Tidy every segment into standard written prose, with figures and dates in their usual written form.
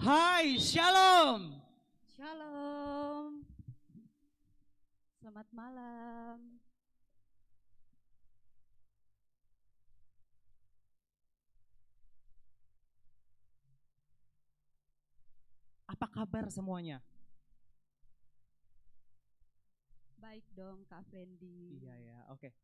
Hai, Shalom. Shalom. Selamat malam. Apa kabar semuanya? Baik dong Kak Fendi. Iya ya, oke.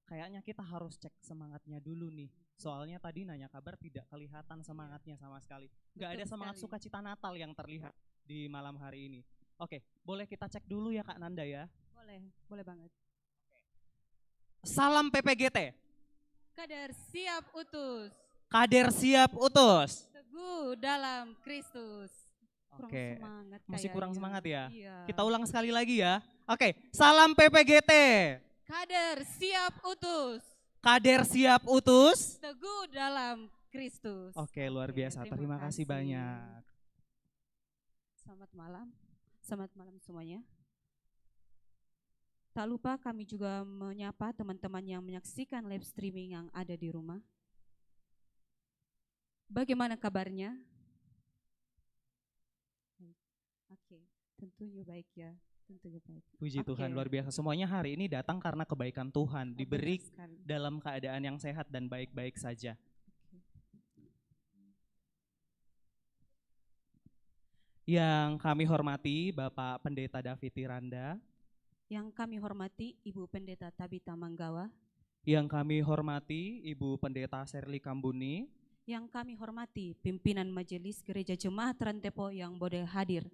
Kayaknya kita harus cek semangatnya dulu nih. Soalnya tadi nanya kabar tidak kelihatan semangatnya sama sekali. Gak ada semangat sukacita Natal yang terlihat di malam hari ini. Oke, boleh kita cek dulu ya Kak Nanda ya? Boleh banget. Salam PPGT. Kader siap utus. Kader siap utus. Teguh dalam Kristus. Oke, Semangat masih kurang semangat ya? Iya. Kita ulang sekali lagi ya. Oke, salam PPGT. Kader siap utus. Kader siap utus. Teguh dalam Kristus. Oke, luar biasa. Terima kasih banyak. Selamat malam. Selamat malam semuanya. Tak lupa kami juga menyapa teman-teman yang menyaksikan live streaming yang ada di rumah. Bagaimana kabarnya? Oke, tentunya baik ya. Tentunya baik. Puji Tuhan, luar biasa. Semuanya hari ini datang karena kebaikan Tuhan. Diberi dalam keadaan yang sehat dan baik-baik saja. Yang kami hormati Bapak Pendeta David Tiranda. Yang kami hormati Ibu Pendeta Tabita Manggawa. Yang kami hormati Ibu Pendeta Serli Kambuni. Yang kami hormati pimpinan Majelis Gereja Jemaat Rantepo yang boleh hadir.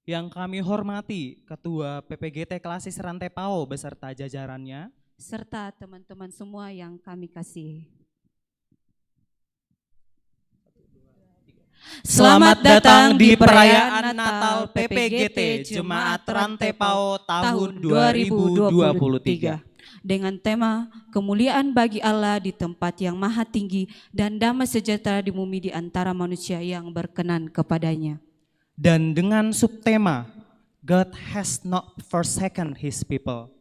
Yang kami hormati Ketua PPGT Klasis Rantepao beserta jajarannya. Serta teman-teman semua yang kami kasihi. Selamat datang di perayaan Natal PPGT Jemaat Rantepao tahun 2023. Dengan tema kemuliaan bagi Allah di tempat yang maha tinggi dan damai sejahtera di bumi di antara manusia yang berkenan kepadanya. dan dengan subtema God has not forsaken his people.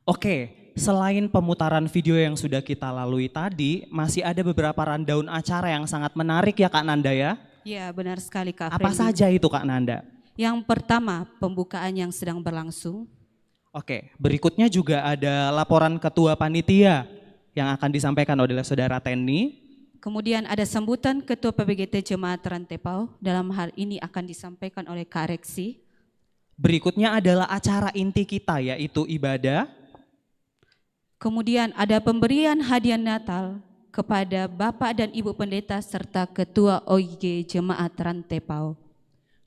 Oke, selain pemutaran video yang sudah kita lalui tadi, masih ada beberapa rundown acara yang sangat menarik ya Kak Nanda ya? Ya, benar sekali Kak Apa Freddy. saja itu Kak Nanda? Yang pertama, pembukaan yang sedang berlangsung. Oke, berikutnya juga ada laporan ketua panitia yang akan disampaikan oleh Saudara Tenny. Kemudian ada sambutan Ketua PPGT Jemaat Rantepao, dalam hal ini akan disampaikan oleh Kak Reksi. Berikutnya adalah acara inti kita yaitu ibadah. Kemudian ada pemberian hadiah Natal kepada Bapak dan Ibu Pendeta serta Ketua OIG Jemaat Rantepao.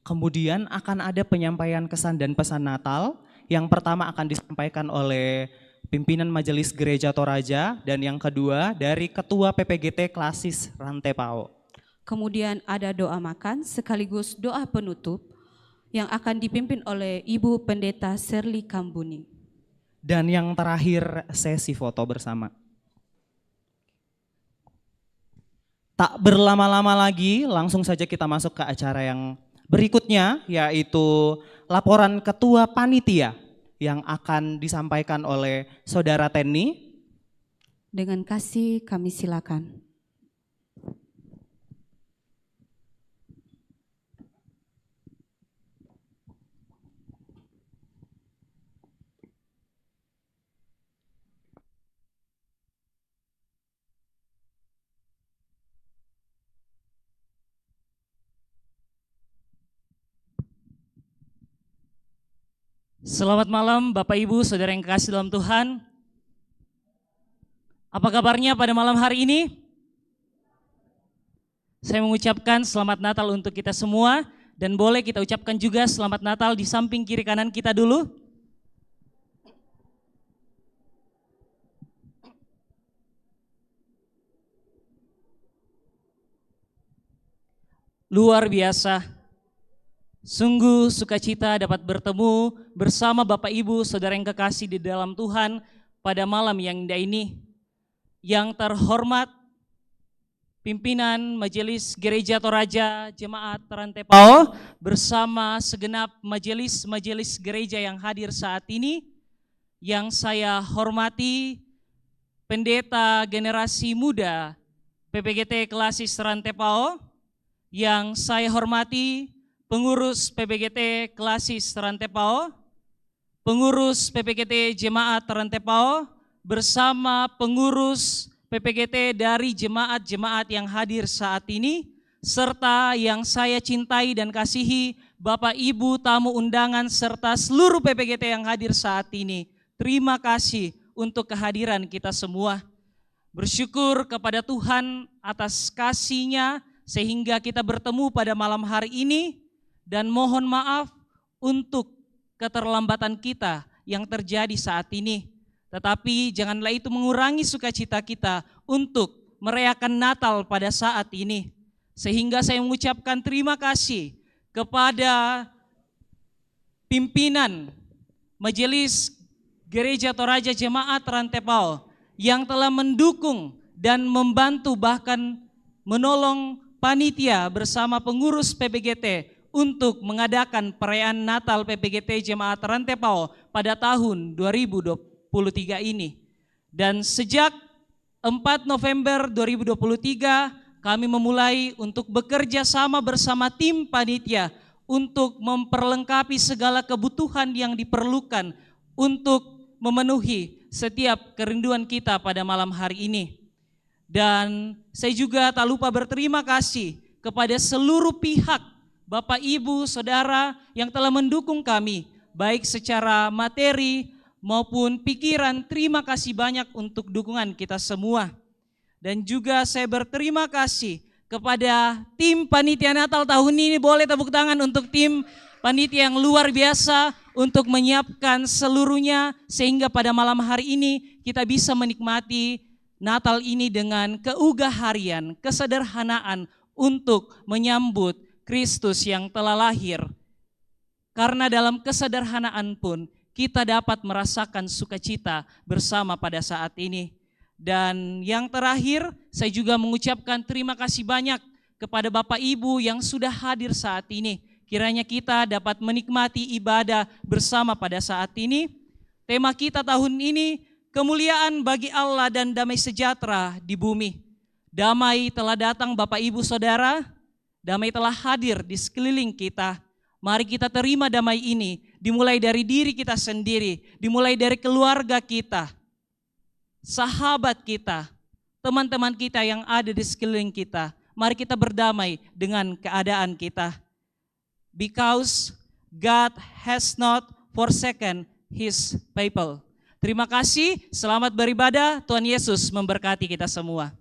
Kemudian akan ada penyampaian kesan dan pesan Natal. Yang pertama akan disampaikan oleh pimpinan Majelis Gereja Toraja dan yang kedua dari Ketua PPGT Klasis Rantepao. Kemudian ada doa makan sekaligus doa penutup yang akan dipimpin oleh Ibu Pendeta Serly Kambuni. Dan yang terakhir sesi foto bersama. Tak berlama-lama lagi, langsung saja kita masuk ke acara yang berikutnya, yaitu laporan Ketua Panitia yang akan disampaikan oleh Saudara Tenny. Dengan kasih kami silakan. Selamat malam Bapak Ibu, Saudara yang kekasih dalam Tuhan. Apa kabarnya pada malam hari ini? Saya mengucapkan selamat Natal untuk kita semua dan boleh kita ucapkan juga selamat Natal di samping kiri kanan kita dulu. Luar biasa. Sungguh sukacita dapat bertemu bersama Bapak Ibu Saudara yang kekasih di dalam Tuhan pada malam yang indah ini. Yang terhormat pimpinan Majelis Gereja Toraja Jemaat Rantepao bersama segenap majelis gereja yang hadir saat ini. Yang saya hormati Pendeta Generasi Muda PPGT Klasis Rantepao. Yang saya hormati pengurus PPGT Klasis Rantepao, pengurus PPGT Jemaat Rantepao, bersama pengurus PPGT dari jemaat-jemaat yang hadir saat ini, serta yang saya cintai dan kasihi Bapak Ibu tamu undangan serta seluruh PPGT yang hadir saat ini. Terima kasih untuk kehadiran kita semua. Bersyukur kepada Tuhan atas kasih-Nya sehingga kita bertemu pada malam hari ini. Dan mohon maaf untuk keterlambatan kita yang terjadi saat ini. Tetapi janganlah itu mengurangi sukacita kita untuk merayakan Natal pada saat ini. Sehingga saya mengucapkan terima kasih kepada pimpinan Majelis Gereja Toraja Jemaat Rantepao yang telah mendukung dan membantu bahkan menolong panitia bersama pengurus PPGT untuk mengadakan perayaan Natal PPGT Jemaat Rantepao pada tahun 2023 ini. Dan sejak 4 November 2023 kami memulai untuk bekerja sama bersama tim panitia untuk memperlengkapi segala kebutuhan yang diperlukan untuk memenuhi setiap kerinduan kita pada malam hari ini. Dan saya juga tak lupa berterima kasih kepada seluruh pihak Bapak, Ibu, Saudara yang telah mendukung kami, baik secara materi maupun pikiran. Terima kasih banyak untuk dukungan kita semua. Dan juga saya berterima kasih kepada tim panitia Natal tahun ini. Boleh tepuk tangan untuk tim panitia yang luar biasa untuk menyiapkan seluruhnya. Sehingga pada malam hari ini kita bisa menikmati Natal ini dengan keugaharian, kesederhanaan untuk menyambut Kristus yang telah lahir. Karena dalam kesederhanaan pun kita dapat merasakan sukacita bersama pada saat ini. Dan yang terakhir, saya juga mengucapkan terima kasih banyak kepada Bapak Ibu yang sudah hadir saat ini. Kiranya kita dapat menikmati ibadah bersama pada saat ini. Tema kita tahun ini, kemuliaan bagi Allah dan damai sejahtera di bumi. Damai telah datang Bapak Ibu Saudara, damai telah hadir di sekeliling kita. Mari kita terima damai ini, dimulai dari diri kita sendiri, dimulai dari keluarga kita, sahabat kita, teman-teman kita yang ada di sekeliling kita. Mari kita berdamai dengan keadaan kita. Because God has not forsaken His people. Terima kasih, selamat beribadah, Tuhan Yesus memberkati kita semua.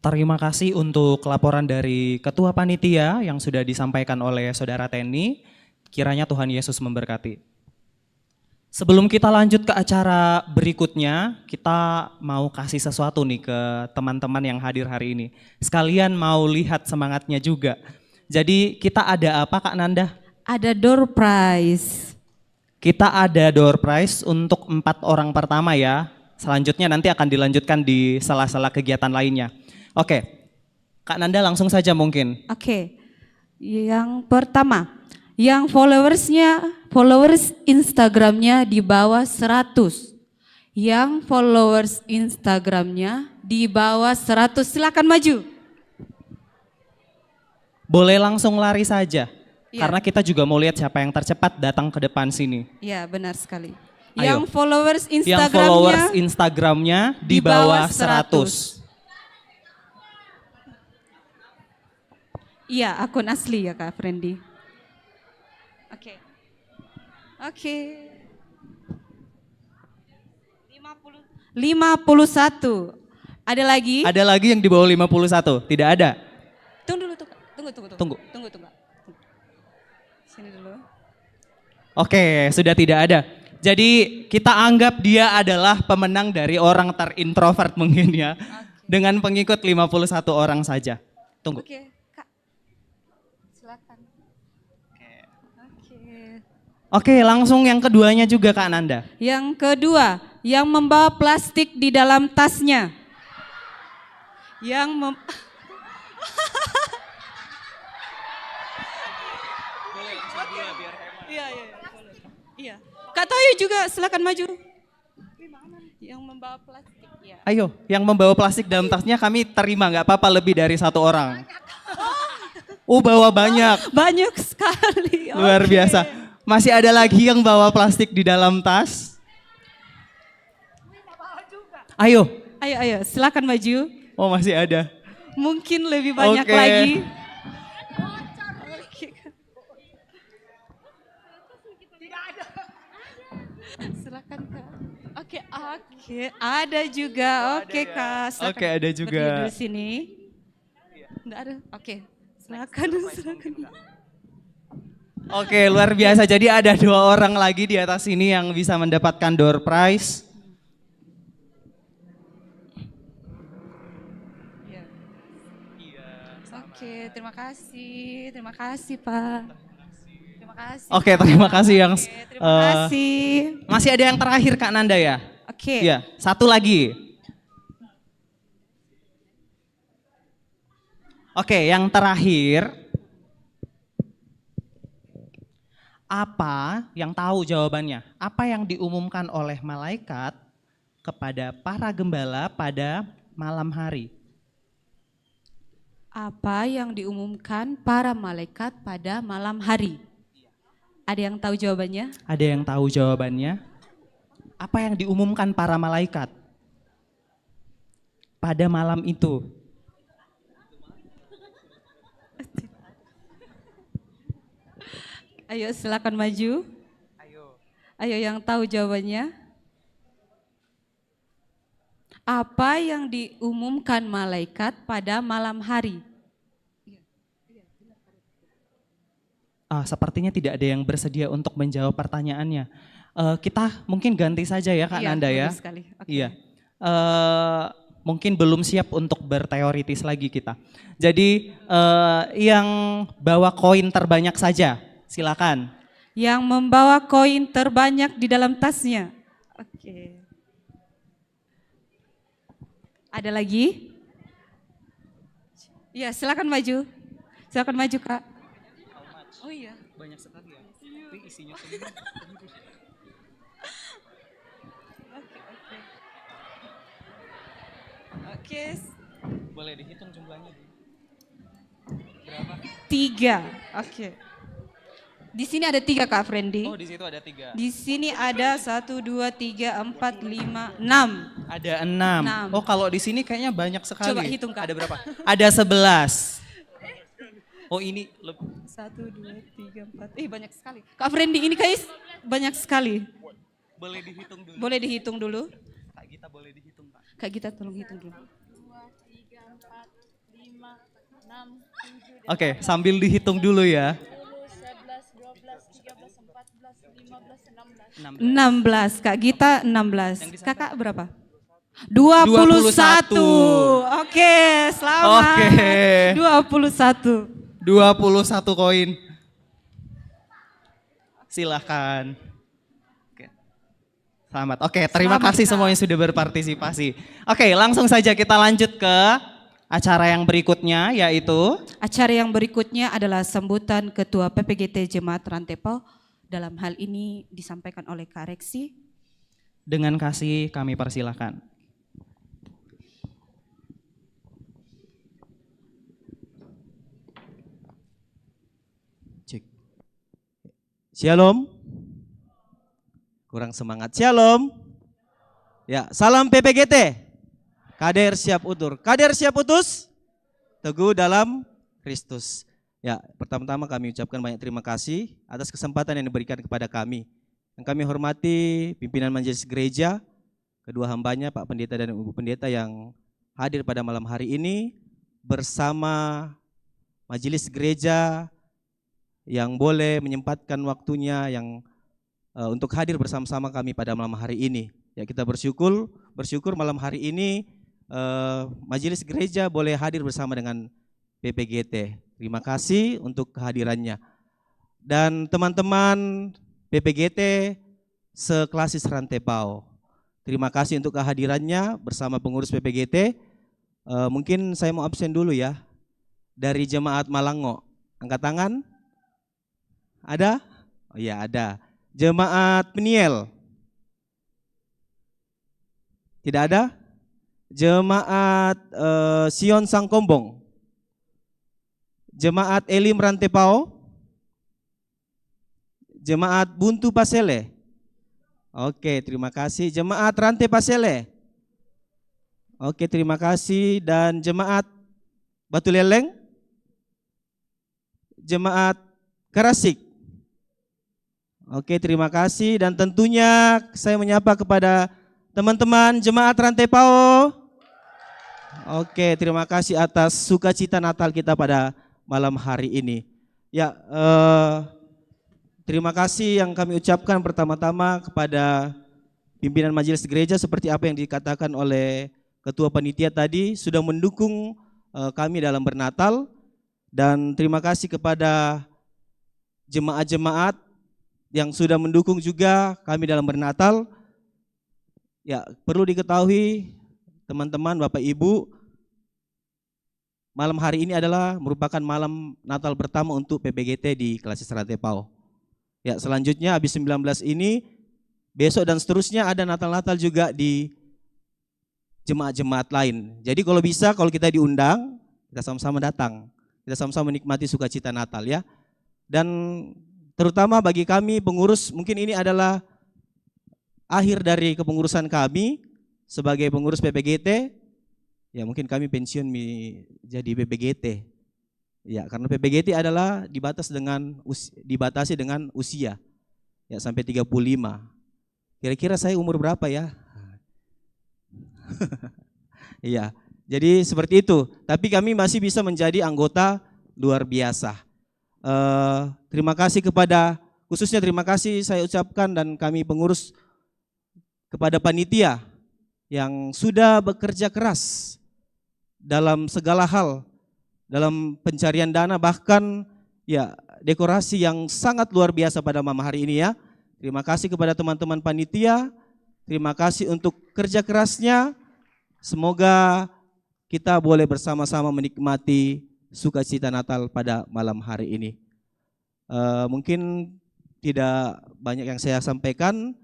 Terima kasih untuk laporan dari Ketua Panitia yang sudah disampaikan oleh Saudara Teni. Kiranya Tuhan Yesus memberkati. Sebelum kita lanjut ke acara berikutnya, kita mau kasih sesuatu nih ke teman-teman yang hadir hari ini. Sekalian mau lihat semangatnya juga. Jadi kita ada apa Kak Nanda? Ada door prize. Kita ada door prize untuk 4 orang pertama ya. Selanjutnya nanti akan dilanjutkan di sela-sela kegiatan lainnya. Oke, Kak Nanda langsung saja mungkin. Oke, yang pertama, yang followers Instagramnya di bawah 100. Yang followers Instagramnya di bawah 100, silakan maju. Boleh langsung lari saja, Ya. karena kita juga mau lihat siapa yang tercepat datang ke depan sini. Ya, benar sekali. Ayo. Yang followers Yang followers Instagramnya di bawah 100. Iya, akun asli ya Kak Frendi. Oke. 51. Ada lagi? Ada lagi yang di bawah 51? Tidak ada? Tunggu. Sini dulu. Oke, sudah tidak ada. Jadi kita anggap dia adalah pemenang dari orang terintrovert mungkin ya. Dengan pengikut 51 orang saja. Tunggu. Oke, Kak. Silakan. Oke, langsung yang keduanya juga Kak Nanda. Yang kedua, yang membawa plastik di dalam tasnya. Iya. Kak Toyo juga silakan maju. Yang membawa plastik ya. Ayo, yang membawa plastik dalam tasnya kami terima, nggak apa-apa lebih dari 1 orang. Bawa banyak. Banyak sekali. Luar Oke. biasa. Masih ada lagi yang bawa plastik di dalam tas? Ayo. Ayo, silakan maju. Oh, masih ada. Mungkin lebih banyak Oke. lagi. Silakan Kak. Oke, ada juga. Oke Kak. Silakan. Oke, ada juga. Berdiri dulu sini. Enggak ada. Oke. Silakan. Oke, luar biasa. Jadi ada 2 orang lagi di atas sini yang bisa mendapatkan door prize. Oke, terima kasih Pak. Terima kasih. Oke, terima kasih yang Terima kasih. masih ada yang terakhir Kak Nanda ya? Oke. Iya, 1 lagi. Oke, yang terakhir. Apa yang tahu jawabannya? Apa yang diumumkan oleh malaikat kepada para gembala pada malam hari? Apa yang diumumkan para malaikat pada malam hari? Ada yang tahu jawabannya? Ada yang tahu jawabannya? Apa yang diumumkan para malaikat pada malam itu? Ayo silakan maju. Ayo yang tahu jawabannya. Apa yang diumumkan malaikat pada malam hari? Sepertinya tidak ada yang bersedia untuk menjawab pertanyaannya. Kita mungkin ganti saja ya Kak Nanda ya. Bagus sekali. Oke. Iya. Mungkin belum siap untuk berteoritis lagi kita. Jadi yang bawa koin terbanyak saja, silakan. Yang membawa koin terbanyak di dalam tasnya. Oke. Ada lagi? Ya, silakan maju. Silakan maju, Kak. Oh iya. Banyak sekali ya. Tapi isinya semua. Oke. Boleh dihitung jumlahnya. Berapa? 3. Oke. Di sini ada 3, Kak Frendi. Oh, di situ ada 3. Di sini ada 1, 2, 3, 4, 5, 6. Ada 6. 6. Oh, kalau di sini kayaknya banyak sekali. Coba hitung, Kak. Ada berapa? Ada 11. Oh, ini 1, 2, 3, 4. Banyak sekali. Kak Frendi, ini guys banyak sekali. boleh dihitung dulu. Boleh dihitung dulu. Kak Gita boleh dihitung, Pak. Kak Gita tolong hitung dulu. 2, 3, 4, 5, 6, 7, Oke, sambil dihitung dulu ya. 10, 11, 12, 13, 14, 15, 16. 16. Kak Gita 16. Yang di sana. Kakak berapa? 21. Oke, selamat. Oke. 21. 21 koin. Silahkan. Oke. Selamat. Oke, terima Selamat, kasih Kak. semua yang sudah berpartisipasi. Oke, langsung saja kita lanjut ke acara yang berikutnya, yaitu Acara yang berikutnya adalah sambutan Ketua PPGT Jemaat Rantepao. Dalam hal ini disampaikan oleh Kak Reksi. dengan kasih kami persilahkan. Cek. Shalom. Kurang semangat. Shalom. Ya, salam PPGT. Kader siap utur. Kader siap utus. Teguh dalam Kristus. Ya, pertama-tama kami ucapkan banyak terima kasih atas kesempatan yang diberikan kepada kami. Yang kami hormati pimpinan Majelis Gereja, kedua hambanya Pak Pendeta dan Ibu Pendeta yang hadir pada malam hari ini bersama Majelis Gereja yang boleh menyempatkan waktunya untuk hadir bersama-sama kami pada malam hari ini. Ya, kita bersyukur malam hari ini Majelis Gereja boleh hadir bersama dengan PPGT. Terima kasih untuk kehadirannya. Dan teman-teman PPGT seklasis Rantepao, terima kasih untuk kehadirannya bersama pengurus PPGT. Mungkin saya mau absen dulu ya. Dari Jemaat Malango, angkat tangan. Ada? Oh iya, ada. Jemaat Peniel? Tidak ada? Jemaat Sion Sangkombong? Jemaat Elim Rantepao? Jemaat Buntu Pasele? Oke, terima kasih. Jemaat Rante Pasele? Oke, terima kasih. Dan Jemaat Batu Leleng? Jemaat Karasik? Oke, terima kasih. Dan tentunya saya menyapa kepada teman-teman Jemaat Rantepao. Oke, terima kasih atas sukacita Natal kita pada malam hari ini. Ya, terima kasih yang kami ucapkan pertama-tama kepada pimpinan Majelis Gereja seperti apa yang dikatakan oleh Ketua Panitia tadi sudah mendukung kami dalam bernatal, dan terima kasih kepada jemaat-jemaat yang sudah mendukung juga kami dalam bernatal. Ya, perlu diketahui teman-teman, Bapak Ibu, malam hari ini adalah merupakan malam Natal pertama untuk PPGT di Klasis Rantepao. Ya, selanjutnya habis 19 ini, besok dan seterusnya ada Natal-Natal juga di jemaat-jemaat lain. Jadi kalau bisa, kalau kita diundang, kita sama-sama datang. Kita sama-sama menikmati sukacita Natal ya. Dan terutama bagi kami pengurus, mungkin ini adalah akhir dari kepengurusan kami sebagai pengurus PPGT. Ya, mungkin kami pensiun jadi PPGT. Ya, karena PPGT adalah dibatasi dengan usia. Ya, sampai 35. Kira-kira saya umur berapa ya? Iya. Jadi seperti itu. Tapi kami masih bisa menjadi anggota luar biasa. Terima kasih khususnya terima kasih saya ucapkan dan kami pengurus kepada panitia yang sudah bekerja keras dalam segala hal, dalam pencarian dana, bahkan ya dekorasi yang sangat luar biasa pada malam hari ini ya. Terima kasih kepada teman-teman panitia, Terima kasih untuk kerja kerasnya. Semoga kita boleh bersama-sama menikmati sukacita Natal pada malam hari ini. Mungkin tidak banyak yang saya sampaikan.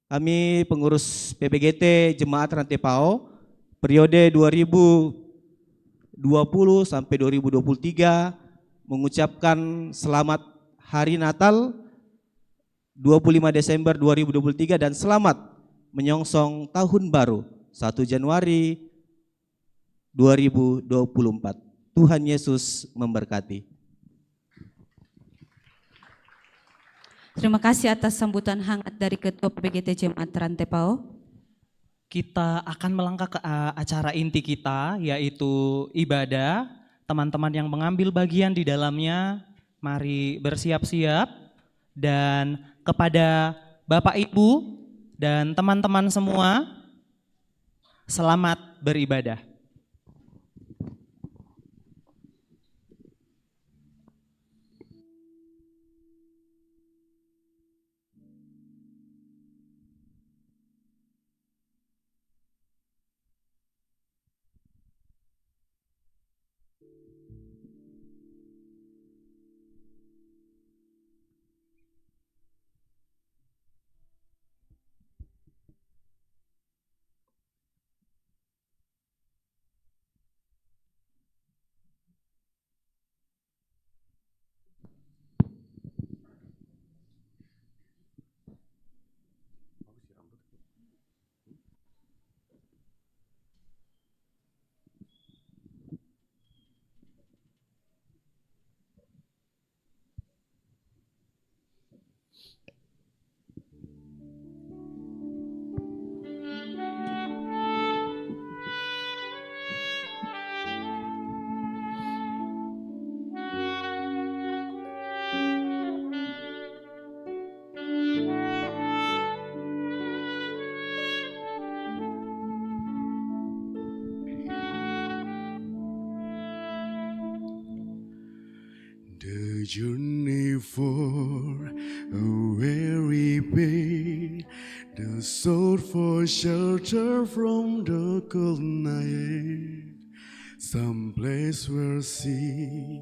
Kami pengurus PPGT Jemaat Rantepao periode 2020 sampai 2023 mengucapkan selamat Hari Natal 25 Desember 2023 dan selamat menyongsong tahun baru 1 Januari 2024. Tuhan Yesus memberkati. Terima kasih atas sambutan hangat dari Ketua PPGT Jemaat Rantepao. Kita akan melangkah ke acara inti kita, yaitu ibadah. Teman-teman yang mengambil bagian di dalamnya, mari bersiap-siap. Dan kepada Bapak Ibu dan teman-teman semua, selamat beribadah. The journey for a weary pain, the sought for shelter from the cold night, some place where she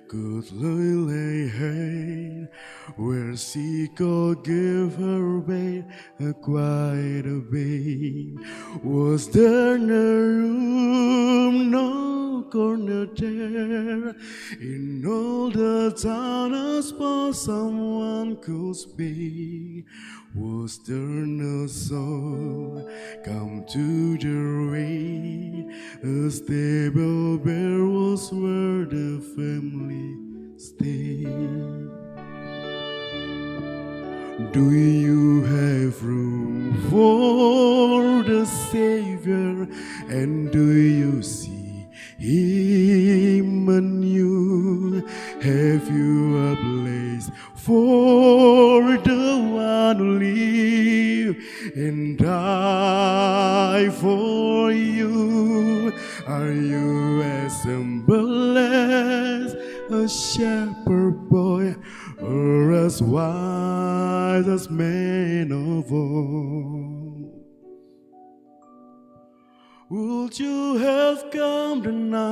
could lay head, where she could give her babe a quiet babe. Was there no room, no corner there in all the town a spot someone could speak? Was there no soul come to the rain? A stable bear was where the family stayed. Do you have room for the Savior? And do you see Him in you? Have you a place for the one who live and die for you? Are you as humble as a shepherd boy, or as wise as man of old? Would you have come tonight?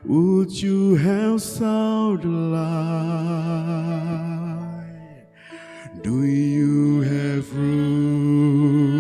Would you have saw the light? Do you have room?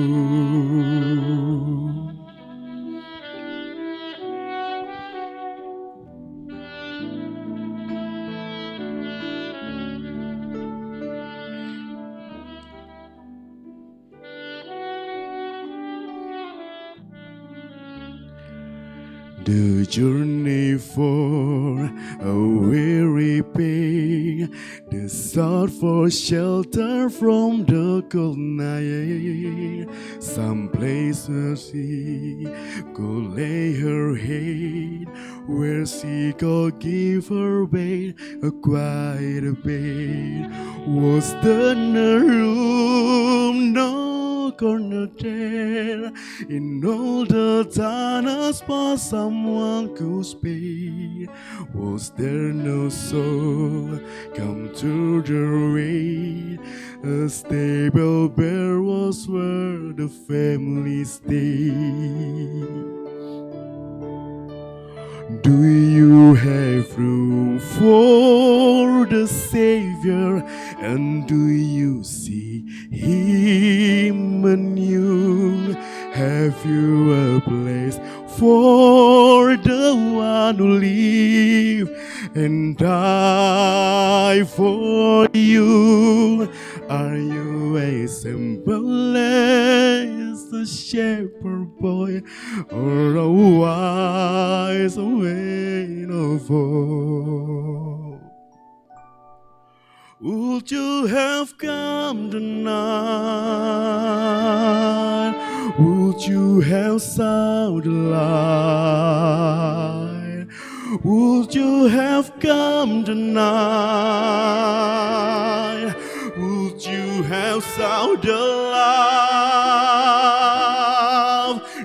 The journey for a weary pain, the sought for shelter from the cold night, some place where she could lay her head, where she could give her babe a quiet bed. Was there no room, no corner there. In all the darkness, but someone could speak. Was there no soul come to the way? A stable bear was where the family stayed. Do you have room for the Savior? And do you see Him anew? Have you a place for the one who live and die for you? Are you as simple as a shepherd boy, or a wise man of old? Would you have come tonight? Would you have sound the light? Would you have come tonight? Would you have sound the love?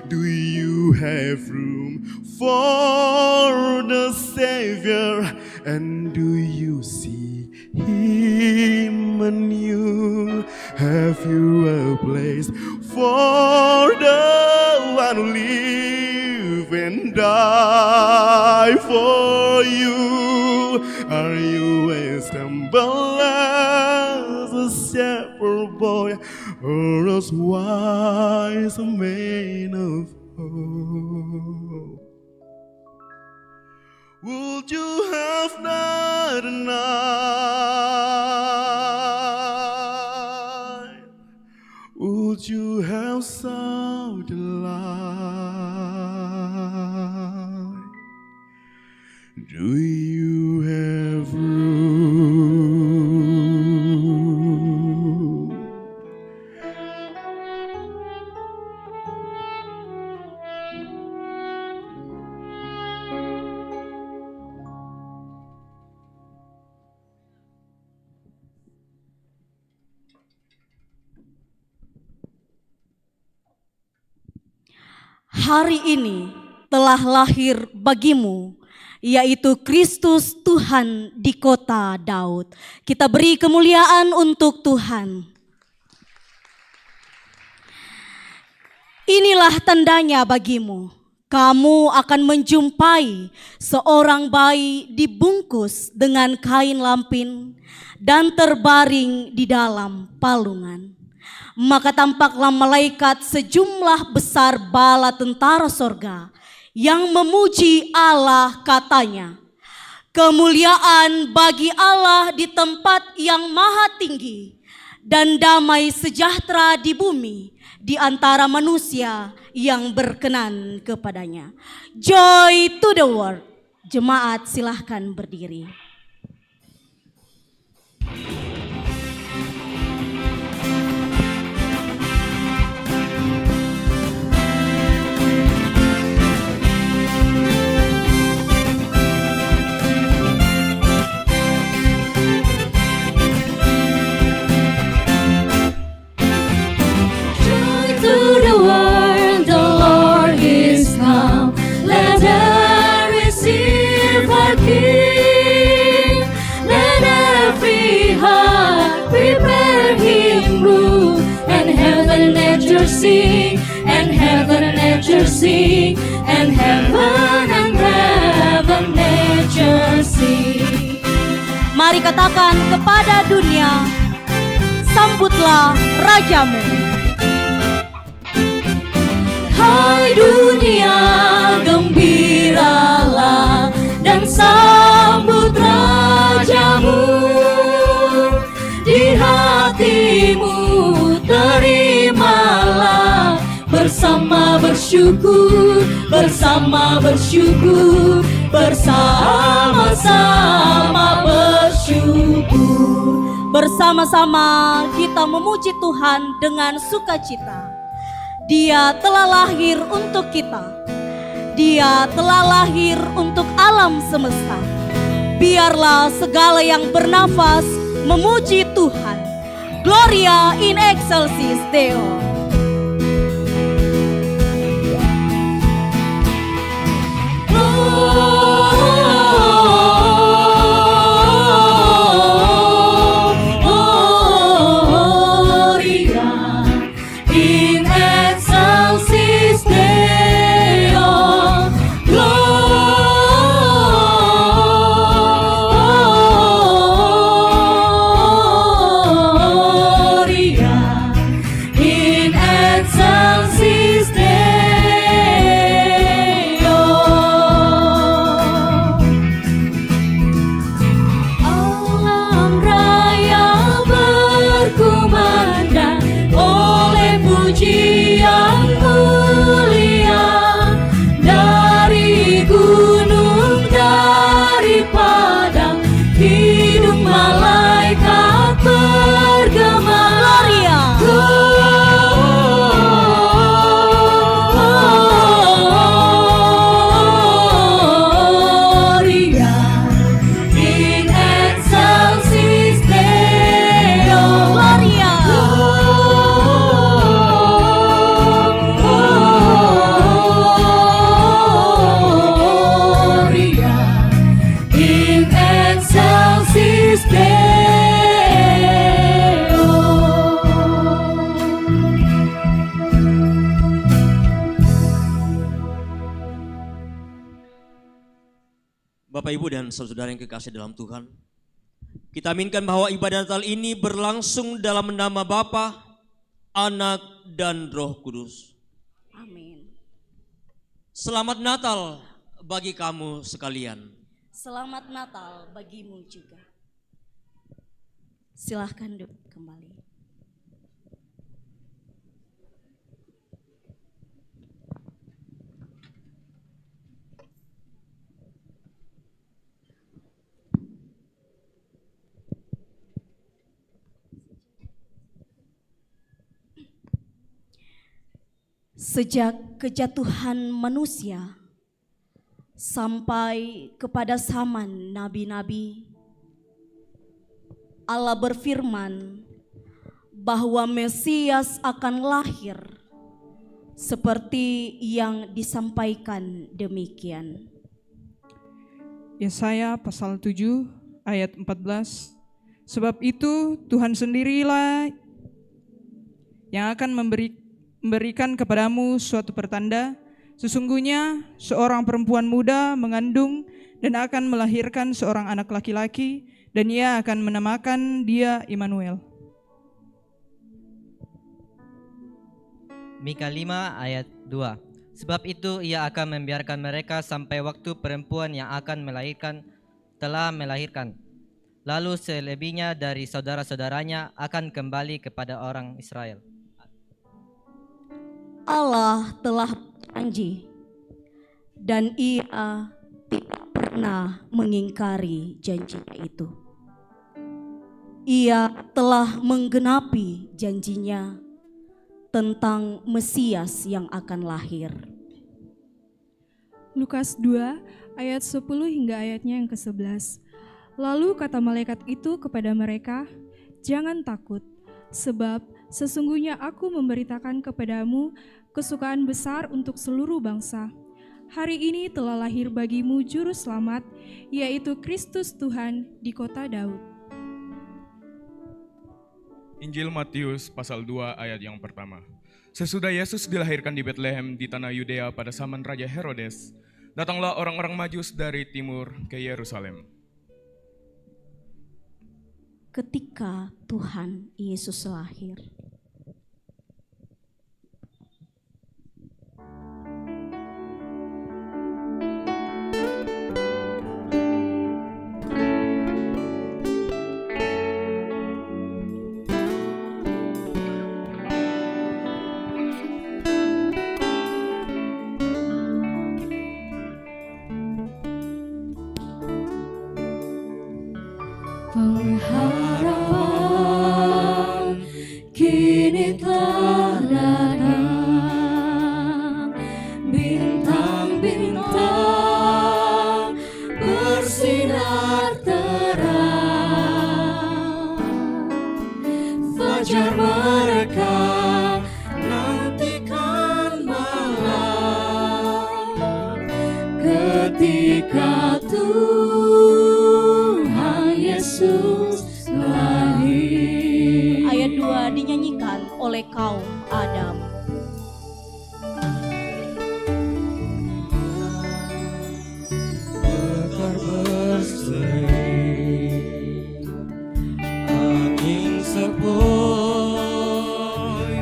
Do you have room for the Savior? And do you see Him anew? Have you a place for the one who live and die for you? Are you as humble as a shepherd boy, or as wise a man of old? Would you have died tonight? Would you have saw the light? Do you have room? Hari ini telah lahir bagimu, yaitu Kristus Tuhan di kota Daud. Kita beri kemuliaan untuk Tuhan. Inilah tandanya bagimu. Kamu akan menjumpai seorang bayi dibungkus dengan kain lampin dan terbaring di dalam palungan. Maka tampaklah malaikat sejumlah besar bala tentara sorga yang memuji Allah, katanya, kemuliaan bagi Allah di tempat yang maha tinggi, dan damai sejahtera di bumi di antara manusia yang berkenan kepadanya. Joy to the world. Jemaat silahkan berdiri. Sing and heaven and nature sing and heaven and nature sing. Mari katakan kepada dunia, sambutlah rajamu. Hai dunia, gembiralah dan sambut rajamu. Di hatimu terimalah bersama bersyukur, bersama bersyukur, bersama-sama bersyukur. Bersama-sama kita memuji Tuhan dengan sukacita. Dia telah lahir untuk kita. Dia telah lahir untuk alam semesta. Biarlah segala yang bernafas memuji Tuhan. Gloria in excelsis Deo. Bapak, Ibu, dan saudara yang kekasih dalam Tuhan, kita aminkan bahwa ibadah Natal ini berlangsung dalam nama Bapa, Anak, dan Roh Kudus. Amin. Selamat Natal bagi kamu sekalian. Selamat Natal bagimu juga. Silahkan duduk kembali. Sejak kejatuhan manusia sampai kepada zaman nabi-nabi, Allah berfirman bahwa Mesias akan lahir seperti yang disampaikan demikian. Yesaya pasal 7 ayat 14. Sebab itu Tuhan sendirilah yang akan memberikan kepadamu suatu pertanda. Sesungguhnya seorang perempuan muda mengandung dan akan melahirkan seorang anak laki-laki, dan ia akan menamakan dia Immanuel. Mika 5 ayat 2. Sebab itu ia akan membiarkan mereka sampai waktu perempuan yang akan melahirkan telah melahirkan. Lalu selebihnya dari saudara-saudaranya akan kembali kepada orang Israel. Allah telah berjanji dan ia tidak pernah mengingkari janjinya itu. Ia telah menggenapi janjinya tentang Mesias yang akan lahir. Lukas 2 ayat 10 hingga ayatnya yang ke-11. Lalu kata malaikat itu kepada mereka, "Jangan takut, sebab sesungguhnya aku memberitakan kepadamu kesukaan besar untuk seluruh bangsa. Hari ini telah lahir bagimu juru selamat, yaitu Kristus Tuhan di kota Daud." Injil Matius pasal 2 ayat yang pertama. Sesudah Yesus dilahirkan di Betlehem di tanah Yudea pada zaman Raja Herodes, datanglah orang-orang Majus dari timur ke Yerusalem. Ketika Tuhan Yesus lahir, pengharapan kini telah datang, bintang-bintang bersinar terang, fajar mereka nantikan malam ketika Tuhan Yesus lahir. Ayat 2 dinyanyikan oleh kaum Adam. Mekar berseri, angin sepoi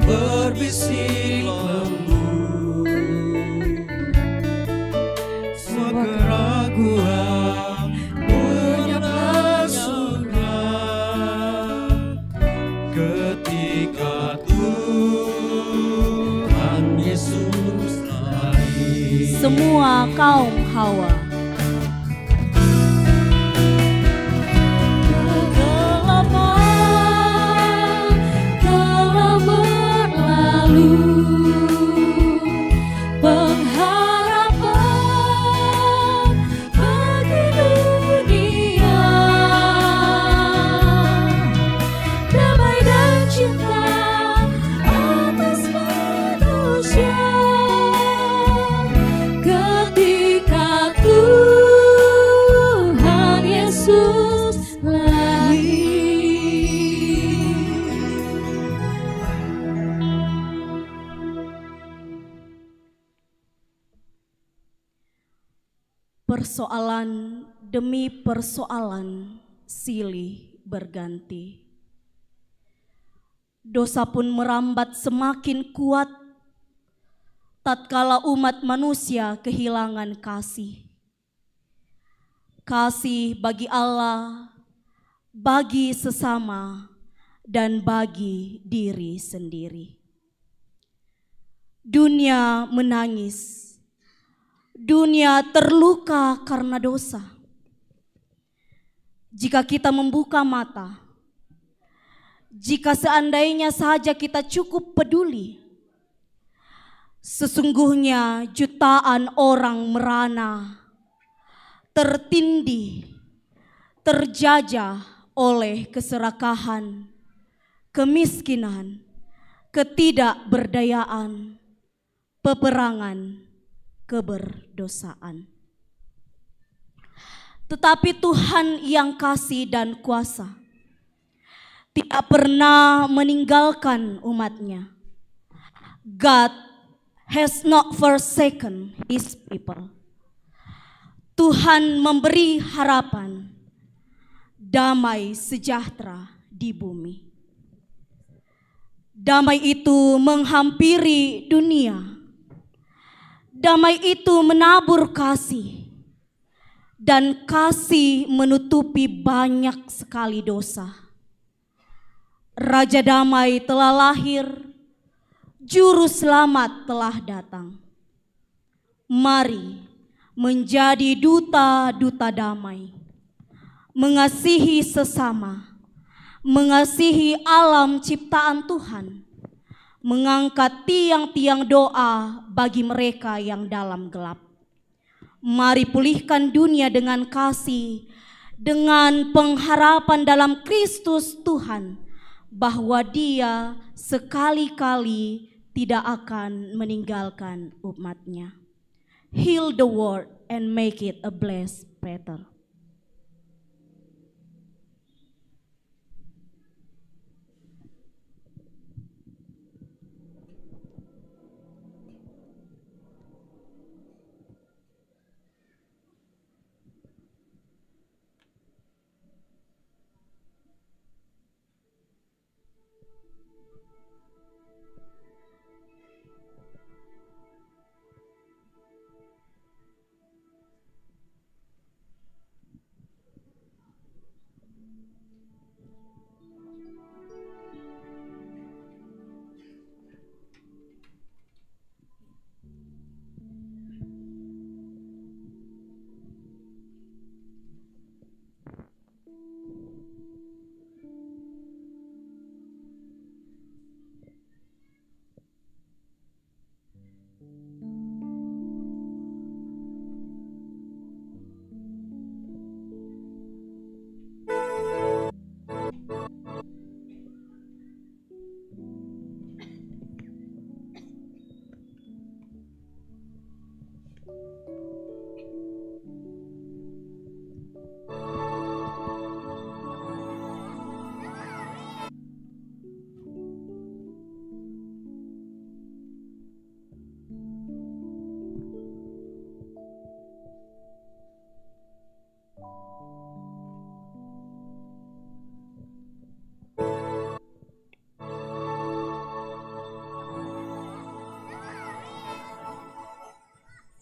berbisik lembut, semua keraguan menyapa surga ketika Tuhan Yesus lahir. Semua kaum Hawa. Kegelapan telah berlalu, pengharapan bagi dunia, damai dan cinta atas manusia ketika Tuhan persoalan demi persoalan silih berganti. Dosa pun merambat semakin kuat tatkala umat manusia kehilangan kasih. Kasih bagi Allah, bagi sesama, dan bagi diri sendiri. Dunia menangis. Dunia terluka karena dosa. Jika kita membuka mata, jika seandainya saja kita cukup peduli, sesungguhnya jutaan orang merana, tertindih, terjajah oleh keserakahan, kemiskinan, ketidakberdayaan, peperangan, keberdosaan. Tetapi Tuhan yang kasih dan kuasa tidak pernah meninggalkan umatnya. God has not forsaken his people. Tuhan memberi harapan, damai sejahtera di bumi. Damai itu menghampiri dunia. Damai itu menabur kasih. Dan kasih menutupi banyak sekali dosa. Raja damai telah lahir, juru selamat telah datang. Mari menjadi duta-duta damai, mengasihi sesama, mengasihi alam ciptaan Tuhan, mengangkat tiang-tiang doa bagi mereka yang dalam gelap. Mari pulihkan dunia dengan kasih, dengan pengharapan dalam Kristus Tuhan, bahwa Dia sekali-kali tidak akan meninggalkan umatnya. Heal the world and make it a blessed better.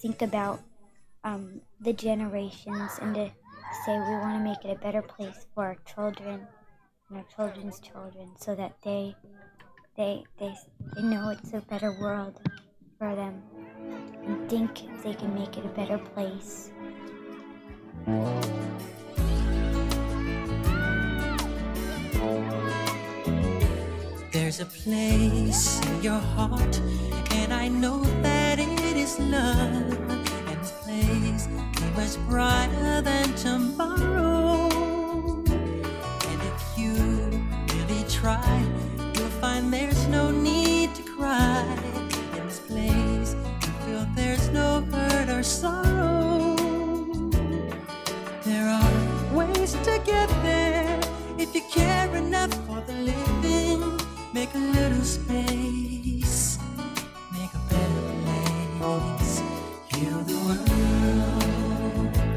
Think about the generations and to say we want to make it a better place for our children and our children's children, so that they know it's a better world for them, and think if they can make it a better place. There's a place in your heart, and I know that it is love. And this place is much brighter than tomorrow. And if you really try, you'll find there's no need to cry. In this place, you feel there's no hurt or sorrow. There are ways to get there if you care enough for the living. Make a little space, make a better place. Heal the world.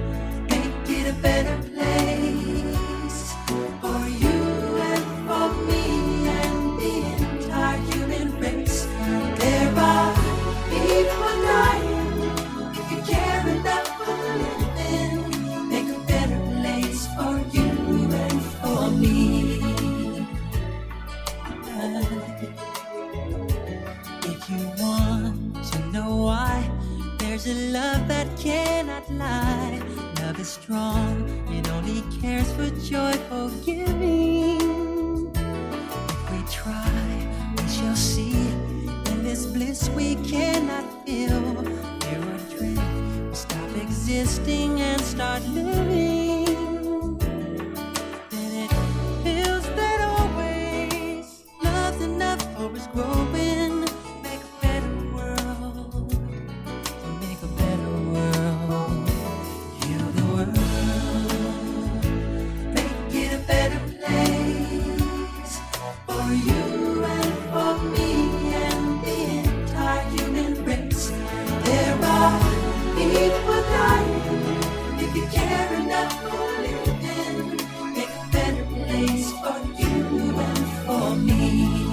There's a love that cannot lie. Love is strong, it only cares for joyful giving. If we try, we shall see. In this bliss we cannot feel. Fear or dread, we stop existing and start living. Then it feels that always love's enough for us growing. Make a better world, to make a better world. Heal the world, make it a better place for you and for me and the entire human race. There are people dying. If you care enough for living, make a better place for you and for me.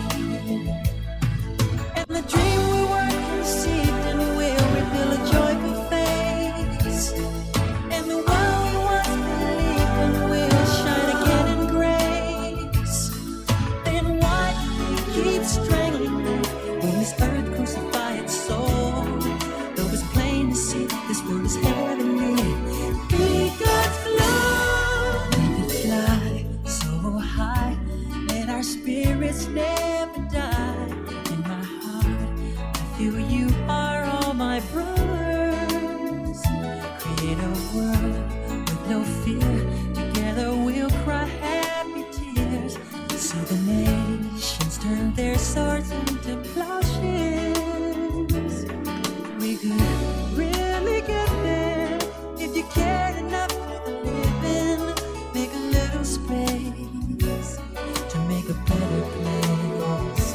And the dream we were conceived in will reveal a joyful face. And the world we once believed in will shine again in grace. Then why do we keep strangling when this earth crucify its soul? Though it's plain to see this world is heavenly. Be God's love. Make it fly so high. Let our spirits never die. In my heart, I feel you are all my brothers. Create a world with no fear. Together we'll cry happy tears. See the nations turn their swords into plowshares. We could really get there if you cared enough for the living. Make a little space to make a better place.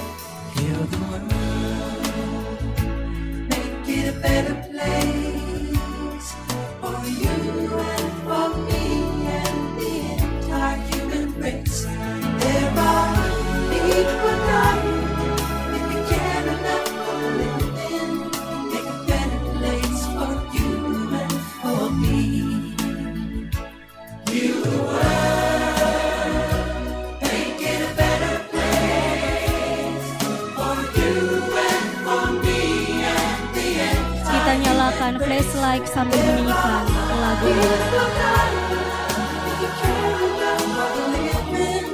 Heal the world, make it a better place for you and for me and the entire human race. There are people dying. If you care enough for living, make a better place for you and for me. Heal the world, make it a better place for you and for me and the entire. Kita nyalakan flashlight sambil menyanyikan lagu ini. If you care enough for living,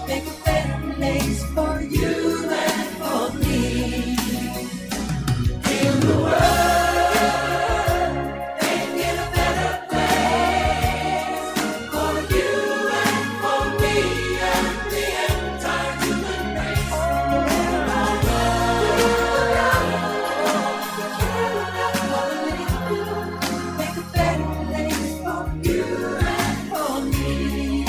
make a better place for you and for me. Heal the world, make it a better place for you and for me and the entire human race. There are make a better place for you and for me.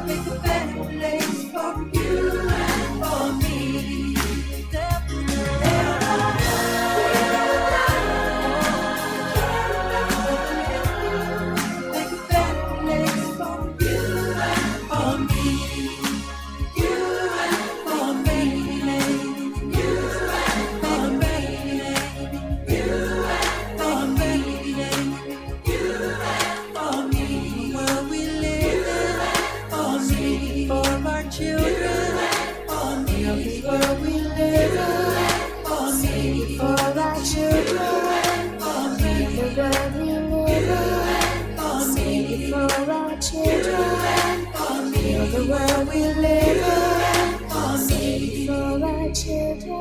Make a better place for you and for me. Make a better place for you and for me. You and for me, you and for me, you and for me, you and for me. World we live in, for me, for our children, for me. This world we live in, for me, for our children, for me. The world we live in, for me, for our children, for me. The world we live in, for me, for our children.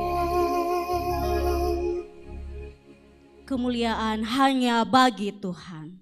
Kemuliaan hanya bagi Tuhan.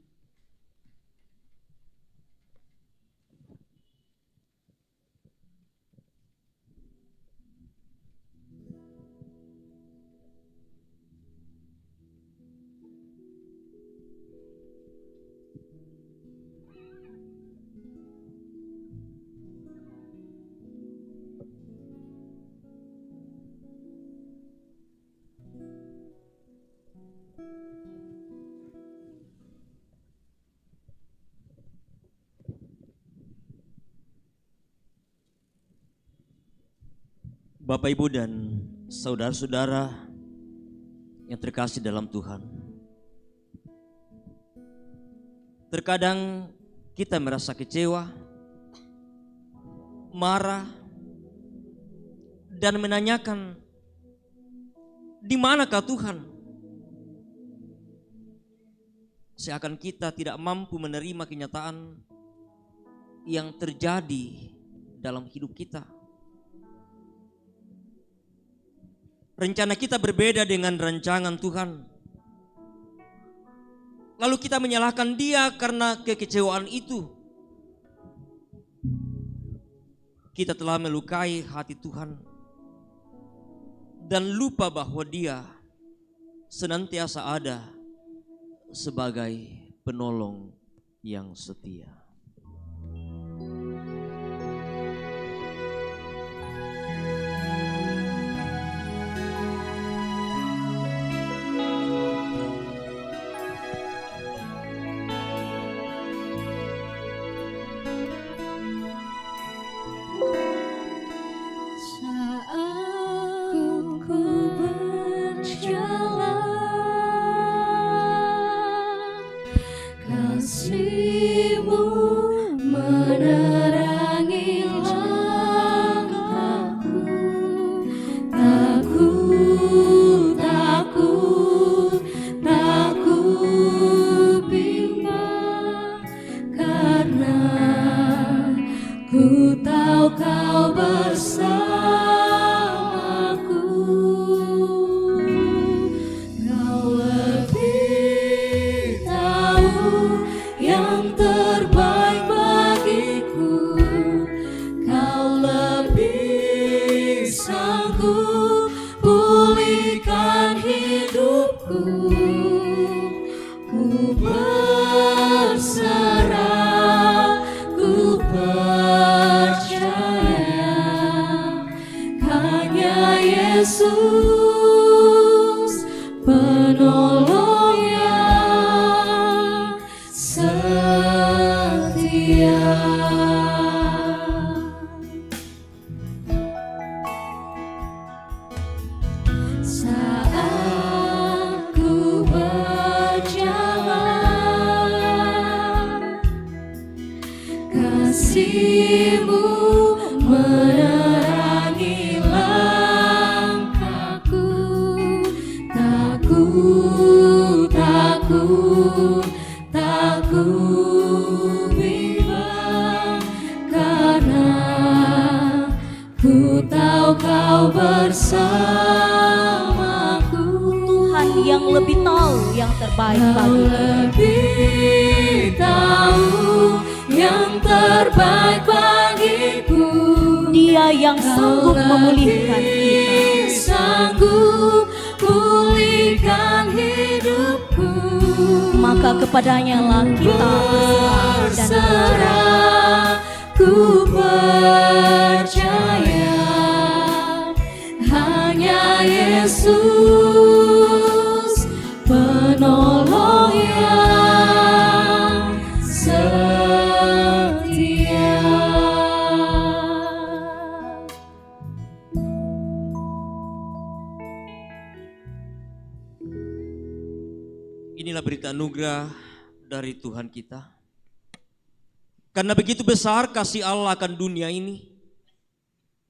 Bapak, Ibu, dan saudara-saudara yang terkasih dalam Tuhan. Terkadang kita merasa kecewa, marah, dan menanyakan, "Di manakah Tuhan?" Seakan kita tidak mampu menerima kenyataan yang terjadi dalam hidup kita. Rencana kita berbeda dengan rancangan Tuhan. Lalu kita menyalahkan Dia karena kekecewaan itu. Kita telah melukai hati Tuhan dan lupa bahwa Dia senantiasa ada sebagai penolong yang setia. Saat ku berjalan, kasih-Mu menerangi langkahku. Tak ku bimbang, karena ku tahu Kau bersamaku. Kau lebih tahu yang terbaik bagiku. Kau lebih sanggup pulihkan hidupku. Ku berserah, ku percaya, hanya Yesus penolong yang setia. Saat ku berjalan, kasih-Mu menerangi langkahku. Tak ku bimbang, karena ku tahu Kau bersamaku. Tuhan yang lebih tahu yang terbaik Kau bagiku. lebih tahu yang terbaik bagiku. Dia yang sanggup memulihkan kita. Sanggup pulihkan hidupku. Maka kepadanya lah kita berserah dan percaya. Ku percaya, hanya Yesus penolong yang setia. Inilah berita anugerah dari Tuhan kita. Karena begitu besar kasih Allah akan dunia ini,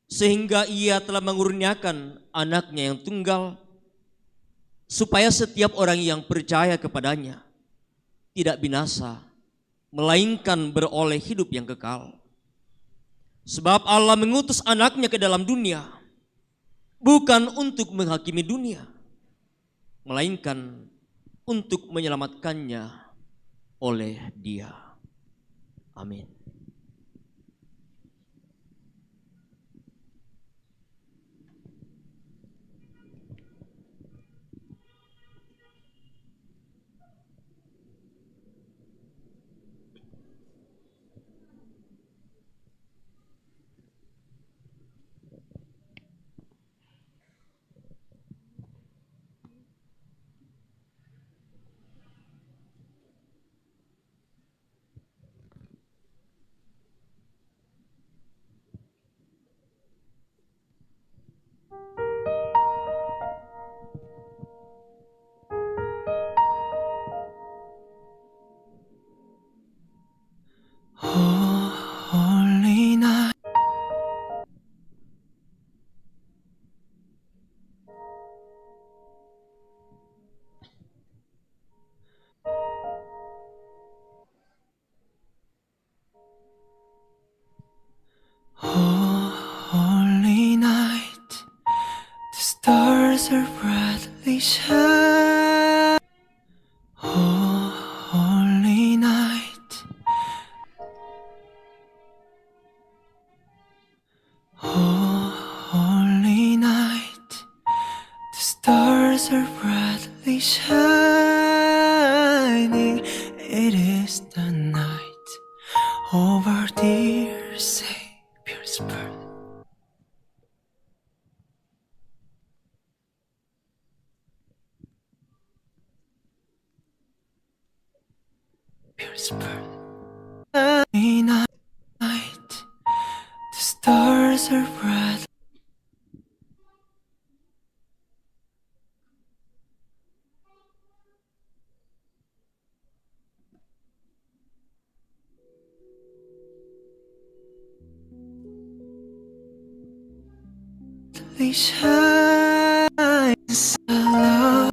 sehingga Ia telah mengurniakan anaknya yang tunggal, supaya setiap orang yang percaya kepadanya tidak binasa, melainkan beroleh hidup yang kekal. Sebab Allah mengutus anaknya ke dalam dunia, bukan untuk menghakimi dunia, melainkan untuk menyelamatkannya oleh Dia. Amin. are brightly shining. Oh, holy night. Oh, holy night. The stars are brightly shining. It is the night of our dear Savior's birth. Holy night, the stars are bright. Shines love.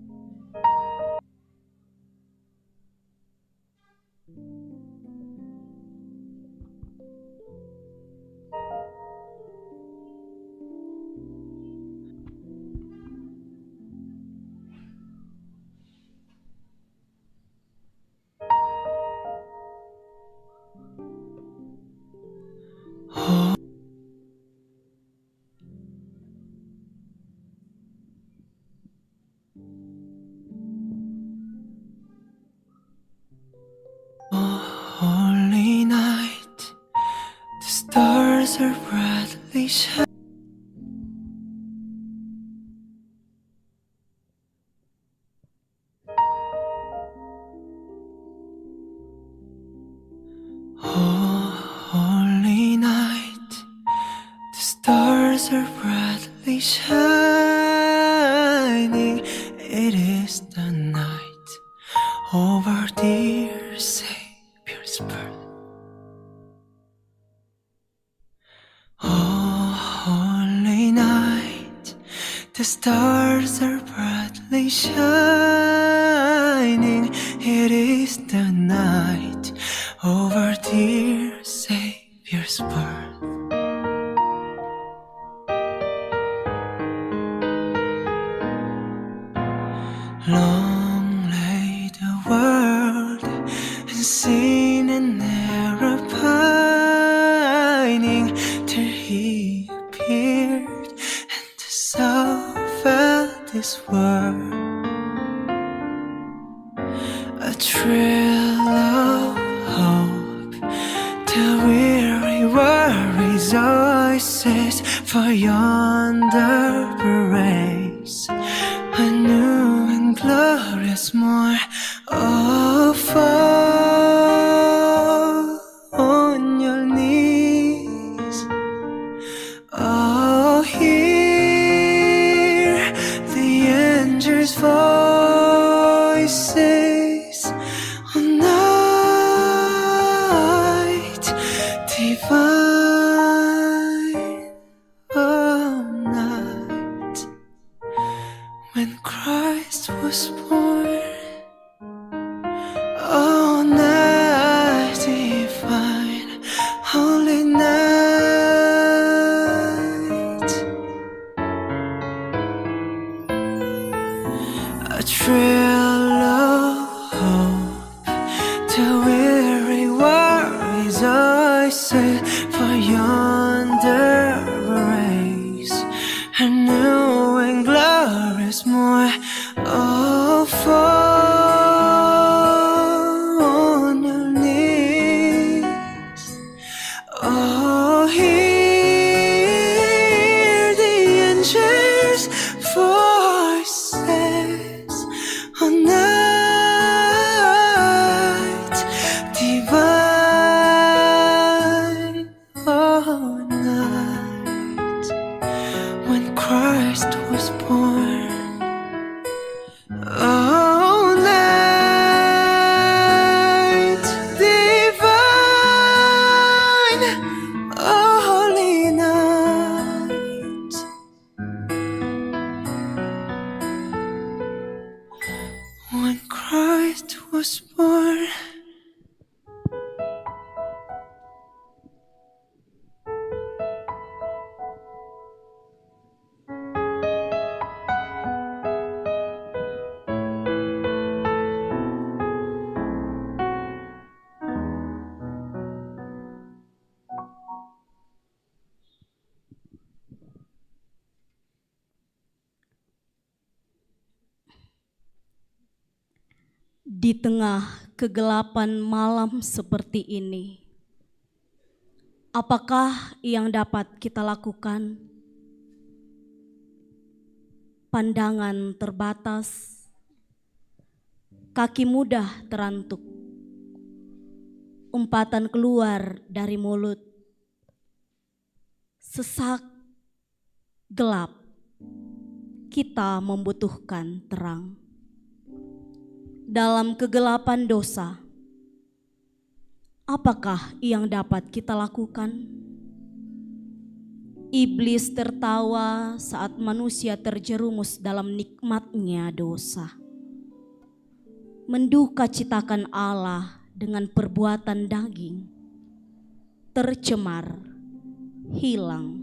Oh, holy night, the stars are brightly shining. Oh, holy night, the stars are brightly shining. It is the night of our dear Savior's birth. Oh, holy night, the stars are brightly shining. It is the night of our dear Savior's birth. Long lay the world and sin and error pining, till He appeared and the soul felt this world. A thrill of hope, the weary world rejoices, for yonder praise a new and glorious morn. Oh, fall on your knees. Oh, hear the angels' voices. Oh, night divine. Oh, night when Christ was born. Oh, night divine, holy night. A thrill of hope, the weary world rejoices, for yonder race a new and glorious morn. Oh, fall on your knees. Oh, hear the angels' voices. Oh, night divine. Oh, night when Christ was born. Oh, night divine, oh, holy night when Christ was born. Di tengah kegelapan malam seperti ini, apakah yang dapat kita lakukan? Pandangan terbatas, kaki mudah terantuk, umpatan keluar dari mulut, sesak, gelap, kita membutuhkan terang. Dalam kegelapan dosa, apakah yang dapat kita lakukan? Iblis tertawa saat manusia terjerumus dalam nikmatnya dosa. Menduka citakan Allah dengan perbuatan daging, tercemar, hilang.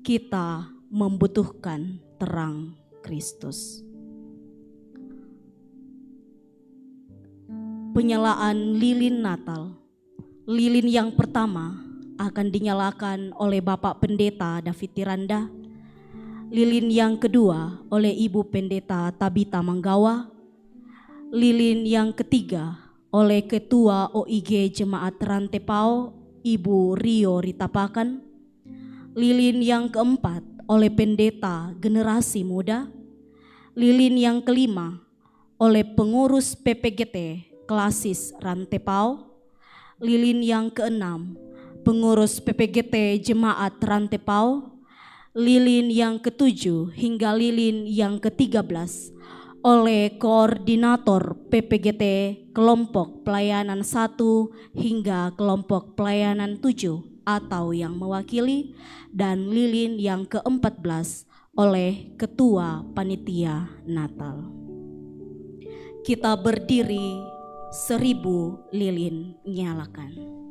Kita membutuhkan terang Kristus. Penyalaan lilin Natal. Lilin yang pertama akan dinyalakan oleh Bapak Pendeta David Tiranda. Lilin yang kedua oleh Ibu Pendeta Tabita Manggawa. Lilin yang ketiga oleh Ketua OIG Jemaat Rantepao, Ibu Rio Ritapakan. Lilin yang keempat oleh Pendeta Generasi Muda. Lilin yang kelima oleh pengurus PPGT Klasis Rantepao. Lilin yang keenam pengurus PPGT Jemaat Rantepao. Lilin yang ketujuh hingga lilin yang ke-13 oleh koordinator PPGT kelompok pelayanan 1 hingga kelompok pelayanan 7 atau yang mewakili, dan lilin yang ke-14 oleh ketua panitia Natal. Kita berdiri, 1000 lilin nyalakan.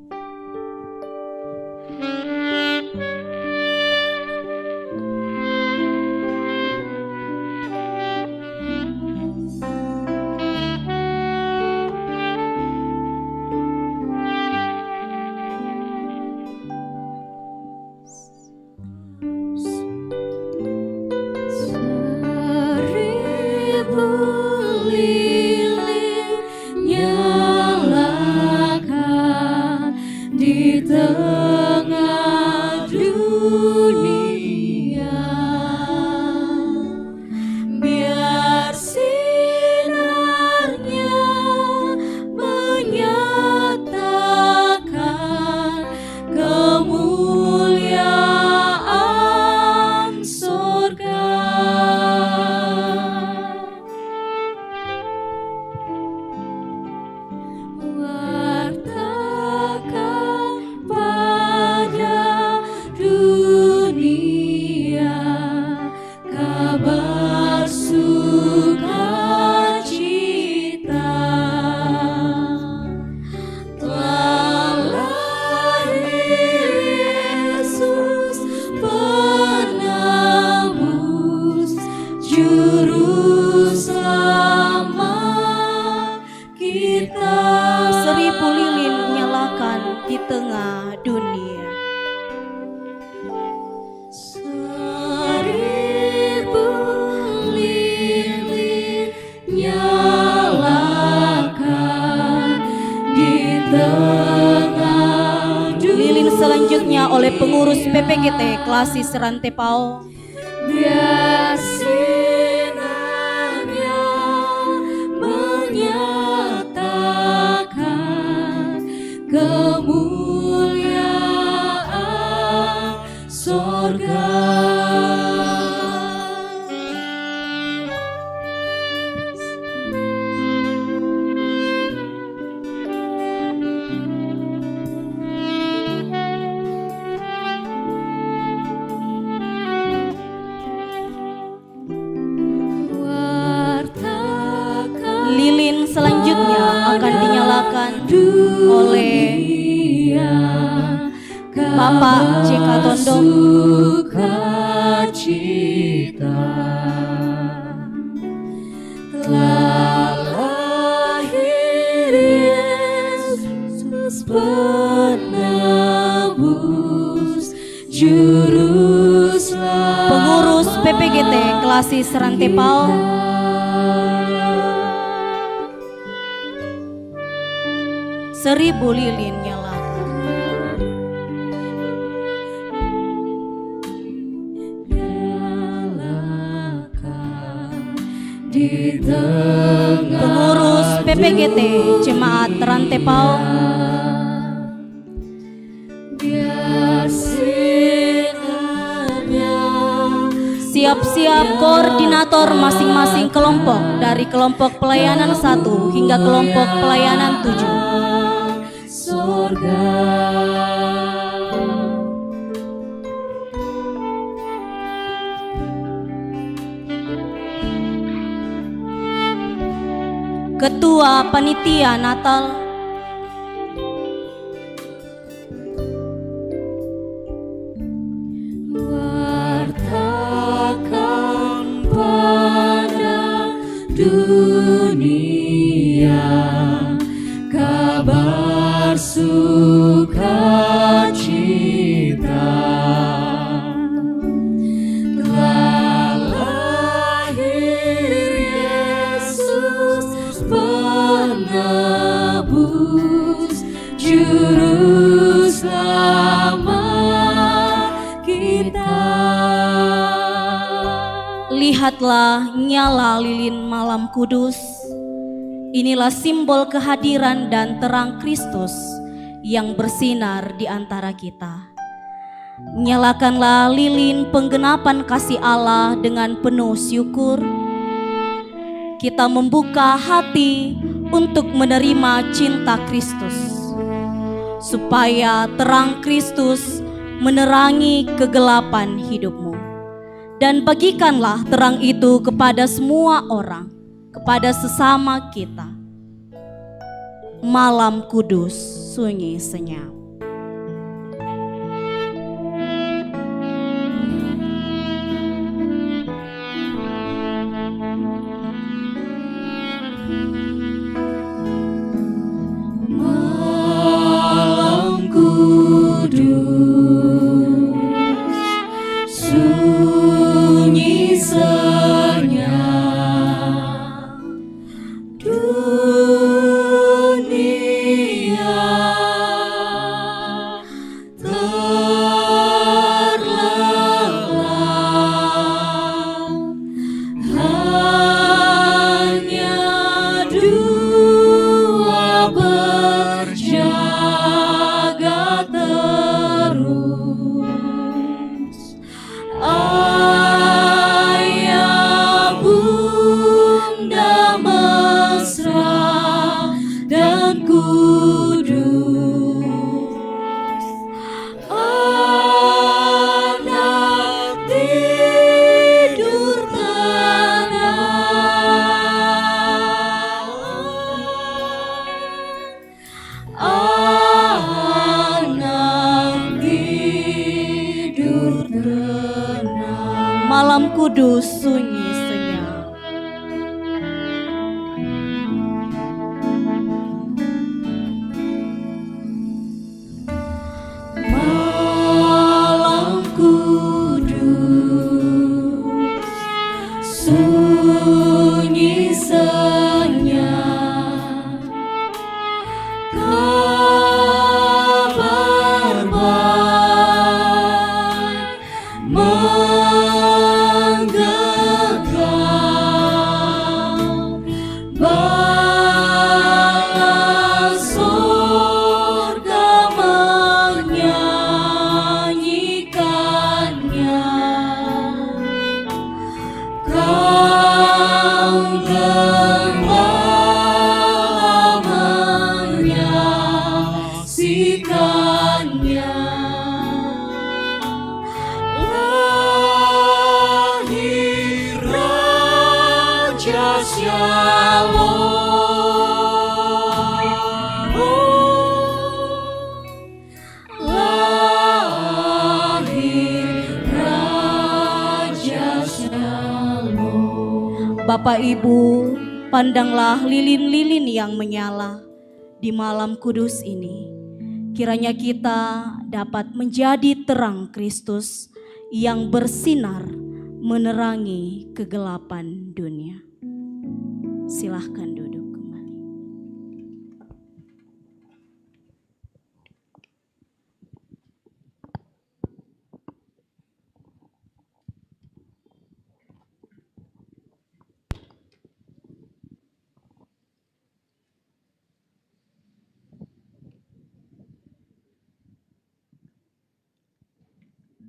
Oleh pengurus PPGT Klasis Rantepao. Biar sinarnya menyatakan kemuliaan sorga. Selanjutnya akan dinyalakan oleh Bapak JK Tondong. Telah lahir Yesus penebus juru selamat. Pengurus PPGT Klasis Rantepao. 1000 lilin nyalakan. Di tengah Pengurus PPGT Jemaat Rantepao, biar sinarnya siap-siap koordinator masing-masing kelompok dari kelompok pelayanan 1 hingga kelompok pelayanan 7. Sorga Ketua Panitia Natal, wartakan pada dunia kabar sukacita. Telah lahir Yesus penebus, juru selamat kita. lihatlah nyala lilin malam kudus. Inilah simbol kehadiran dan terang Kristus yang bersinar di antara kita. Nyalakanlah lilin penggenapan kasih Allah dengan penuh syukur. Kita membuka hati untuk menerima cinta Kristus, supaya terang Kristus menerangi kegelapan hidupmu. Dan bagikanlah terang itu kepada semua orang, kepada sesama kita. Malam kudus sunyi senyap. Malam kudus sunyi senyap, dunia terlelap, hanya dua berjaga terus. Ayah bunda mesra dan kudus, anak tidur tenang, anak tidur tenang. Malam kudus sunyi senyap. Malam kudus sunyi senyap, kabar baik menggegam, bala sorga menyanyikannya. Kaum gembala menyaksikannya. Lahir Raja Shalom, lahir Raja Shalom. Bapak Ibu, pandanglah lilin-lilin yang menyala di malam kudus ini. Kiranya kita dapat menjadi terang Kristus yang bersinar menerangi kegelapan dunia. Silahkan duduk kembali.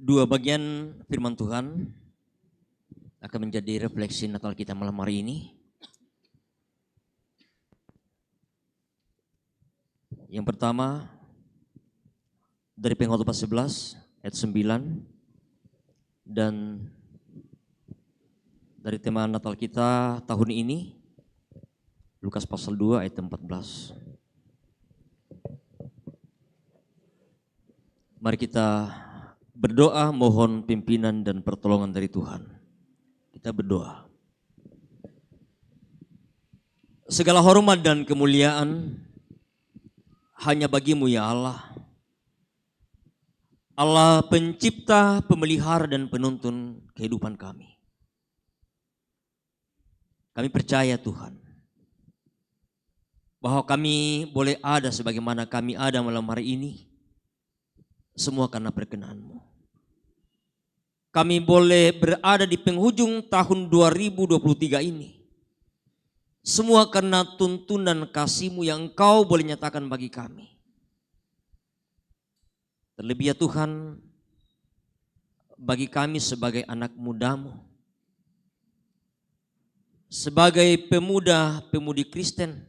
Dua bagian firman Tuhan akan menjadi refleksi Natal kita malam hari ini. Yang pertama dari Pengkhotbah 11 ayat 9 dan dari tema Natal kita tahun ini Lukas pasal 2 ayat 14. Mari kita berdoa mohon pimpinan dan pertolongan dari Tuhan. Kita berdoa. Segala hormat dan kemuliaan hanya bagimu ya Allah. Allah pencipta, pemelihara dan penuntun kehidupan kami. Kami percaya Tuhan bahwa kami boleh ada sebagaimana kami ada malam hari ini. Semua karena perkenan-Mu. Kami boleh berada di penghujung tahun 2023 ini. Semua karena tuntunan kasih-Mu yang Engkau boleh nyatakan bagi kami. Terlebih ya Tuhan, bagi kami sebagai anak muda-Mu, sebagai pemuda-pemudi Kristen,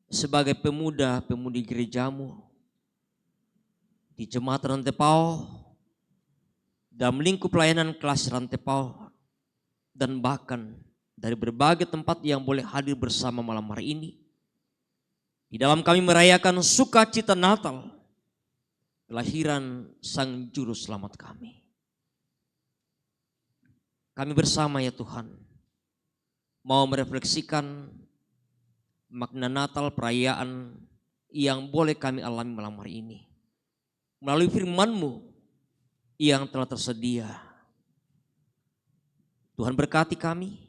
sebagai pemuda-pemudi gereja-Mu, di Jemaat Rantepao, dalam lingkup pelayanan kelas Rantepao, dan bahkan dari berbagai tempat yang boleh hadir bersama malam hari ini. Di dalam kami merayakan sukacita Natal, kelahiran Sang Juru Selamat kami. Kami bersama ya Tuhan, mau merefleksikan makna Natal perayaan yang boleh kami alami malam hari ini. Melalui firman-Mu yang telah tersedia. Tuhan berkati kami,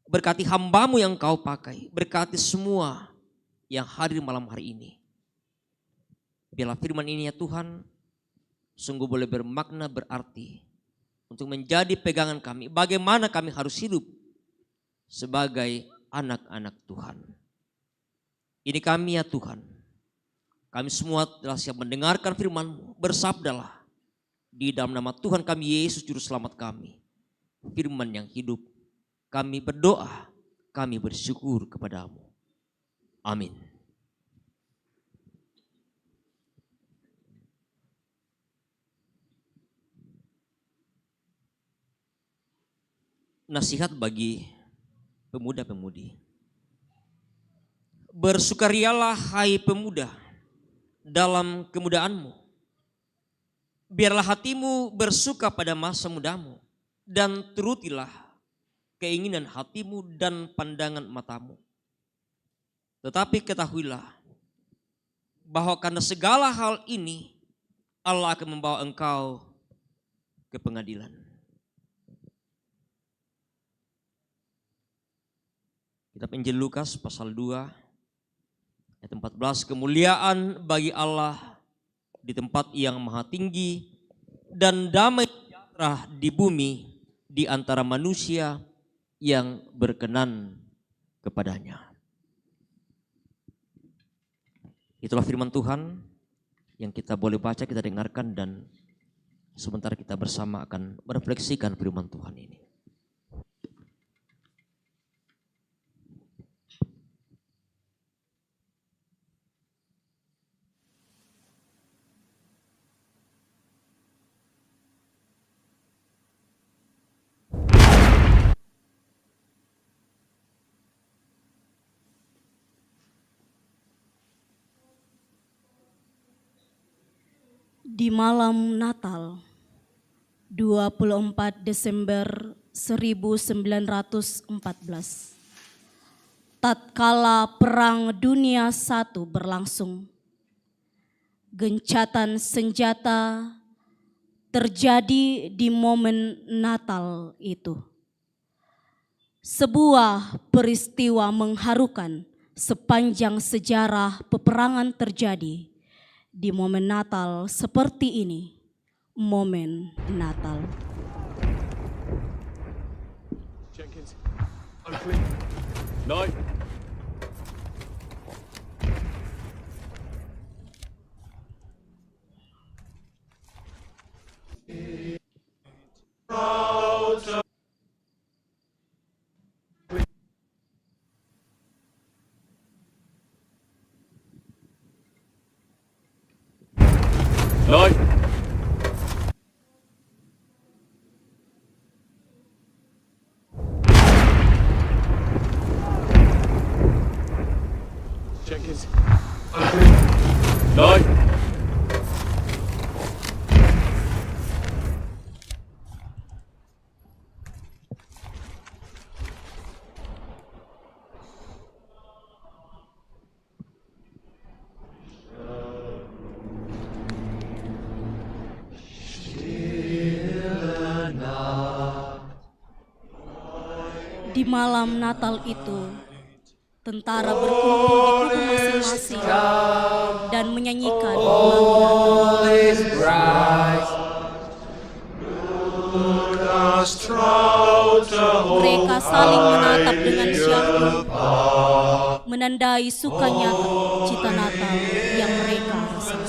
berkati hamba-Mu yang Kau pakai, berkati semua yang hadir malam hari ini. Biarlah firman ini ya Tuhan, sungguh boleh bermakna berarti untuk menjadi pegangan kami, bagaimana kami harus hidup sebagai anak-anak Tuhan. Ini kami ya Tuhan, kami semua telah siap mendengarkan firman-Mu, bersabdalah di dalam nama Tuhan kami Yesus Juru Selamat kami, firman yang hidup. Kami berdoa, kami bersyukur kepadamu. Amin. Nasihat bagi pemuda-pemudi. Bersukarialah hai pemuda dalam kemudaanmu. Biarlah hatimu bersuka pada masa mudamu dan turutilah keinginan hatimu dan pandangan matamu. Tetapi ketahuilah bahwa karena segala hal ini Allah akan membawa engkau ke pengadilan. Kitab Injil Lukas pasal 2 ayat 14, kemuliaan bagi Allah di tempat yang maha tinggi dan damai sejahtera di bumi di antara manusia yang berkenan kepadanya. Itulah firman Tuhan yang kita boleh baca, kita dengarkan, dan sebentar kita bersama akan merefleksikan firman Tuhan ini. Di malam Natal 24 Desember 1914, tatkala Perang Dunia I berlangsung, gencatan senjata terjadi di momen Natal itu. Sebuah peristiwa mengharukan sepanjang sejarah peperangan terjadi di momen Natal seperti ini, momen Natal. Jenkins, I'm clear. No. Noi. Di malam Natal itu, tentara berkumpul di kubu masing-masing dan menyanyikan lagu Natal. Mereka saling menatap dengan syahdu, menandai sukanya cita Natal yang mereka rasakan.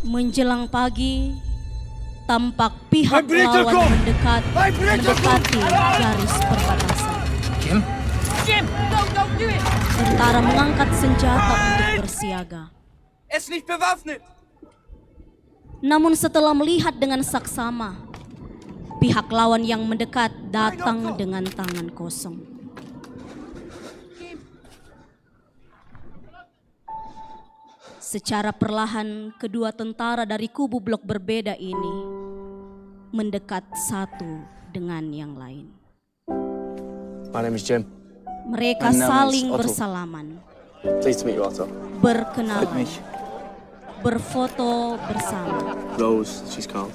Menjelang pagi, tampak pihak lawan mendekati garis perbatasan. Jim, don't do it. Tentara mengangkat senjata untuk bersiaga. Es nicht bewaffnet. Namun setelah melihat dengan saksama, pihak lawan yang mendekat datang dengan tangan kosong. Secara perlahan, kedua tentara dari kubu blok berbeda ini mendekat satu dengan yang lain. My name is Jim. Mereka saling bersalaman, Pleased to meet you, Otto. berkenalan, berfoto bersama. Rose, she's called.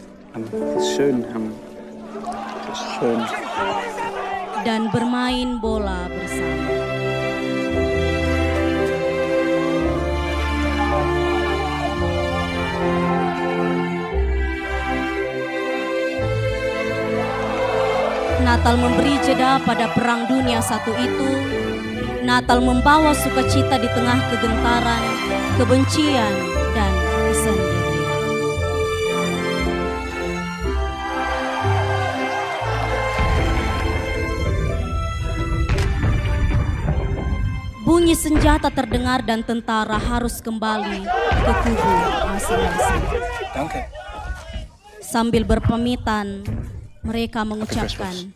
Schön, schön. Dan bermain bola bersama. Natal memberi jeda pada Perang Dunia I itu. Natal membawa sukacita di tengah kegentaran, kebencian, dan kesendirian. Bunyi senjata terdengar dan tentara harus kembali ke kubu masing-masing. Sambil berpamitan, mereka mengucapkan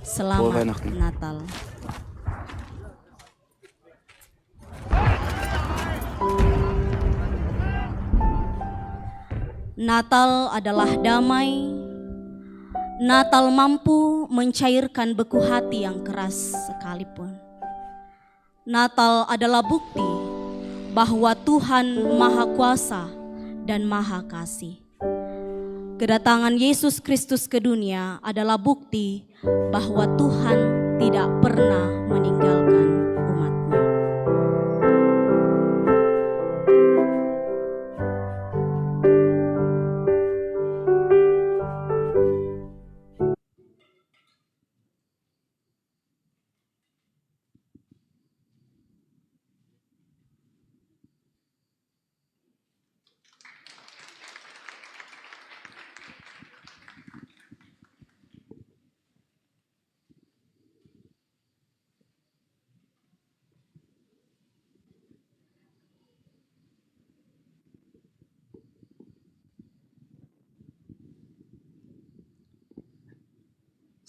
Selamat Natal. Natal adalah damai. Natal mampu mencairkan beku hati yang keras sekalipun. Natal adalah bukti bahwa Tuhan Maha Kuasa dan Maha Kasih. Kedatangan Yesus Kristus ke dunia adalah bukti bahwa Tuhan tidak pernah meninggalkan umat-Nya.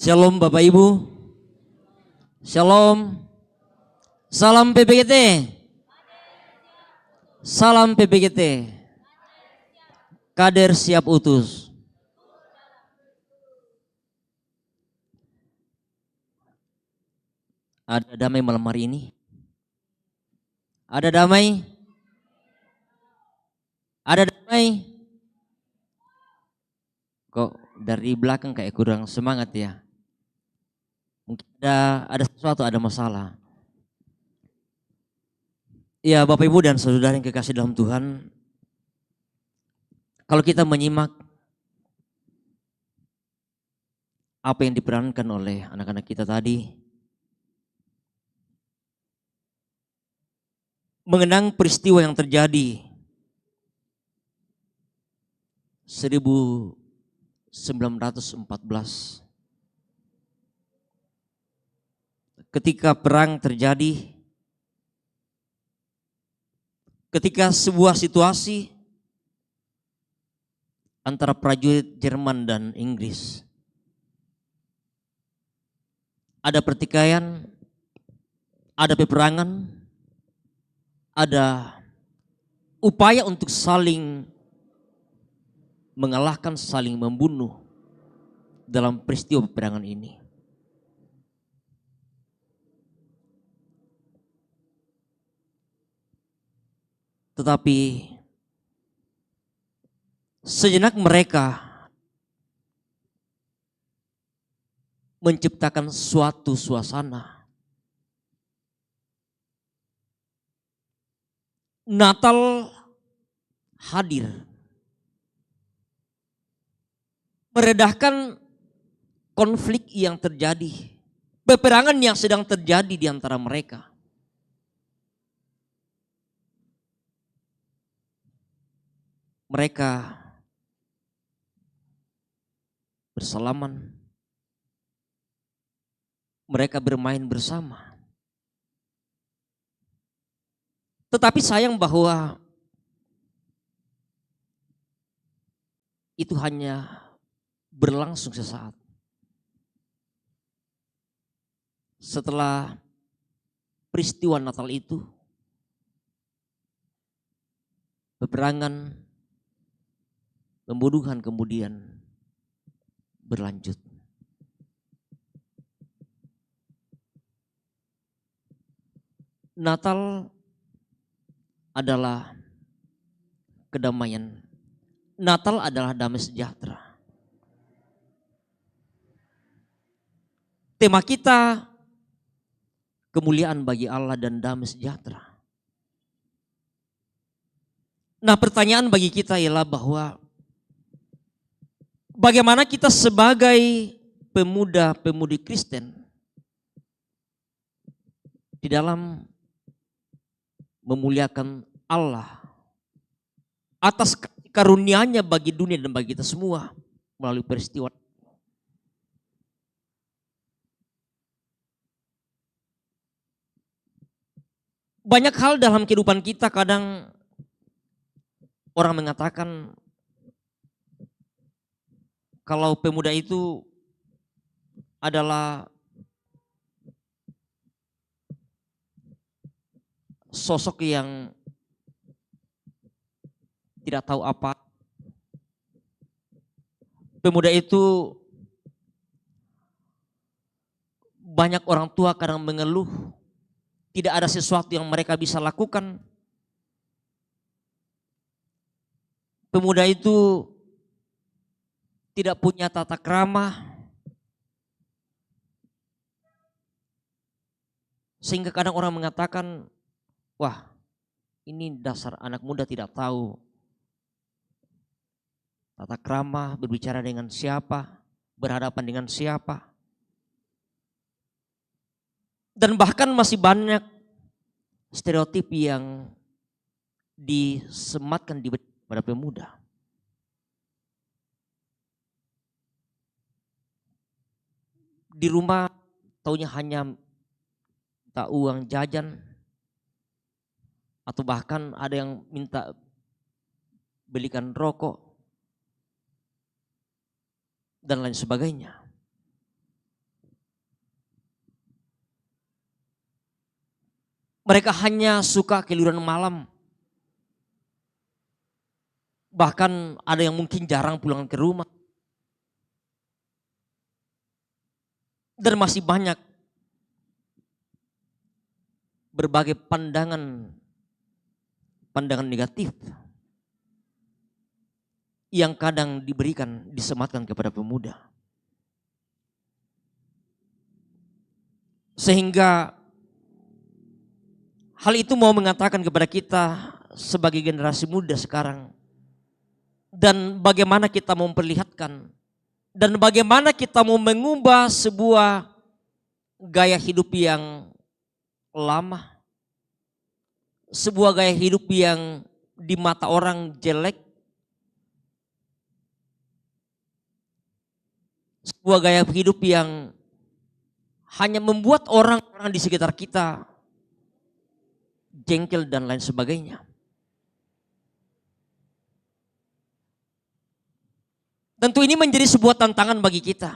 Shalom Bapak Ibu. Shalom. Salam PPGT. Salam PPGT. Kader siap utus. Ada damai malam hari ini? Ada damai? Ada damai? Kok dari belakang kayak kurang semangat ya? Mungkin ada sesuatu, ada masalah. Ya Bapak Ibu dan Saudara yang kekasih dalam Tuhan, kalau kita menyimak apa yang diperankan oleh anak-anak kita tadi, mengenang peristiwa yang terjadi 1914 ketika perang terjadi, ketika sebuah situasi antara prajurit Jerman dan Inggris, ada pertikaian, ada peperangan, ada upaya untuk saling mengalahkan, saling membunuh dalam peristiwa peperangan ini. Tetapi sejenak mereka menciptakan suatu suasana. Natal hadir, meredahkan konflik yang terjadi, peperangan yang sedang terjadi di antara mereka. Mereka bersalaman, mereka bermain bersama. Tetapi sayang bahwa itu hanya berlangsung sesaat. Setelah peristiwa Natal itu, peperangan, pembunuhan kemudian berlanjut. Natal adalah kedamaian. Natal adalah damai sejahtera. Tema kita kemuliaan bagi Allah dan damai sejahtera. Nah, pertanyaan bagi kita ialah bahwa bagaimana kita sebagai pemuda-pemudi Kristen di dalam memuliakan Allah atas karunia-Nya bagi dunia dan bagi kita semua melalui peristiwa. Banyak hal dalam kehidupan kita, kadang orang mengatakan kalau pemuda itu adalah sosok yang tidak tahu apa. Pemuda itu banyak orang tua kadang mengeluh, tidak ada sesuatu yang mereka bisa lakukan. Pemuda itu tidak punya tata krama, sehingga kadang orang mengatakan, wah, ini dasar anak muda tidak tahu tata krama, berbicara dengan siapa, berhadapan dengan siapa. Dan bahkan masih banyak stereotip yang disematkan pada pemuda. Di rumah taunya hanya minta uang jajan, atau bahkan ada yang minta belikan rokok dan lain sebagainya. Mereka hanya suka keliruan malam. Bahkan ada yang mungkin jarang pulang ke rumah. Dan masih banyak berbagai pandangan negatif yang kadang diberikan, disematkan kepada pemuda. Sehingga hal itu mau mengatakan kepada kita sebagai generasi muda sekarang, dan bagaimana kita mau memperlihatkan, dan bagaimana kita mau mengubah sebuah gaya hidup yang lama, sebuah gaya hidup yang di mata orang jelek, sebuah gaya hidup yang hanya membuat orang-orang di sekitar kita jengkel dan lain sebagainya. Tentu ini menjadi sebuah tantangan bagi kita.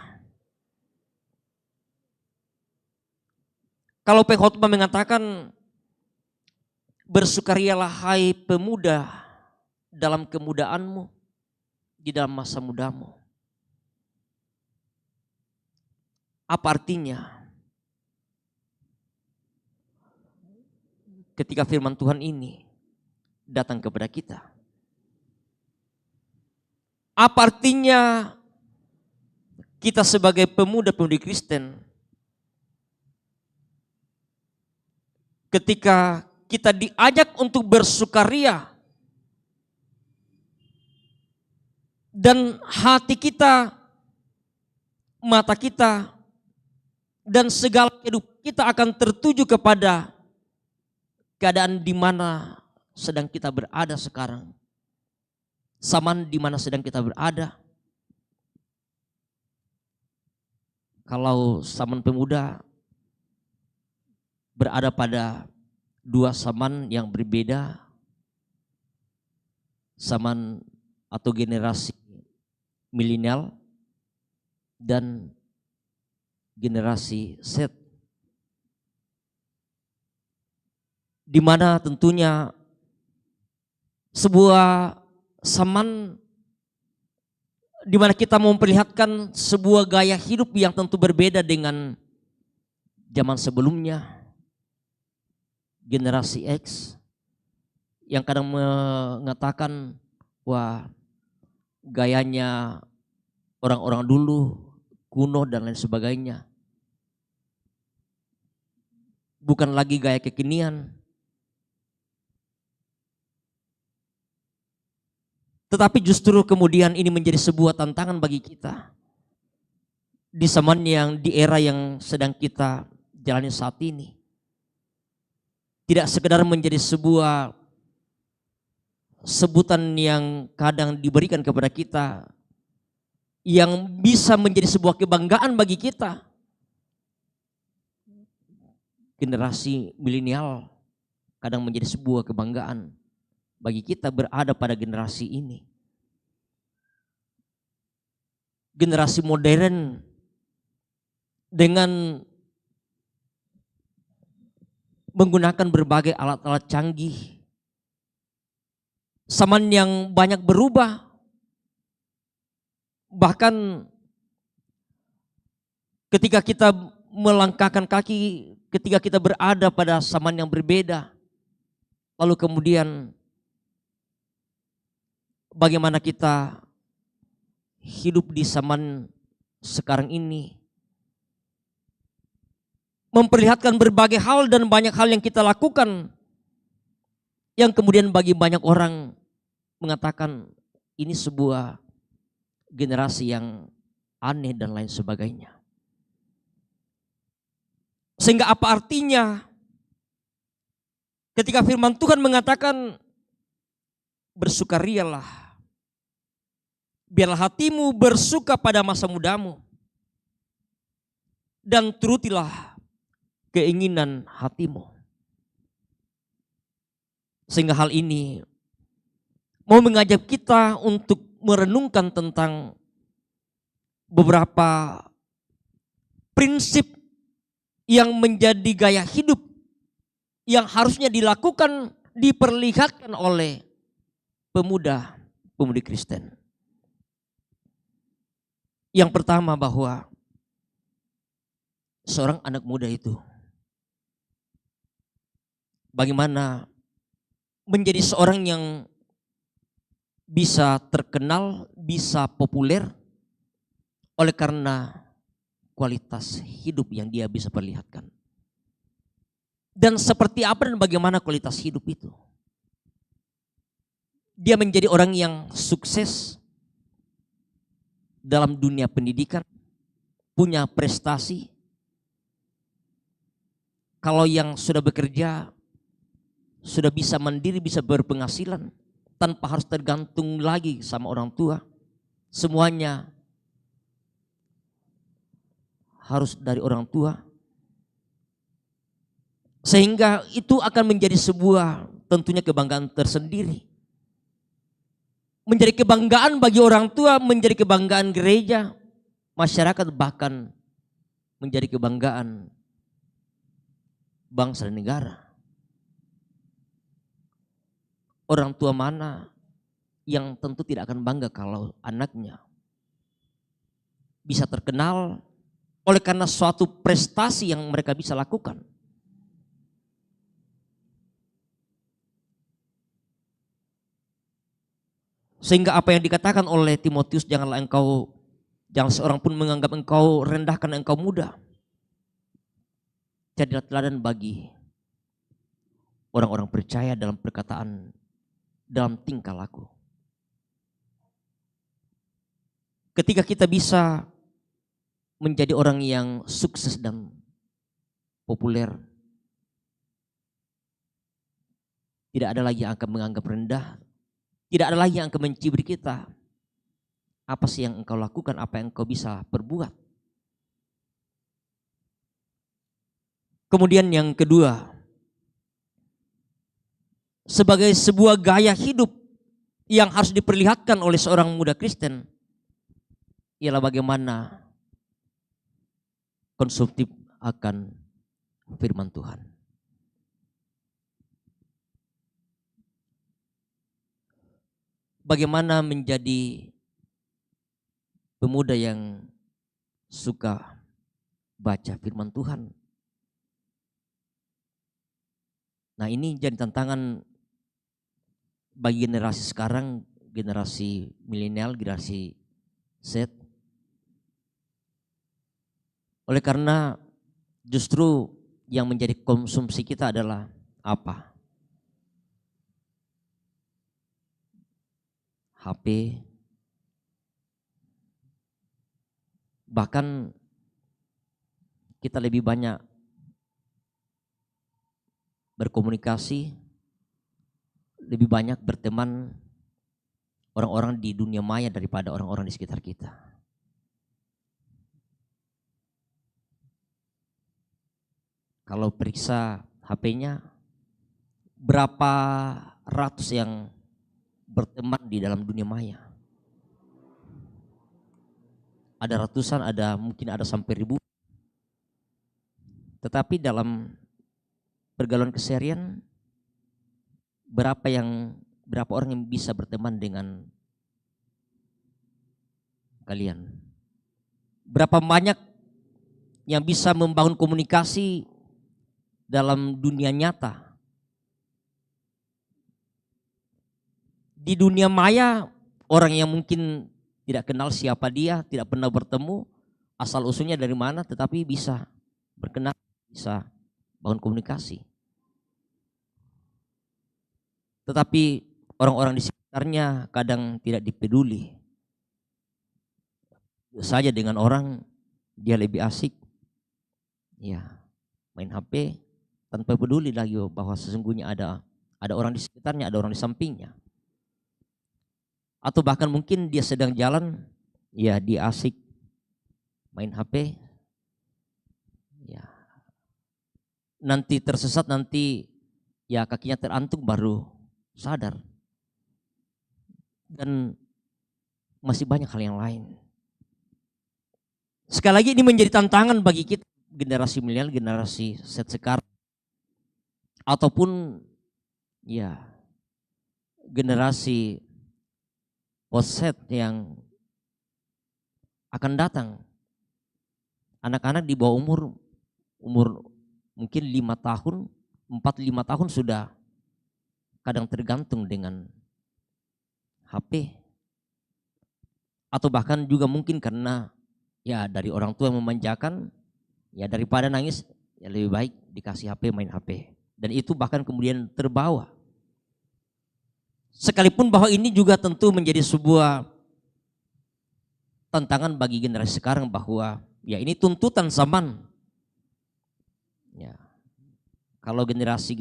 Kalau pengkhotbah mengatakan, bersukarialah hai pemuda dalam kemudaanmu, di dalam masa mudamu. Apa artinya? Ketika firman Tuhan ini datang kepada kita. Apa artinya kita sebagai pemuda-pemudi Kristen ketika kita diajak untuk bersukaria dan hati kita, mata kita, dan segala kehidupan kita akan tertuju kepada keadaan di mana sedang kita berada sekarang. Zaman di mana sedang kita berada. Kalau zaman pemuda berada pada dua zaman yang berbeda. Zaman atau generasi milenial dan generasi Z. Di mana tentunya sebuah zaman di mana kita memperlihatkan sebuah gaya hidup yang tentu berbeda dengan zaman sebelumnya. Generasi X yang kadang mengatakan, wah, gayanya orang-orang dulu kuno dan lain sebagainya. Bukan lagi gaya kekinian. Tetapi justru kemudian ini menjadi sebuah tantangan bagi kita. Di zaman yang, di era yang sedang kita jalani saat ini. Tidak sekedar menjadi sebuah sebutan yang kadang diberikan kepada kita, yang bisa menjadi sebuah kebanggaan bagi kita. Generasi milenial kadang menjadi sebuah kebanggaan bagi kita berada pada generasi ini. Generasi modern dengan menggunakan berbagai alat-alat canggih. Zaman yang banyak berubah. Bahkan ketika kita melangkahkan kaki, ketika kita berada pada zaman yang berbeda. Lalu kemudian bagaimana kita hidup di zaman sekarang ini. Memperlihatkan berbagai hal dan banyak hal yang kita lakukan. Yang kemudian bagi banyak orang mengatakan ini sebuah generasi yang aneh dan lain sebagainya. Sehingga apa artinya ketika firman Tuhan mengatakan bersukarialah. Biarlah hatimu bersuka pada masa mudamu. Dan turutilah keinginan hatimu. Sehingga hal ini mau mengajak kita untuk merenungkan tentang beberapa prinsip yang menjadi gaya hidup yang harusnya dilakukan, diperlihatkan oleh pemuda-pemudi Kristen. Yang pertama bahwa seorang anak muda itu bagaimana menjadi seorang yang bisa terkenal, bisa populer oleh karena kualitas hidup yang dia bisa perlihatkan. Dan seperti apa dan bagaimana kualitas hidup itu? Dia menjadi orang yang sukses dalam dunia pendidikan, punya prestasi. Kalau yang sudah bekerja, sudah bisa mandiri, bisa berpenghasilan, tanpa harus tergantung lagi sama orang tua. Semuanya harus dari orang tua. Sehingga itu akan menjadi sebuah tentunya kebanggaan tersendiri. Menjadi kebanggaan bagi orang tua, menjadi kebanggaan gereja, masyarakat, bahkan menjadi kebanggaan bangsa dan negara. Orang tua mana yang tentu tidak akan bangga kalau anaknya bisa terkenal oleh karena suatu prestasi yang mereka bisa lakukan. Sehingga apa yang dikatakan oleh Timotius, jangan seorang pun menganggap engkau rendah karena engkau muda. Jadilah teladan bagi orang-orang percaya dalam perkataan, dalam tingkah laku. Ketika kita bisa menjadi orang yang sukses dan populer, tidak ada lagi yang akan menganggap rendah, tidak ada lagi yang akan mencibir kita. Apa sih yang engkau lakukan, apa yang engkau bisa perbuat. Kemudian yang kedua, sebagai sebuah gaya hidup yang harus diperlihatkan oleh seorang muda Kristen, ialah bagaimana konsumtif akan firman Tuhan. Bagaimana menjadi pemuda yang suka baca firman Tuhan. Nah, ini jadi tantangan bagi generasi sekarang, generasi milenial, generasi Z. Oleh karena justru yang menjadi konsumsi kita adalah apa? HP. Bahkan kita lebih banyak berkomunikasi, lebih banyak berteman orang-orang di dunia maya daripada orang-orang di sekitar kita. Kalau periksa HP-nya, berapa ratus yang berteman di dalam dunia maya. Ada ratusan, mungkin ada sampai ribu. Tetapi dalam pergaulan keseharian, berapa orang yang bisa berteman dengan kalian? Berapa banyak yang bisa membangun komunikasi dalam dunia nyata? Di dunia maya, orang yang mungkin tidak kenal siapa dia, tidak pernah bertemu, asal usulnya dari mana, tetapi bisa berkenan, bisa bangun komunikasi. Tetapi orang-orang di sekitarnya kadang tidak dipeduli. Saja dengan orang, dia lebih asik, ya main HP tanpa peduli lagi bahwa sesungguhnya ada orang di sekitarnya, ada orang di sampingnya. Atau bahkan mungkin dia sedang jalan, ya dia asik main HP, ya nanti tersesat, nanti ya kakinya terantuk baru sadar. Dan masih banyak hal yang lain. Sekali lagi ini menjadi tantangan bagi kita generasi milenial, generasi Z sekarang, ataupun ya generasi post-Z yang akan datang. Anak-anak di bawah umur mungkin 5 tahun, 4-5 tahun sudah kadang tergantung dengan HP. Atau bahkan juga mungkin karena ya dari orang tua yang memanjakan, ya daripada nangis ya lebih baik dikasih HP, main HP. Dan itu bahkan kemudian terbawa. Sekalipun bahwa ini juga tentu menjadi sebuah tantangan bagi generasi sekarang, bahwa ya ini tuntutan zaman. Ya. Kalau generasi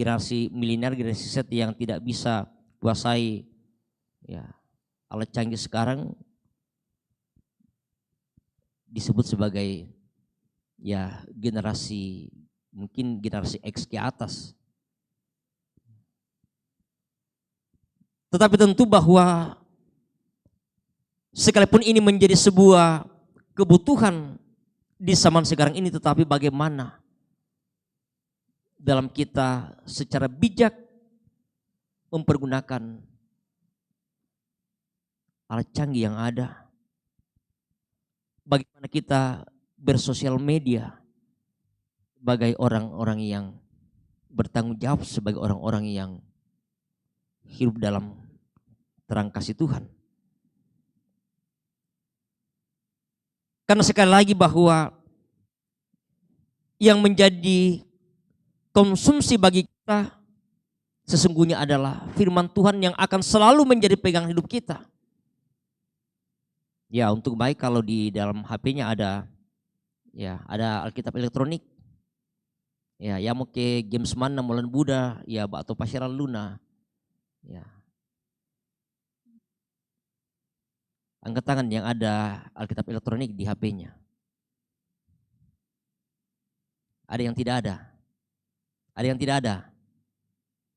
milenial, generasi Z yang tidak bisa kuasai ya alat canggih sekarang, disebut sebagai ya generasi mungkin generasi X ke atas. Tetapi tentu bahwa sekalipun ini menjadi sebuah kebutuhan di zaman sekarang ini, tetapi bagaimana dalam kita secara bijak mempergunakan alat canggih yang ada. Bagaimana kita bersosial media sebagai orang-orang yang bertanggung jawab, sebagai orang-orang yang hidup dalam terang kasih Tuhan. Karena sekali lagi bahwa yang menjadi konsumsi bagi kita sesungguhnya adalah firman Tuhan yang akan selalu menjadi pegangan hidup kita. Ya, untuk baik kalau di dalam HP-nya ada Alkitab elektronik. Ya, mau ke games mana Mulan Buddha, ya atau Pasyaran Luna. Ya. Angkat tangan yang ada Alkitab elektronik di HP-nya. Ada yang tidak ada? Ada yang tidak ada?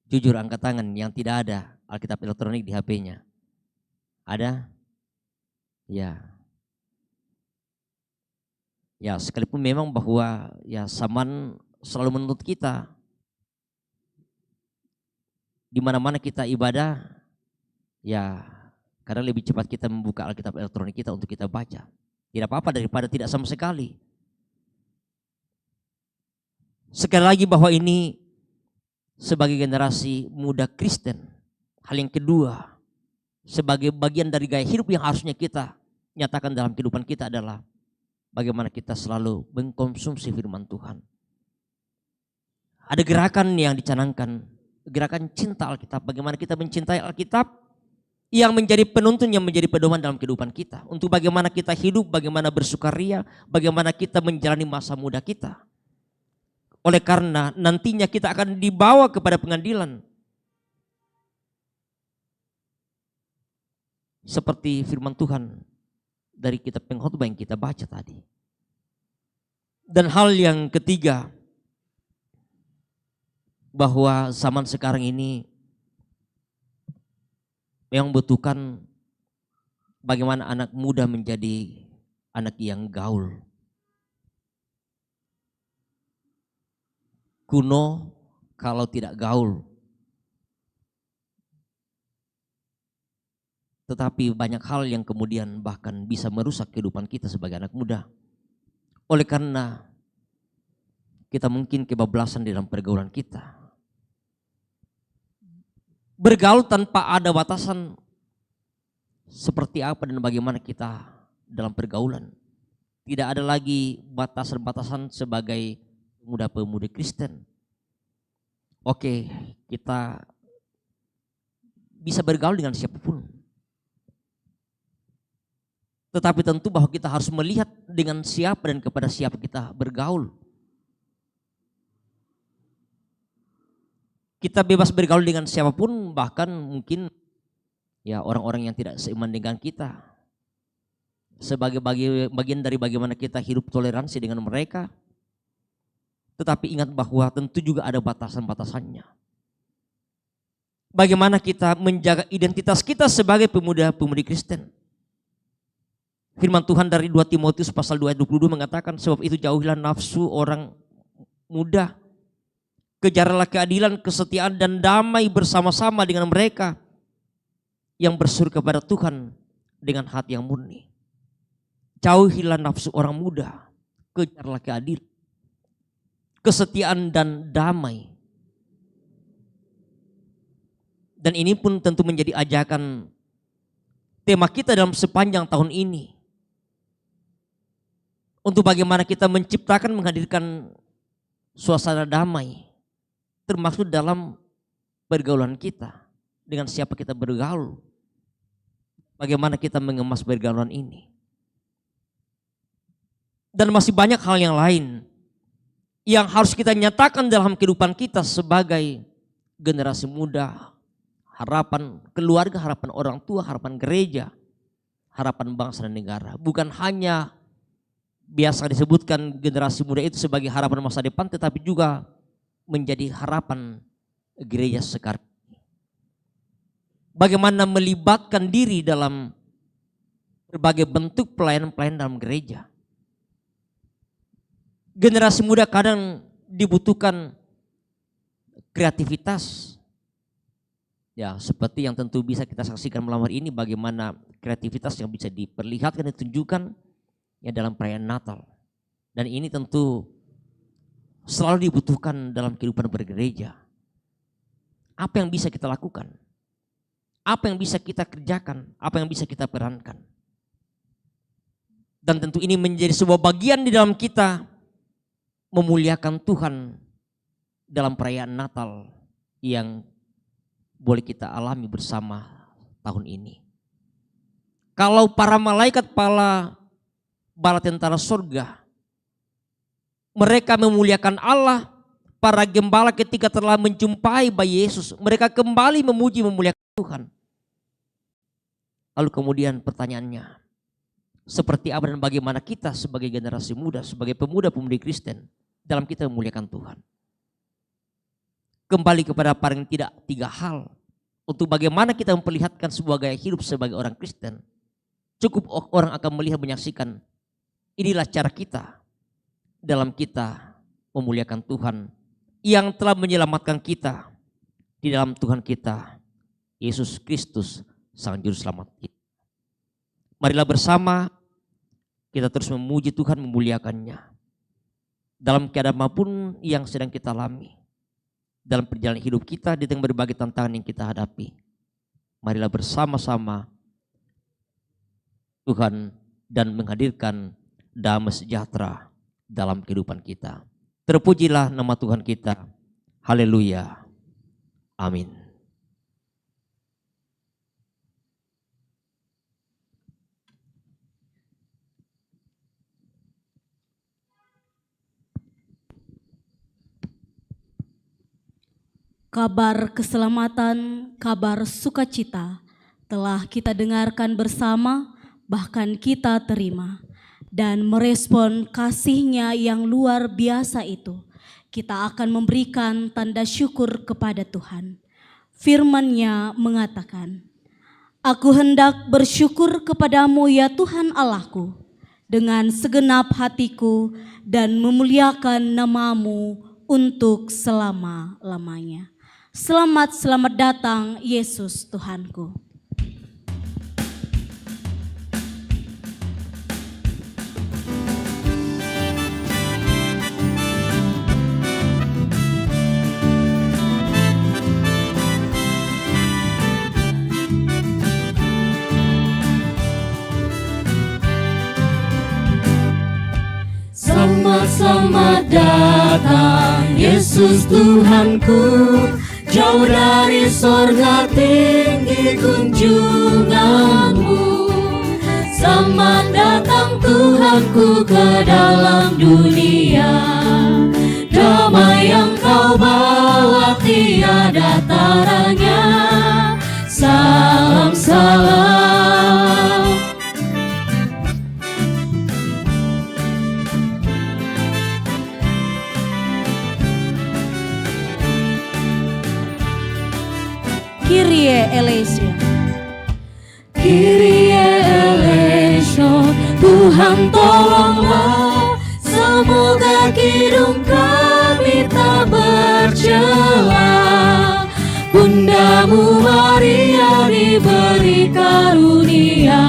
Jujur angkat tangan yang tidak ada Alkitab elektronik di HP-nya. Ada? Ya. Ya, sekalipun memang bahwa ya zaman selalu menuntut kita. Di mana-mana kita ibadah, ya karena lebih cepat kita membuka Alkitab elektronik kita untuk kita baca. Tidak apa-apa daripada tidak sama sekali. Sekali lagi bahwa ini sebagai generasi muda Kristen. Hal yang kedua, sebagai bagian dari gaya hidup yang harusnya kita nyatakan dalam kehidupan kita adalah bagaimana kita selalu mengkonsumsi firman Tuhan. Ada gerakan yang dicanangkan, gerakan cinta Alkitab. Bagaimana kita mencintai Alkitab yang menjadi penuntun, yang menjadi pedoman dalam kehidupan kita. Untuk bagaimana kita hidup, bagaimana bersukaria, bagaimana kita menjalani masa muda kita. Oleh karena nantinya kita akan dibawa kepada pengadilan. Seperti firman Tuhan dari kitab Pengkhotbah yang kita baca tadi. Dan hal yang ketiga, bahwa zaman sekarang ini yang membutuhkan bagaimana anak muda menjadi anak yang gaul. Kuno kalau tidak gaul. Tetapi banyak hal yang kemudian bahkan bisa merusak kehidupan kita sebagai anak muda. Oleh karena kita mungkin kebablasan dalam pergaulan kita. Bergaul tanpa ada batasan seperti apa dan bagaimana kita dalam pergaulan. Tidak ada lagi batasan-batasan sebagai pemuda-pemudi Kristen. Oke, kita bisa bergaul dengan siapapun. Tetapi tentu bahwa kita harus melihat dengan siapa dan kepada siapa kita bergaul. Kita bebas bergaul dengan siapapun, bahkan mungkin ya orang-orang yang tidak seiman dengan kita. Sebagai bagian dari bagaimana kita hidup toleransi dengan mereka. Tetapi ingat bahwa tentu juga ada batasan-batasannya. Bagaimana kita menjaga identitas kita sebagai pemuda-pemudi Kristen. Firman Tuhan dari 2 Timotius pasal 2 ayat 22 mengatakan, sebab itu jauhilah nafsu orang muda. Kejarlah keadilan, kesetiaan dan damai bersama-sama dengan mereka yang berseru kepada Tuhan dengan hati yang murni. Jauhilah nafsu orang muda, kejarlah keadilan, kesetiaan dan damai. Dan ini pun tentu menjadi ajakan tema kita dalam sepanjang tahun ini. Untuk bagaimana kita menciptakan, menghadirkan suasana damai. Termasuk dalam pergaulan kita. Dengan siapa kita bergaul. Bagaimana kita mengemas pergaulan ini. Dan masih banyak hal yang lain. Yang harus kita nyatakan dalam kehidupan kita sebagai generasi muda. Harapan keluarga, harapan orang tua, harapan gereja. Harapan bangsa dan negara. Bukan hanya biasa disebutkan generasi muda itu sebagai harapan masa depan, tetapi juga menjadi harapan gereja sekarang. Bagaimana melibatkan diri dalam berbagai bentuk pelayanan-pelayanan dalam gereja. Generasi muda kadang dibutuhkan kreativitas. Ya, seperti yang tentu bisa kita saksikan malam hari ini, bagaimana kreativitas yang bisa diperlihatkan dan ditunjukkan ya dalam perayaan Natal. Dan ini tentu selalu dibutuhkan dalam kehidupan bergereja. Apa yang bisa kita lakukan? Apa yang bisa kita kerjakan? Apa yang bisa kita perankan? Dan tentu ini menjadi sebuah bagian di dalam kita memuliakan Tuhan dalam perayaan Natal yang boleh kita alami bersama tahun ini. Kalau para malaikat bala tentara surga, mereka memuliakan Allah, para gembala ketika telah menjumpai bayi Yesus, mereka kembali memuji memuliakan Tuhan. Lalu kemudian pertanyaannya, seperti apa dan bagaimana kita sebagai generasi muda, sebagai pemuda-pemudi Kristen dalam kita memuliakan Tuhan? Kembali kepada paling tidak 3 hal untuk bagaimana kita memperlihatkan sebuah gaya hidup sebagai orang Kristen. Cukup orang akan melihat, menyaksikan, inilah cara kita dalam kita memuliakan Tuhan yang telah menyelamatkan kita di dalam Tuhan kita, Yesus Kristus, Sang Juru Selamat kita. Marilah bersama kita terus memuji Tuhan, memuliakannya dalam keadaan apapun yang sedang kita alami. Dalam perjalanan hidup kita di tengah berbagai tantangan yang kita hadapi. Marilah bersama-sama Tuhan dan menghadirkan damai sejahtera dalam kehidupan kita. Terpujilah nama Tuhan kita. Haleluya. Amin. Kabar keselamatan, kabar sukacita telah kita dengarkan bersama, bahkan kita terima. Dan merespon kasih-Nya yang luar biasa itu, kita akan memberikan tanda syukur kepada Tuhan. Firman-Nya mengatakan, "Aku hendak bersyukur kepadamu ya Tuhan Allahku, dengan segenap hatiku dan memuliakan nama-Mu untuk selama-lamanya." Selamat datang Yesus Tuhanku. Selamat datang Yesus Tuhanku, jauh dari sorga tinggi kunjunganmu. Selamat datang Tuhanku ke dalam dunia. Damai yang kau bawa tiada taranya. Salam, salam. Kyrie eleison. Kyrie eleison, Tuhan tolonglah, semoga kidung kami tak bercela. Bundamu Maria diberi karunia,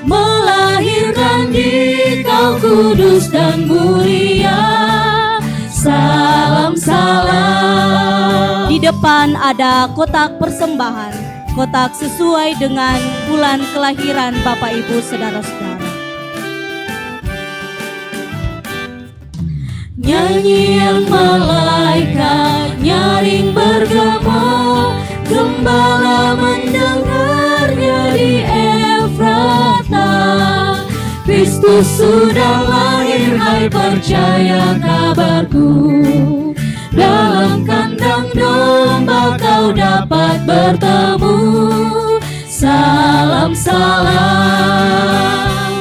melahirkan di kau kudus dan mulia. Salam, salam. Di depan ada kotak persembahan, kotak sesuai dengan bulan kelahiran Bapak Ibu Saudara-saudara. Nyanyian malaikat nyaring bergema, gembala mendengarnya di Efrata. Kristus sudah lahir, hai percaya kabarku. Dalam kandang domba kau dapat bertemu. Salam, salam.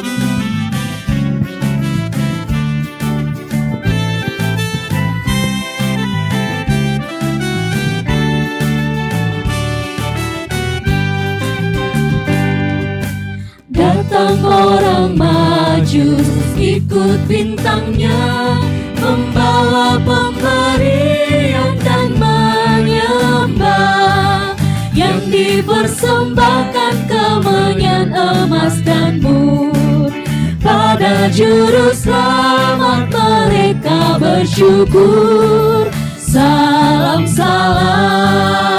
orang-orang maju ikut bintangnya, membawa pemberian dan menyembah, yang dipersembahkan kemenyan emas dan mur. Pada juru selamat mereka bersyukur. Salam salam.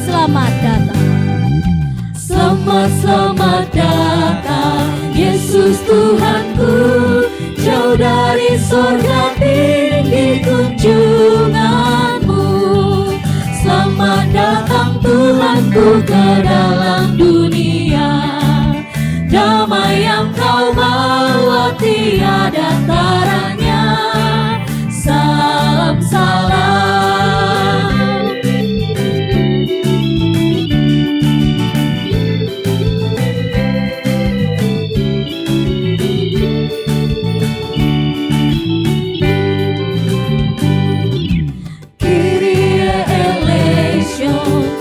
Selamat datang. Selamat datang Yesus Tuhanku, jauh dari sorga tinggi kunjunganmu. Selamat datang Tuhanku ke dalam dunia, damai yang kau bawa tiada taranya. Salam salam.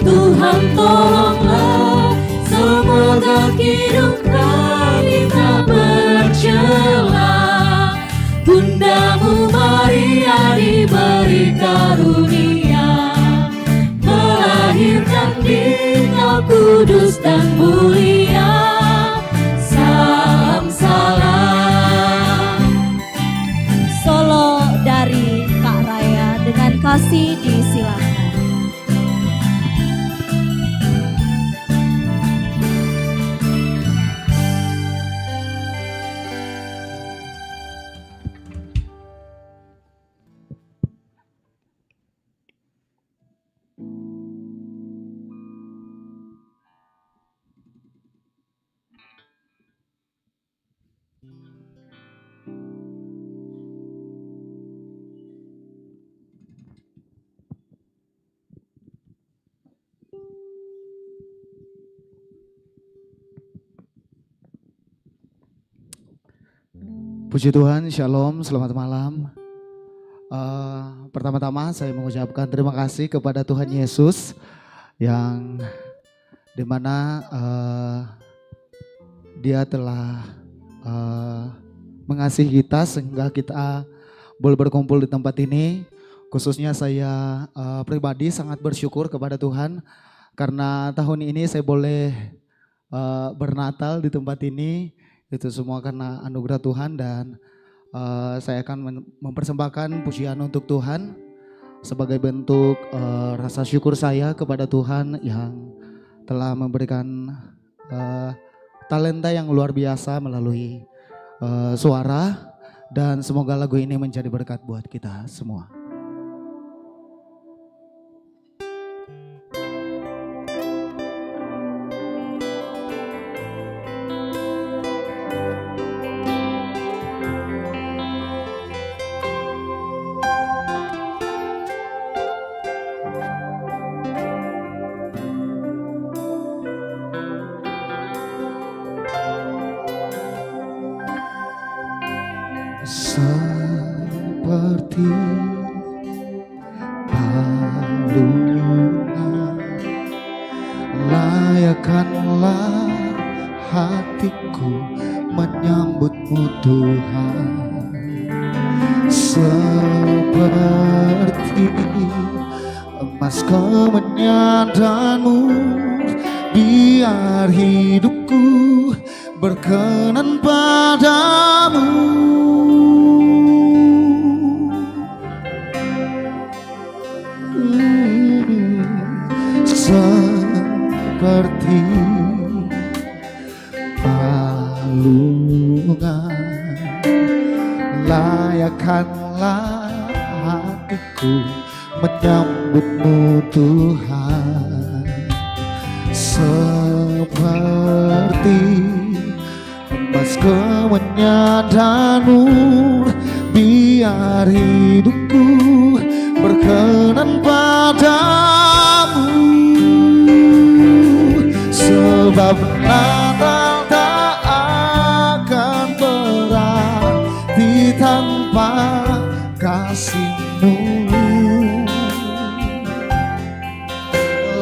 Tuhan tolonglah, semoga hidup kami tak bercela. Bundamu Maria diberi karunia, melahirkan Dikau kudus dan mulia. Salam salam. Solo dari Kak Raya dengan kasih disilakan. Puji Tuhan, Shalom, selamat malam. Pertama-tama saya mengucapkan terima kasih kepada Tuhan Yesus yang dimana Dia telah mengasihi kita sehingga kita boleh berkumpul di tempat ini. Khususnya saya pribadi sangat bersyukur kepada Tuhan karena tahun ini saya boleh bernatal di tempat ini. Itu semua karena anugerah Tuhan dan saya akan mempersembahkan pujian untuk Tuhan sebagai bentuk rasa syukur saya kepada Tuhan yang telah memberikan talenta yang luar biasa melalui suara, dan semoga lagu ini menjadi berkat buat kita semua. Seperti palungan layakkanlah hatiku menyambutmu Tuhan, seperti emas kemenyan dan mur, biar hidupku berkenan padamu. Seperti palungan layakkanlah hatiku menyambutmu Tuhan, seperti emas kemenyan dan mur, biar hidupku berkenan padamu. Sebab Natal tak akan berarti tanpa tanpa kasih-Mu.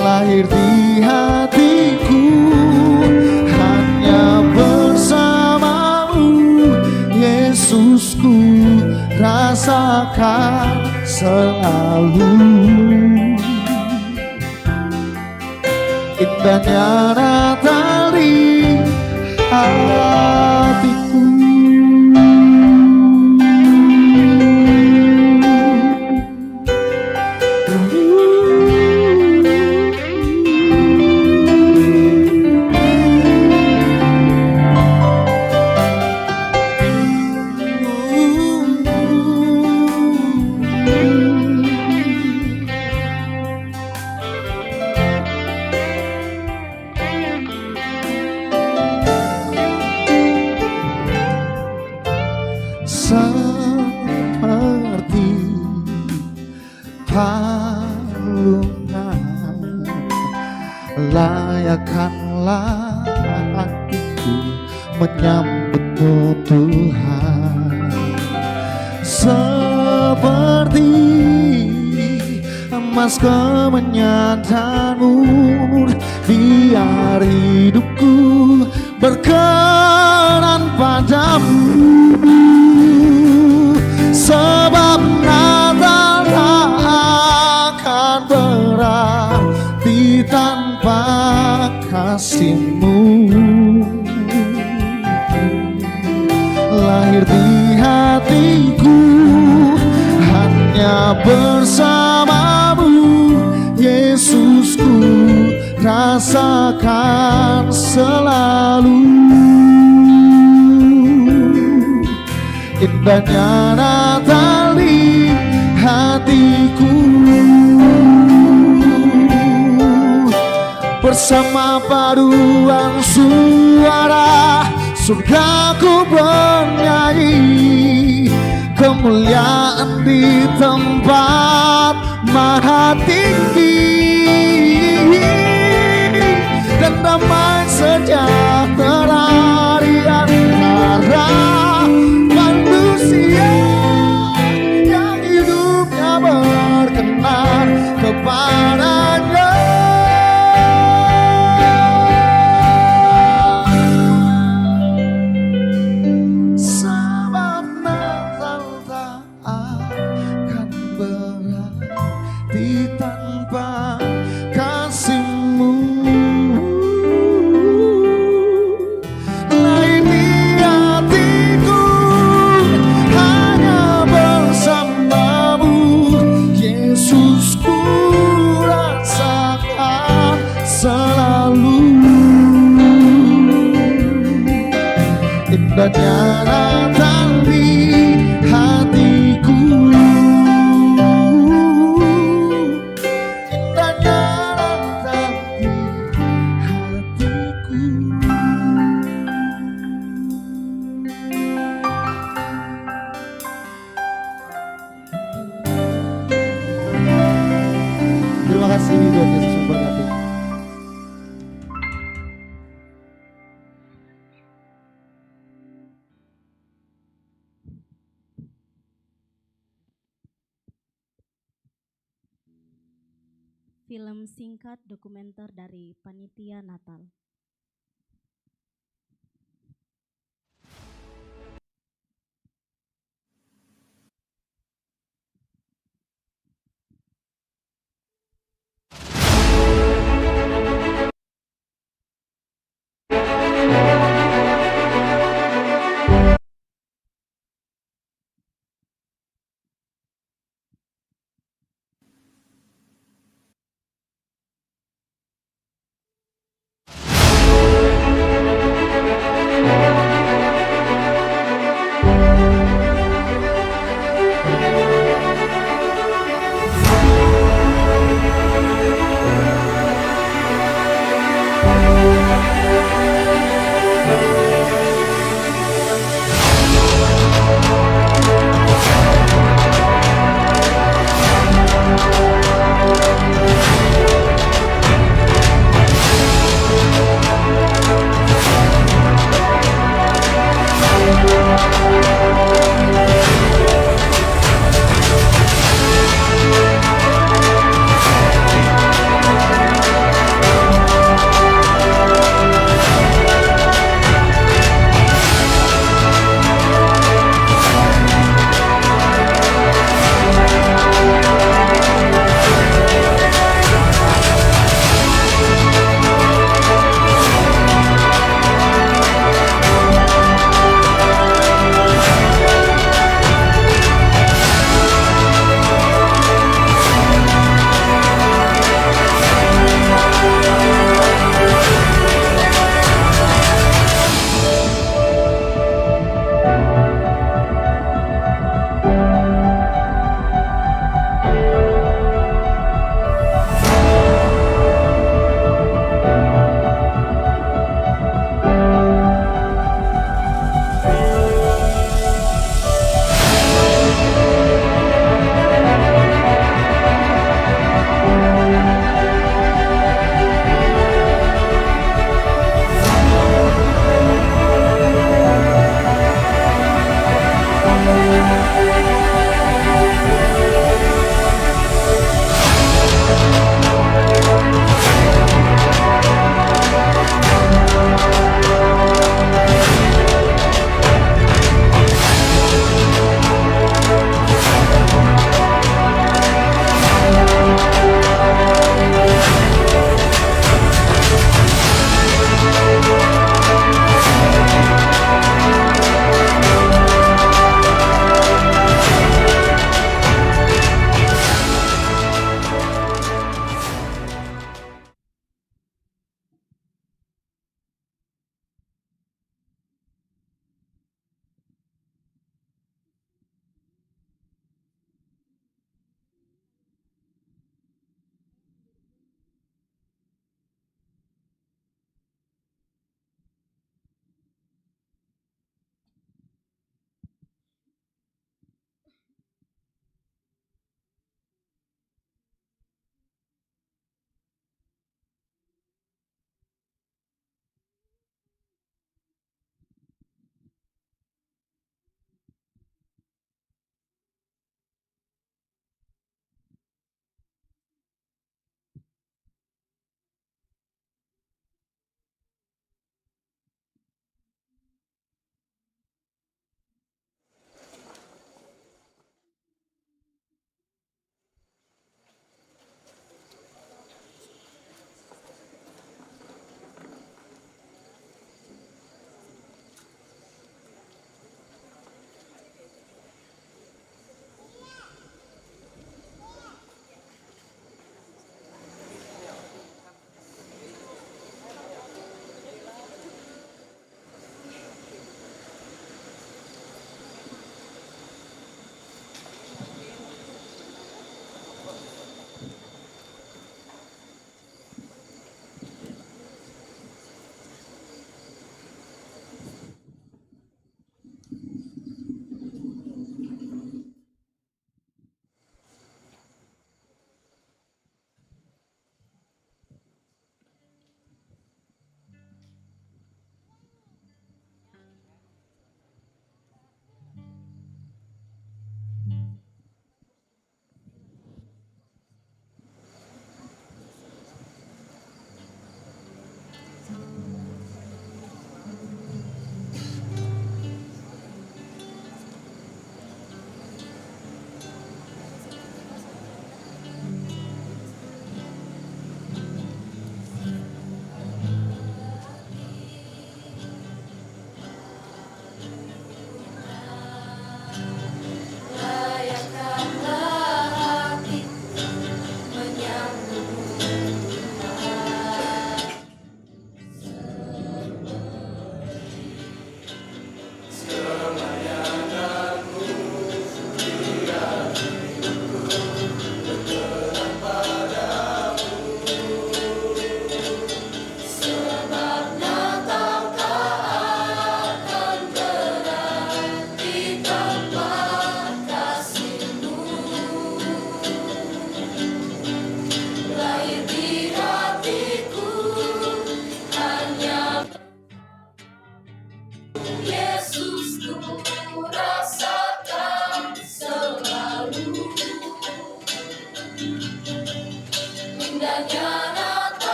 Lahir di hatiku hanya bersama-Mu, Yesusku, rasakan selalu indahnya Natal di hatiku. Seperti palungan layakkanlah hatiku menyambut-Mu Tuhan. Seperti emas kemenyan-Mu, biar hidupku berkenan padamu. Sebab Natal tak akan berarti tanpa kasih-Mu. Lahir di hatiku hanya bersama-Mu, Yesusku, rasakan selalu indahnya Natal di hatiku. Bersama paduan suara surgaku bernyanyi, kemuliaan di tempat maha tinggi, dan damai sejahtera di antara manusia yang hidupnya berkenan kepadanya. Sebab Natal tak akan berarti tanpa kasih-Mu. Lahir di hatiku hanya bersama-Mu, Yesusku, rasakan selalu indahnya Natal di hatiku. Indahnya Natal di hatiku. Terima kasih, Tuhan Yesus memberkati. Film singkat dokumenter dari Panitia Natal.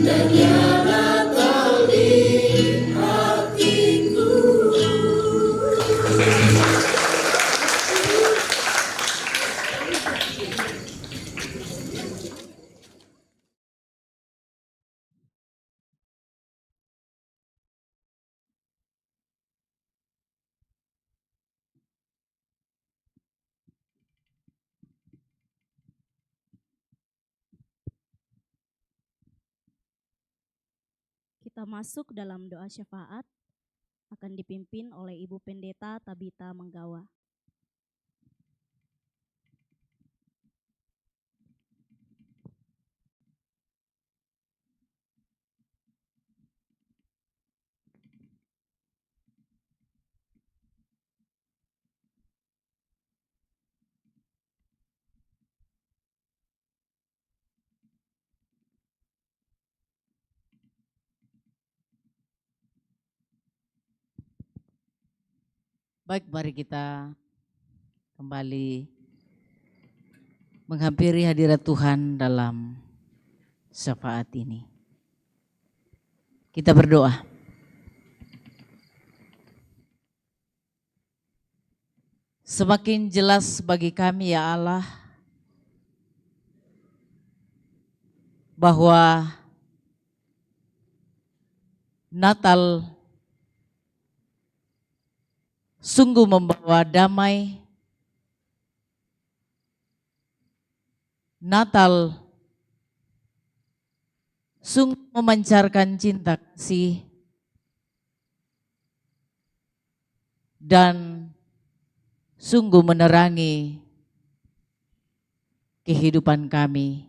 indahnya Natal di hatiku. Kita masuk dalam doa syafaat, akan dipimpin oleh Ibu Pendeta Tabita Menggawa. Baik, mari kita kembali menghampiri hadirat Tuhan dalam syafaat ini. Kita berdoa. Semakin jelas bagi kami ya Allah bahwa Natal sungguh membawa damai. Natal sungguh memancarkan cinta kasih dan sungguh menerangi kehidupan kami.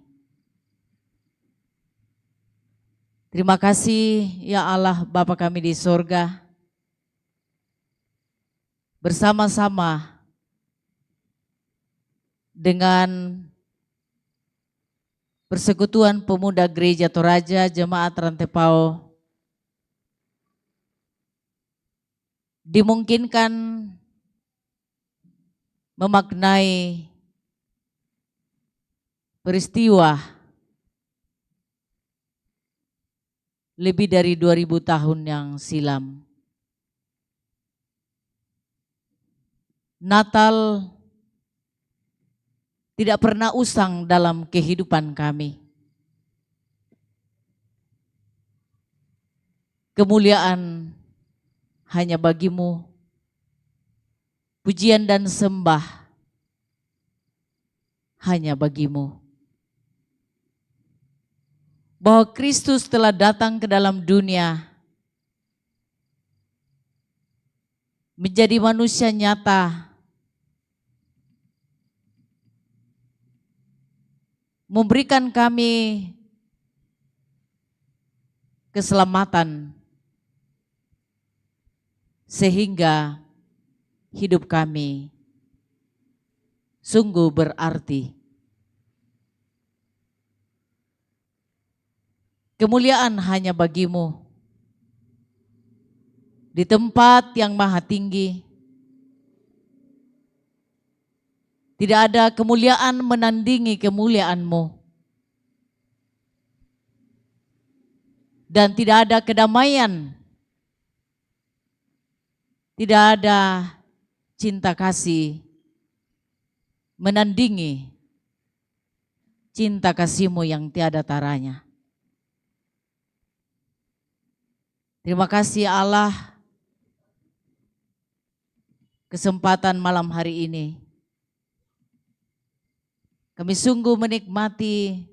Terima kasih ya Allah Bapa kami di sorga. Bersama-sama dengan Persekutuan Pemuda Gereja Toraja Jemaat Rantepao dimungkinkan memaknai peristiwa lebih dari 2000 tahun yang silam. Natal tidak pernah usang dalam kehidupan kami. Kemuliaan hanya bagimu, pujian dan sembah hanya bagimu. Bahwa Kristus telah datang ke dalam dunia, menjadi manusia nyata, memberikan kami keselamatan sehingga hidup kami sungguh berarti. Kemuliaan hanya bagimu di tempat yang maha tinggi. Tidak ada kemuliaan menandingi kemuliaan-Mu. Dan tidak ada kedamaian, tidak ada cinta kasih menandingi cinta kasih-Mu yang tiada taranya. Terima kasih Allah, kesempatan malam hari ini. Kami sungguh menikmati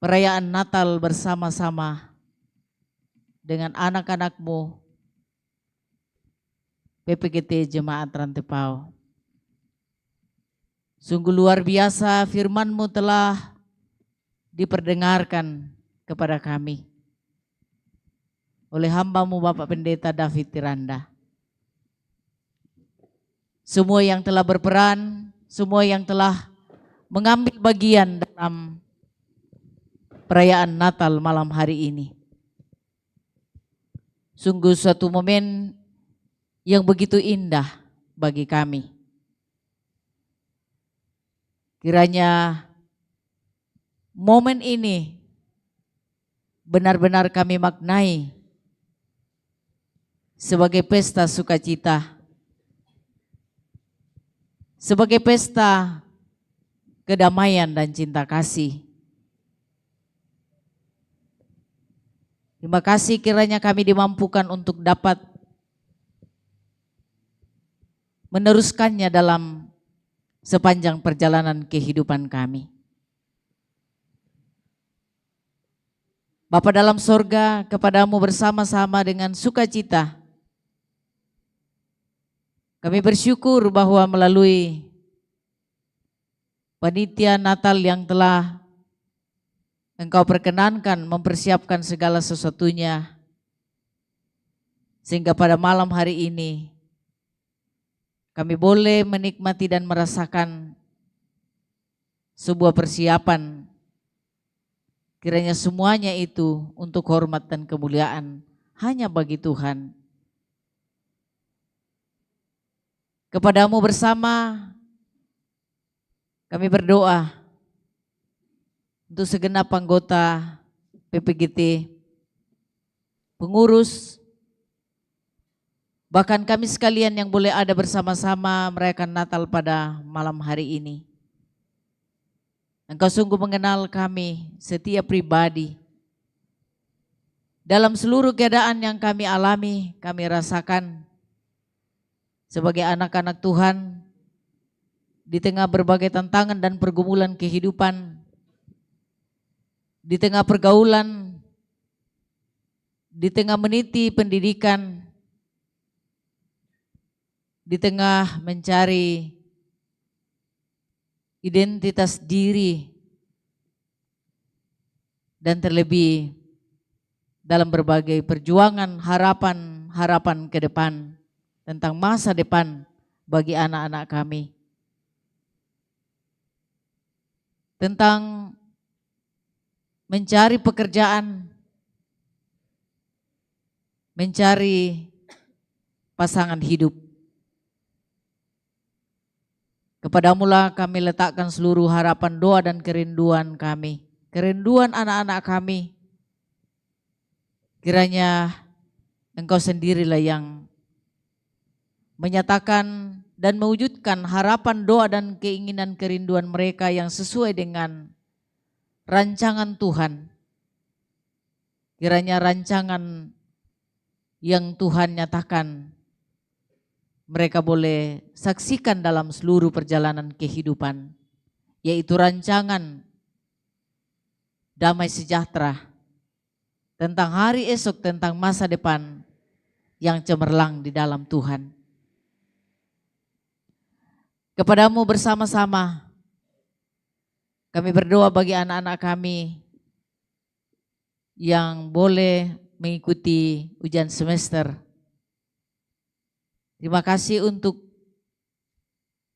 perayaan Natal bersama-sama dengan anak-anak-Mu PPGT Jemaat Rantepao. Sungguh luar biasa firman-Mu telah diperdengarkan kepada kami oleh hamba-Mu Bapak Pendeta David Tiranda. Semua yang telah berperan, semua yang telah mengambil bagian dalam perayaan Natal malam hari ini. Sungguh suatu momen yang begitu indah bagi kami. Kiranya momen ini benar-benar kami maknai sebagai pesta sukacita, sebagai pesta kedamaian dan cinta kasih. Terima kasih kiranya kami dimampukan untuk dapat meneruskannya dalam sepanjang perjalanan kehidupan kami. Bapa dalam sorga, kepadamu bersama-sama dengan sukacita kami bersyukur bahwa melalui panitia Natal yang telah Engkau perkenankan mempersiapkan segala sesuatunya, sehingga pada malam hari ini kami boleh menikmati dan merasakan sebuah persiapan. Kiranya semuanya itu untuk hormat dan kemuliaan hanya bagi Tuhan. Kepadamu bersama kami berdoa untuk segenap anggota PPGT, pengurus, bahkan kami sekalian yang boleh ada bersama-sama merayakan Natal pada malam hari ini. Engkau sungguh mengenal kami setiap pribadi. Dalam seluruh keadaan yang kami alami, kami rasakan sebagai anak-anak Tuhan, di tengah berbagai tantangan dan pergumulan kehidupan, di tengah pergaulan, di tengah meniti pendidikan, di tengah mencari identitas diri, dan terlebih dalam berbagai perjuangan harapan ke depan tentang masa depan bagi anak-anak kami. Tentang mencari pekerjaan, mencari pasangan hidup. Kepadamulah kami letakkan seluruh harapan, doa dan kerinduan kami, kerinduan anak-anak kami. Kiranya Engkau sendirilah yang menyatakan dan mewujudkan harapan, doa dan keinginan kerinduan mereka yang sesuai dengan rancangan Tuhan. Kiranya rancangan yang Tuhan nyatakan mereka boleh saksikan dalam seluruh perjalanan kehidupan, yaitu rancangan damai sejahtera tentang hari esok, tentang masa depan yang cemerlang di dalam Tuhan. Kepadamu bersama-sama kami berdoa bagi anak-anak kami yang boleh mengikuti ujian semester. Terima kasih untuk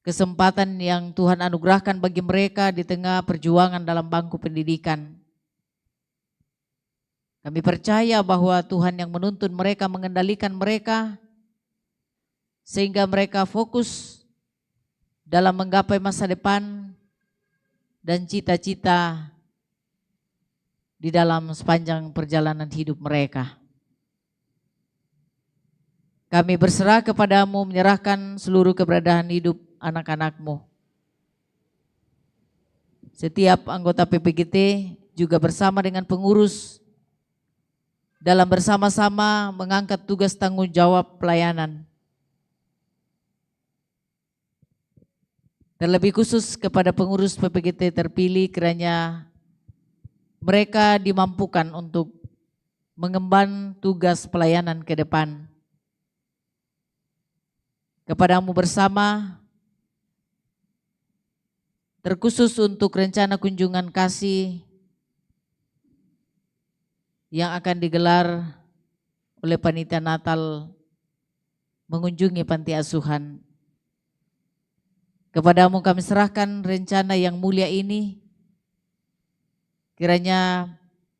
kesempatan yang Tuhan anugerahkan bagi mereka di tengah perjuangan dalam bangku pendidikan. Kami percaya bahwa Tuhan yang menuntun mereka, mengendalikan mereka, sehingga mereka fokus dalam menggapai masa depan dan cita-cita di dalam sepanjang perjalanan hidup mereka. Kami berserah kepadamu, menyerahkan seluruh keberadaan hidup anak-anakmu. Setiap anggota PPGT juga bersama dengan pengurus dalam bersama-sama mengangkat tugas tanggung jawab pelayanan. Terlebih khusus kepada pengurus PPGT terpilih, kiranya mereka dimampukan untuk mengemban tugas pelayanan ke depan. Kepadamu bersama, terkhusus untuk rencana kunjungan kasih yang akan digelar oleh panitia Natal mengunjungi panti asuhan. Kepadamu kami serahkan rencana yang mulia ini, kiranya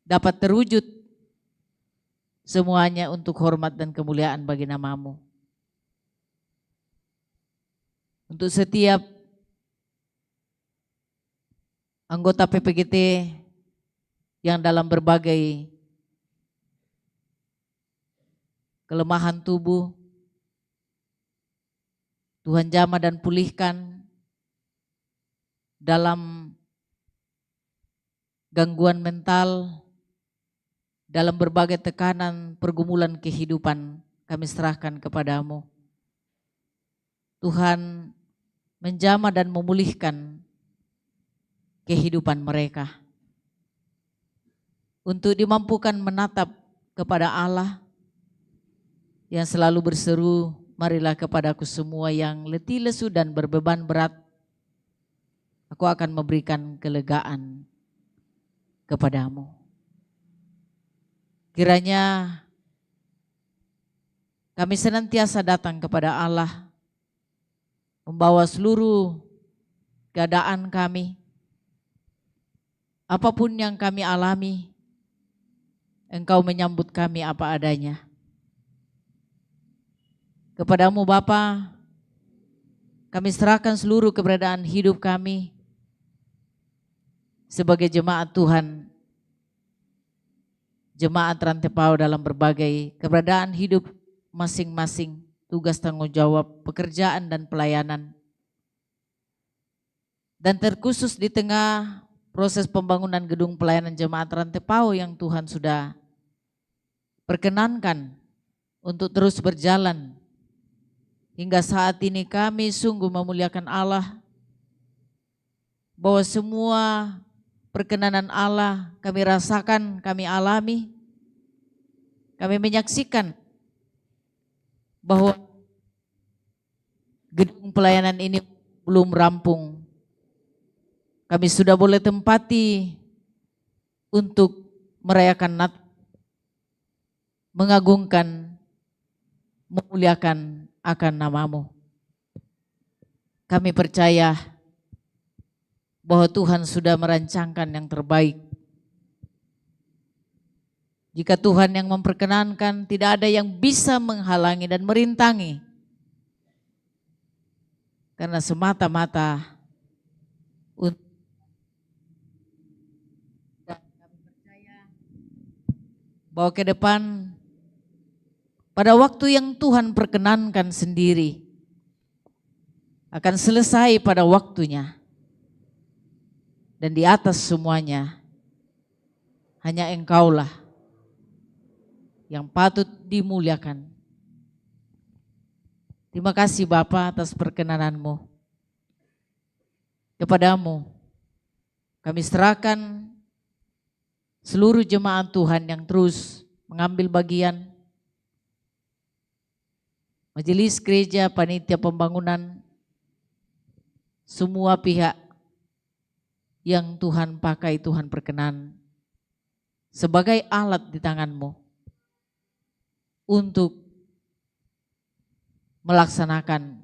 dapat terwujud semuanya untuk hormat dan kemuliaan bagi namamu. Untuk setiap anggota PPGT yang dalam berbagai kelemahan tubuh. Tuhan jamah dan pulihkan dalam gangguan mental, dalam berbagai tekanan pergumulan kehidupan, kami serahkan kepadamu. Tuhan menjamah dan memulihkan kehidupan mereka. Untuk dimampukan menatap kepada Allah yang selalu berseru, marilah kepadaku semua yang letih lesu dan berbeban berat, aku akan memberikan kelegaan kepadamu. Kiranya kami senantiasa datang kepada Allah, membawa seluruh keadaan kami, apapun yang kami alami, Engkau menyambut kami apa adanya. Kepadamu Bapa, kami serahkan seluruh keberadaan hidup kami sebagai jemaat Tuhan, jemaat Rantepau dalam berbagai keberadaan hidup masing-masing, tugas tanggung jawab, pekerjaan dan pelayanan. Dan terkhusus di tengah proses pembangunan gedung pelayanan jemaat Rantepau yang Tuhan sudah perkenankan untuk terus berjalan. Hingga saat ini kami sungguh memuliakan Allah, bahwa semua perkenanan Allah kami rasakan, kami alami, kami menyaksikan bahwa gedung pelayanan ini belum rampung. Kami sudah boleh tempati untuk merayakan Natal, mengagungkan, memuliakan akan namamu. Kami percaya bahwa Tuhan sudah merancangkan yang terbaik. Jika Tuhan yang memperkenankan, tidak ada yang bisa menghalangi dan merintangi. Karena semata-mata kami percaya bahwa ke depan, pada waktu yang Tuhan perkenankan sendiri, akan selesai pada waktunya. Dan di atas semuanya, hanya Engkaulah yang patut dimuliakan. Terima kasih Bapa atas perkenanan-Mu. Kepadamu kami serahkan seluruh jemaat Tuhan yang terus mengambil bagian, majelis gereja, panitia pembangunan, semua pihak yang Tuhan pakai, Tuhan perkenan sebagai alat di tangan-Mu untuk melaksanakan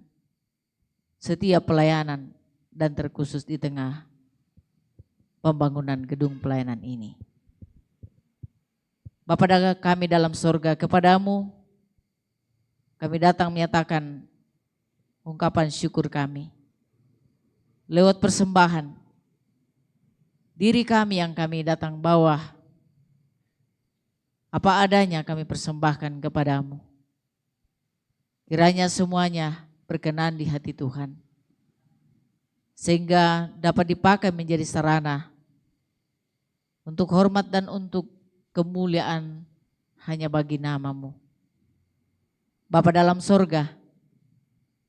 setiap pelayanan dan terkhusus di tengah pembangunan gedung pelayanan ini. Bapa kami dalam sorga, kepadamu kami datang menyatakan ungkapan syukur kami. Lewat persembahan, diri kami yang kami datang bawa, apa adanya kami persembahkan kepadamu. Kiranya semuanya berkenan di hati Tuhan, sehingga dapat dipakai menjadi sarana untuk hormat dan untuk kemuliaan hanya bagi namamu. Bapa dalam sorga,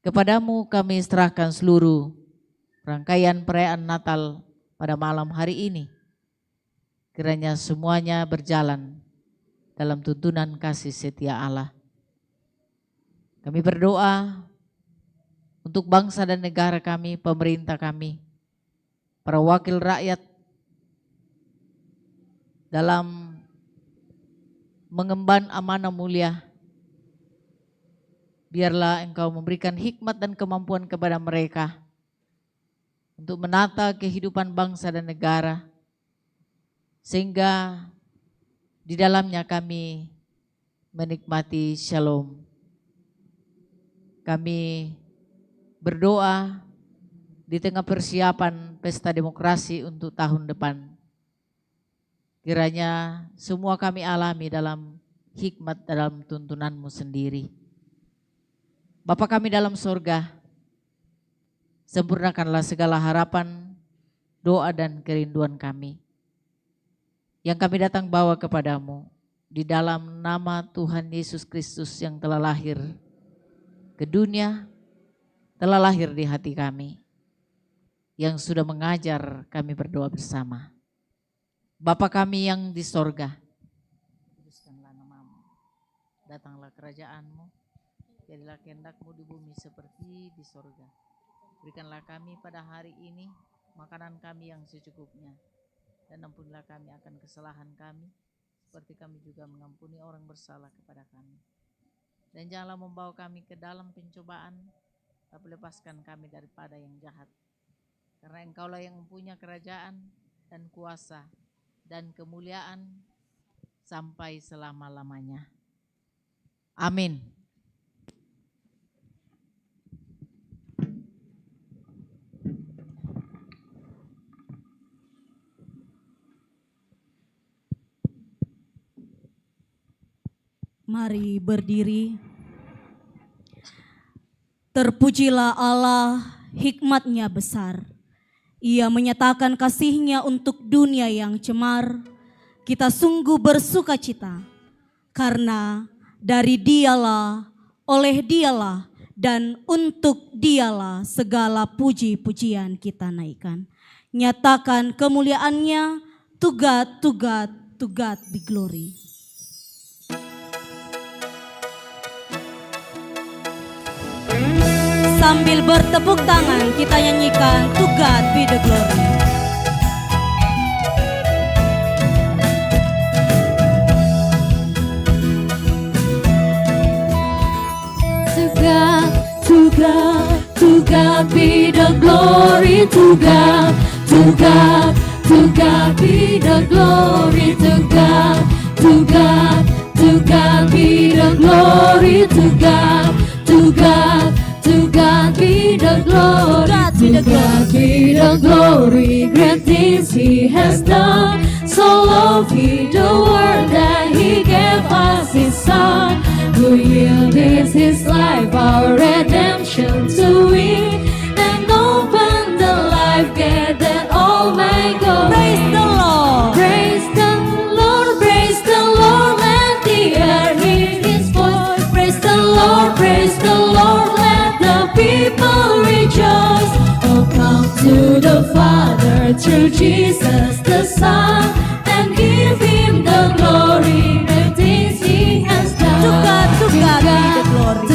kepadamu kami serahkan seluruh rangkaian perayaan Natal pada malam hari ini. Kiranya semuanya berjalan dalam tuntunan kasih setia Allah. Kami berdoa untuk bangsa dan negara kami, pemerintah kami, para wakil rakyat dalam mengemban amanah mulia. Biarlah Engkau memberikan hikmat dan kemampuan kepada mereka untuk menata kehidupan bangsa dan negara, sehingga di dalamnya kami menikmati shalom. Kami berdoa di tengah persiapan pesta demokrasi untuk tahun depan. Kiranya semua kami alami dalam hikmat dalam tuntunanmu sendiri. Bapa kami dalam sorga, sempurnakanlah segala harapan, doa dan kerinduan kami yang kami datang bawa kepadamu di dalam nama Tuhan Yesus Kristus yang telah lahir ke dunia, telah lahir di hati kami, yang sudah mengajar kami berdoa bersama. Bapa kami yang di sorga, kuduskanlah namamu, datanglah kerajaanmu, jadilah kehendakmu di bumi seperti di sorga. Berikanlah kami pada hari ini makanan kami yang secukupnya, dan ampunilah kami akan kesalahan kami, seperti kami juga mengampuni orang bersalah kepada kami. Dan janganlah membawa kami ke dalam pencobaan, tapi lepaskan kami daripada yang jahat. Karena Engkaulah yang mempunyai kerajaan dan kuasa dan kemuliaan sampai selama-lamanya. Amin. Mari berdiri. Terpujilah Allah, hikmat-Nya besar. Ia menyatakan kasih-Nya untuk dunia yang cemar. Kita sungguh bersuka cita, karena dari Dialah, oleh Dialah, dan untuk Dialah segala puji-pujian kita naikkan. Nyatakan kemuliaan-Nya, to God be glory. Sambil bertepuk tangan kita nyanyikan To God be the glory. To God, to God, to God be the glory. To God, to God, to God be the glory. To God, to God, to God be the glory. To God, to God. To God be the glory, to God be the glory, great things He has done. So loved He the world that He gave us His Son, who yielded His life, our redemption to win, and open the life gate that all may go. Praise the Lord, praise the Lord, praise the Lord, let the earth hear His voice. Praise the Lord, let the people rejoice. Oh, come to the Father through Jesus the Son, and give Him the glory, the things He has done. To God be the glory.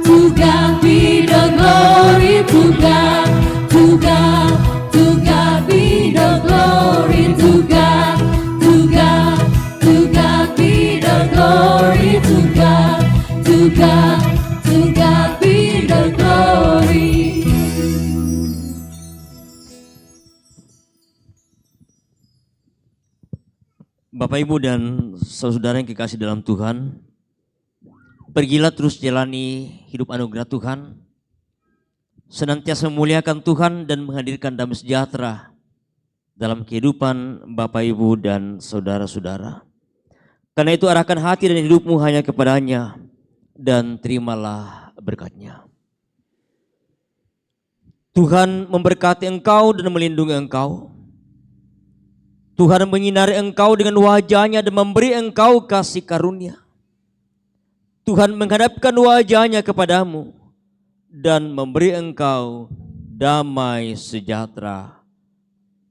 To God be the glory. To God, to God, to God be the glory. To God, to God, to God be the glory. To God, to God, to God be the glory. Bapak, Ibu, dan saudara yang kekasih dalam Tuhan, pergilah terus jalani hidup anugerah Tuhan, senantiasa memuliakan Tuhan dan menghadirkan damai sejahtera dalam kehidupan Bapak, Ibu, dan saudara-saudara. Karena itu arahkan hati dan hidupmu hanya kepadanya, dan terimalah berkat-Nya. Tuhan memberkati engkau dan melindungi engkau. Tuhan menyinari engkau dengan wajah-Nya dan memberi engkau kasih karunia. Tuhan menghadapkan wajah-Nya kepadamu dan memberi engkau damai sejahtera.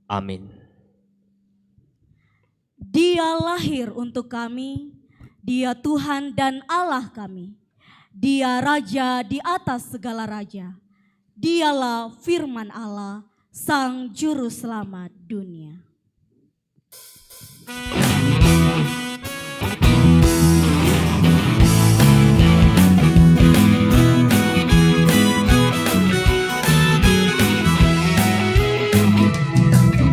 Amin. Dia lahir untuk kami, Dia Tuhan dan Allah kami. Dia Raja di atas segala raja. Dialah firman Allah, Sang Juru Selamat dunia.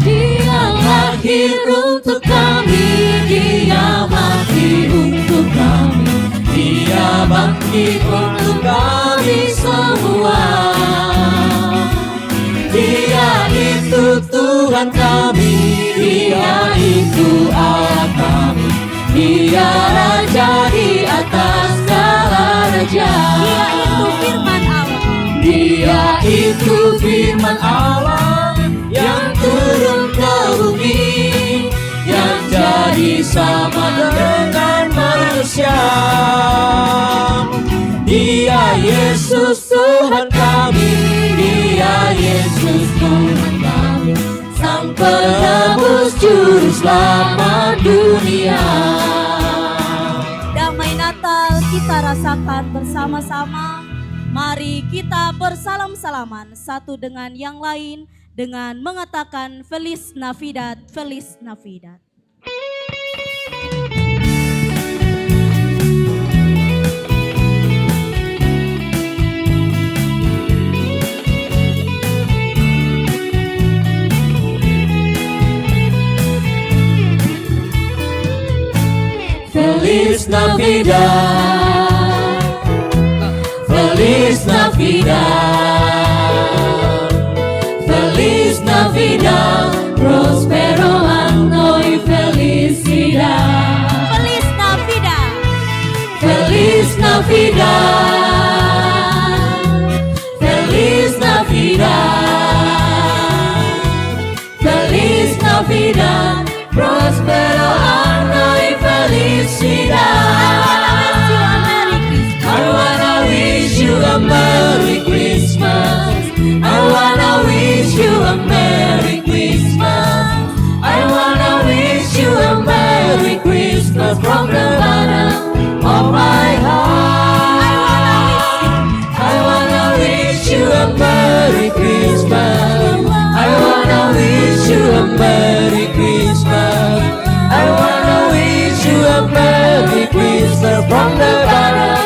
Dia lahir untuk kami, Dia mati untuk kami, Dia bangkit untuk kami semua. Dia itu Tuhan kami, Dia itu Allah kami, Dia firman Allah yang turun ke bumi, yang jadi sama dengan manusia. Dia Yesus Tuhan kami, Dia Yesus Tuhan kami, Sang Penebus Juru Selamat dunia. Damai Natal kita rasakan bersama-sama. Mari kita bersalam-salaman satu dengan yang lain dengan mengatakan Feliz Navidad, Feliz Navidad. Feliz Navidad, Feliz Navidad, Feliz Navidad, Prospero Anno y Felicidad. Feliz Navidad, Feliz Navidad, Feliz Navidad, Feliz Navidad, Prospero Anno y Felicidad. I wanna wish you a Merry Christmas. I wanna wish you a Merry Christmas. I wanna wish you a Merry Christmas from the bottom of my heart. I wanna wish you a Merry Christmas. I wanna wish you a Merry Christmas. I wanna wish you a Merry Christmas from the bottom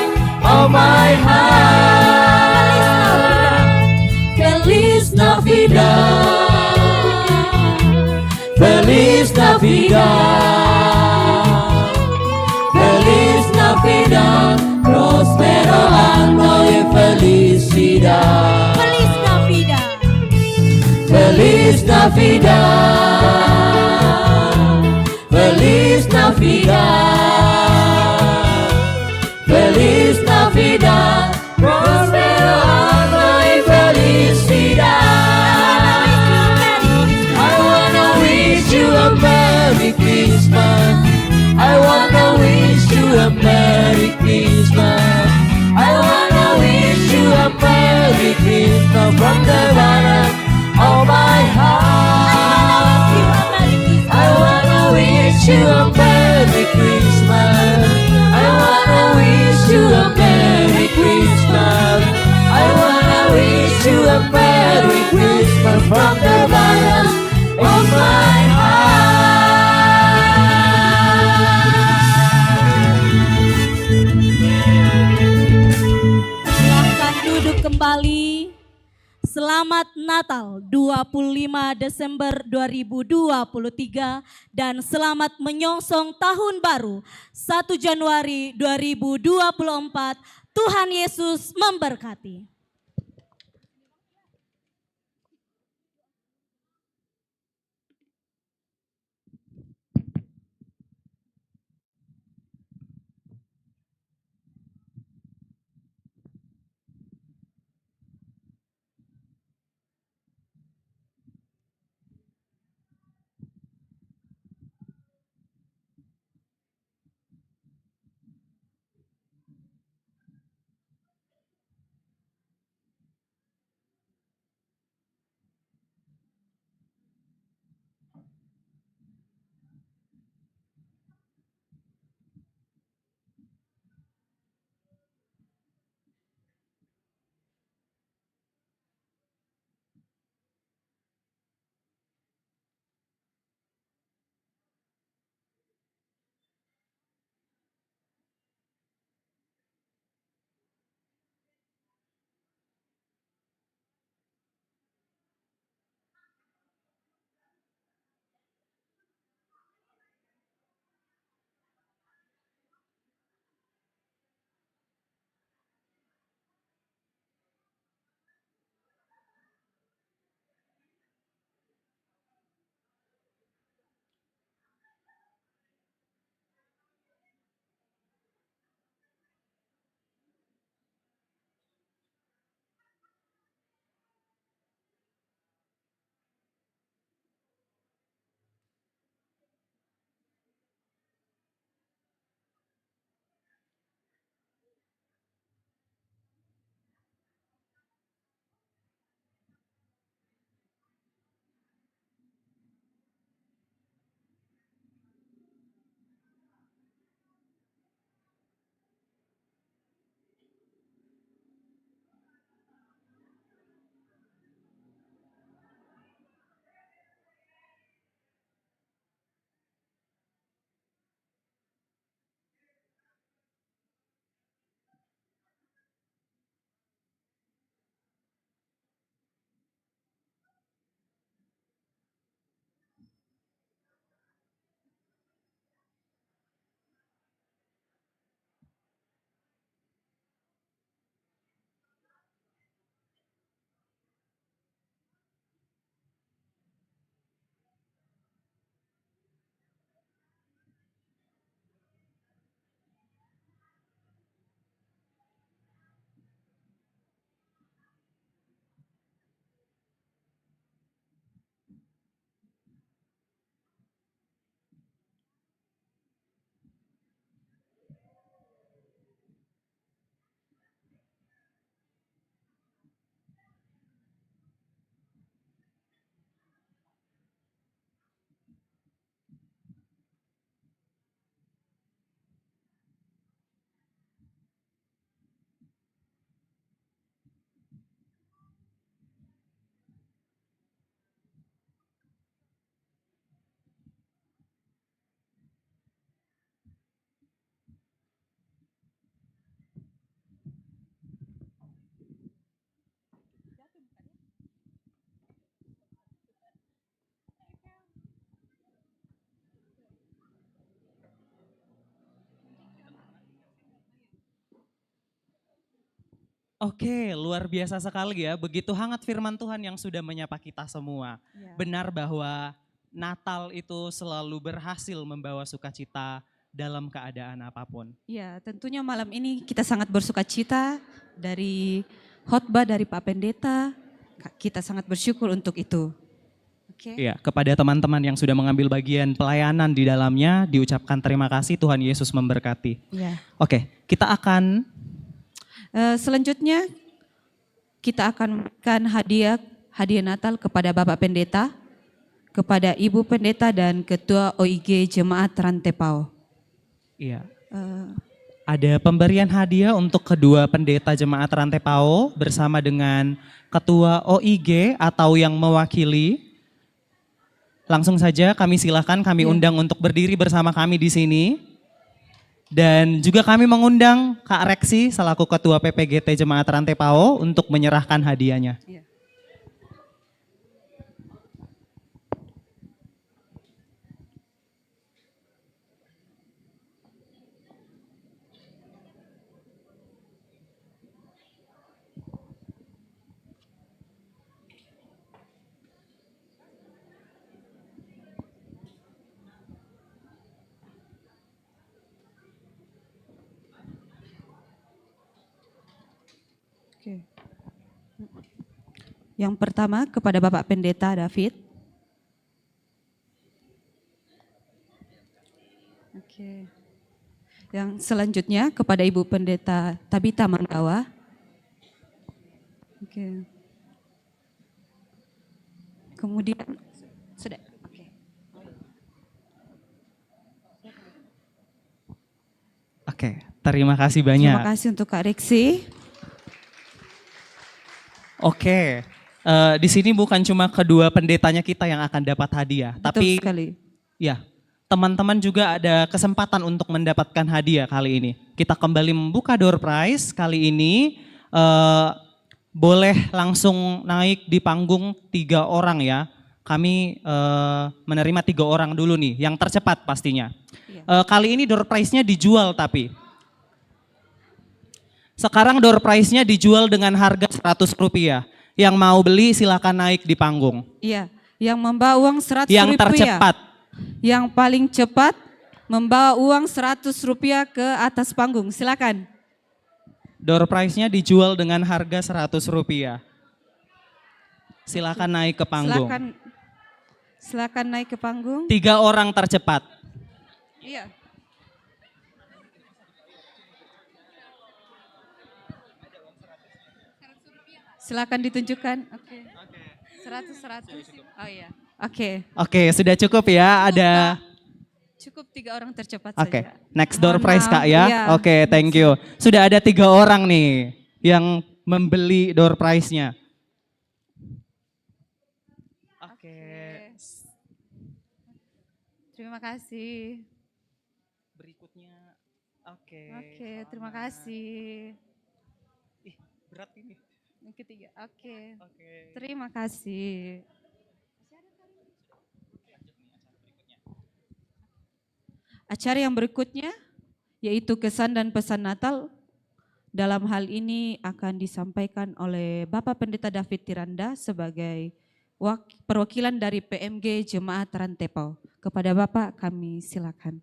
of my heart. Feliz Navidad, Feliz Navidad, Feliz Navidad, Prospero Anno y Felicidad. Feliz Navidad, Feliz Navidad, Feliz Navidad, Feliz Navidad, Prospero Anno y Felicidad. I wanna wish you a Merry Christmas. I wanna wish you a Merry Christmas. I wanna wish you a Merry Christmas from the bottom of my heart. I wanna wish you a Merry Christmas. I wanna wish you a Merry Christmas. I wanna wish you a Merry Christmas from the bottom of my silahkan duduk kembali. Selamat Natal 25 Desember 2023 dan selamat menyongsong tahun baru 1 Januari 2024. Tuhan Yesus memberkati. Oke, luar biasa sekali ya. Begitu hangat firman Tuhan yang sudah menyapa kita semua. Ya. Benar bahwa Natal itu selalu berhasil membawa sukacita dalam keadaan apapun. Ya, tentunya malam ini kita sangat bersuka cita dari khotbah dari Pak Pendeta. Kita sangat bersyukur untuk itu. Oke. Ya, kepada teman-teman yang sudah mengambil bagian pelayanan di dalamnya, diucapkan terima kasih, Tuhan Yesus memberkati. Ya. Oke, kita akan Selanjutnya kita akan memberikan hadiah Natal kepada Bapak Pendeta, kepada Ibu Pendeta dan Ketua OIG Jemaat Rantepao. Iya. Ada pemberian hadiah untuk kedua pendeta Jemaat Rantepao bersama dengan Ketua OIG atau yang mewakili. Langsung saja kami silakan, kami undang untuk berdiri bersama kami di sini. Dan juga kami mengundang Kak Reksi selaku Ketua PPGT Jemaat Rantepao untuk menyerahkan hadiahnya. Oke. Yang pertama kepada Bapak Pendeta David. Oke. Yang selanjutnya kepada Ibu Pendeta Tabita Manggawa. Oke. Kemudian sudah. Oke. Oke, terima kasih banyak. Terima kasih untuk Kak Reksi. Oke, di sini bukan cuma kedua pendetanya kita yang akan dapat hadiah, Betul tapi sekali. ya teman-teman juga ada kesempatan untuk mendapatkan hadiah kali ini. Kita kembali membuka door prize kali ini, boleh langsung naik di panggung 3 orang ya. Kami menerima 3 orang dulu nih, yang tercepat pastinya. Kali ini door prize-nya dijual tapi. Sekarang door prize-nya dijual dengan harga Rp100. Yang mau beli silakan naik di panggung. Iya, yang membawa uang Rp100. Yang tercepat. Yang paling cepat membawa uang Rp100 ke atas panggung. Silakan. Door prize-nya dijual dengan harga Rp100. Silakan naik ke panggung. Silakan naik ke panggung. 3 orang tercepat. Iya. Silakan ditunjukkan. Oke. 100. Oh iya. Oke. Oke, sudah cukup ya. Ada Cukup 3 orang tercepat Oke, saja. next door Mohon prize maaf, Kak ya. iya. Oke, thank you. Sudah ada 3 orang nih yang membeli door prize-nya. Oke. Terima kasih. Berikutnya, oke. Oke, terima kasih. Ih, berat ini. Yang ketiga, oke. Terima kasih. Acara yang berikutnya yaitu kesan dan pesan Natal. Dalam hal ini akan disampaikan oleh Bapak Pendeta David Tiranda sebagai perwakilan dari PMG Jemaat Rantepao. Kepada Bapak kami silakan.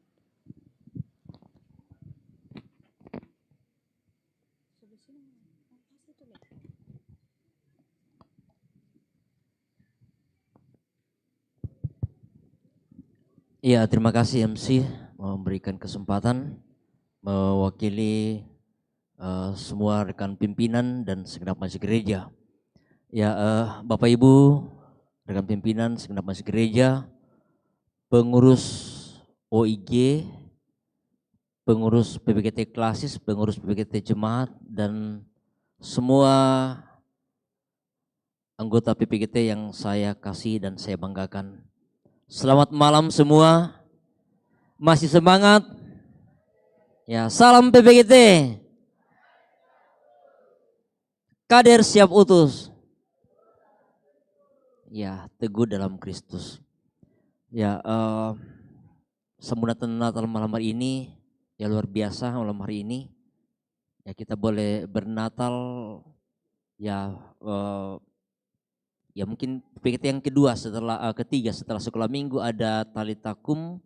Ya, terima kasih MC memberikan kesempatan mewakili semua rekan pimpinan dan segenap masjid gereja. Ya, Bapak Ibu, rekan pimpinan segenap masjid gereja, pengurus OIG, pengurus PPGT klasis, pengurus PPGT jemaat, dan semua anggota PPGT yang saya kasih dan saya banggakan. Selamat malam semua. Masih semangat? Ya, salam PPGT. Kader siap utus. Ya, teguh dalam Kristus. Ya, sambutan Natal malam hari ini ya luar biasa malam hari ini. ya kita boleh bernatal ya ya mungkin PPGT yang kedua ketiga setelah sekolah minggu ada Talitakum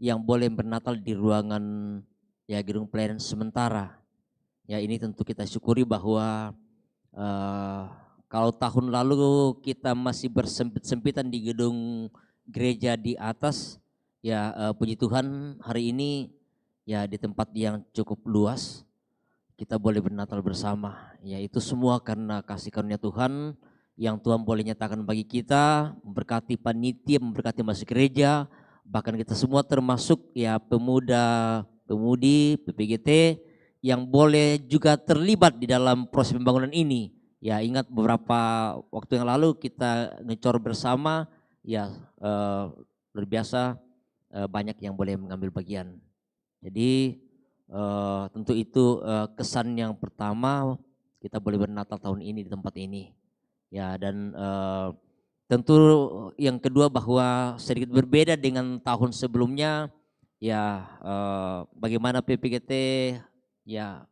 yang boleh bernatal di ruangan ya gedung pelayanan sementara. Ya ini tentu kita syukuri bahwa kalau tahun lalu kita masih bersempit-sempitan di gedung gereja di atas, ya puji Tuhan hari ini ya di tempat yang cukup luas kita boleh bernatal bersama. Ya itu semua karena kasih karunia Tuhan yang Tuhan boleh nyatakan bagi kita, memberkati panitia, memberkati masuk gereja, bahkan kita semua termasuk ya pemuda, pemudi, PPGT yang boleh juga terlibat di dalam proses pembangunan ini. Ya ingat beberapa waktu yang lalu kita ngecor bersama, ya luar biasa banyak yang boleh mengambil bagian. Jadi tentu itu kesan yang pertama kita boleh bernatal tahun ini di tempat ini. Ya dan tentu yang kedua bahwa sedikit berbeda dengan tahun sebelumnya, ya bagaimana PPGT ya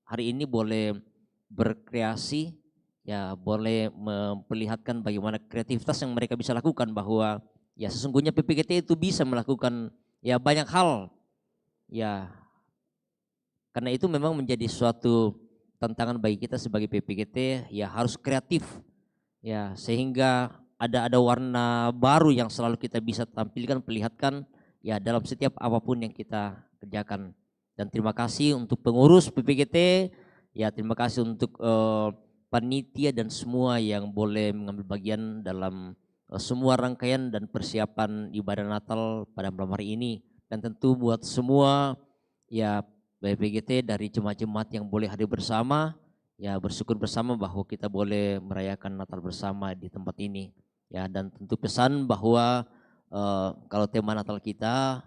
hari ini boleh berkreasi, ya boleh memperlihatkan bagaimana kreativitas yang mereka bisa lakukan, bahwa ya sesungguhnya PPGT itu bisa melakukan ya banyak hal, ya karena itu memang menjadi suatu tantangan bagi kita sebagai PPGT, ya harus kreatif. Ya, sehingga ada warna baru yang selalu kita bisa tampilkan, perlihatkan ya dalam setiap apapun yang kita kerjakan. Dan terima kasih untuk pengurus PPGT, ya terima kasih untuk panitia dan semua yang boleh mengambil bagian dalam semua rangkaian dan persiapan ibadah Natal pada malam hari ini. Dan tentu buat semua ya PPGT dari jemaat-jemaat yang boleh hadir bersama, ya bersyukur bersama bahwa kita boleh merayakan Natal bersama di tempat ini. Ya dan tentu pesan bahwa kalau tema Natal kita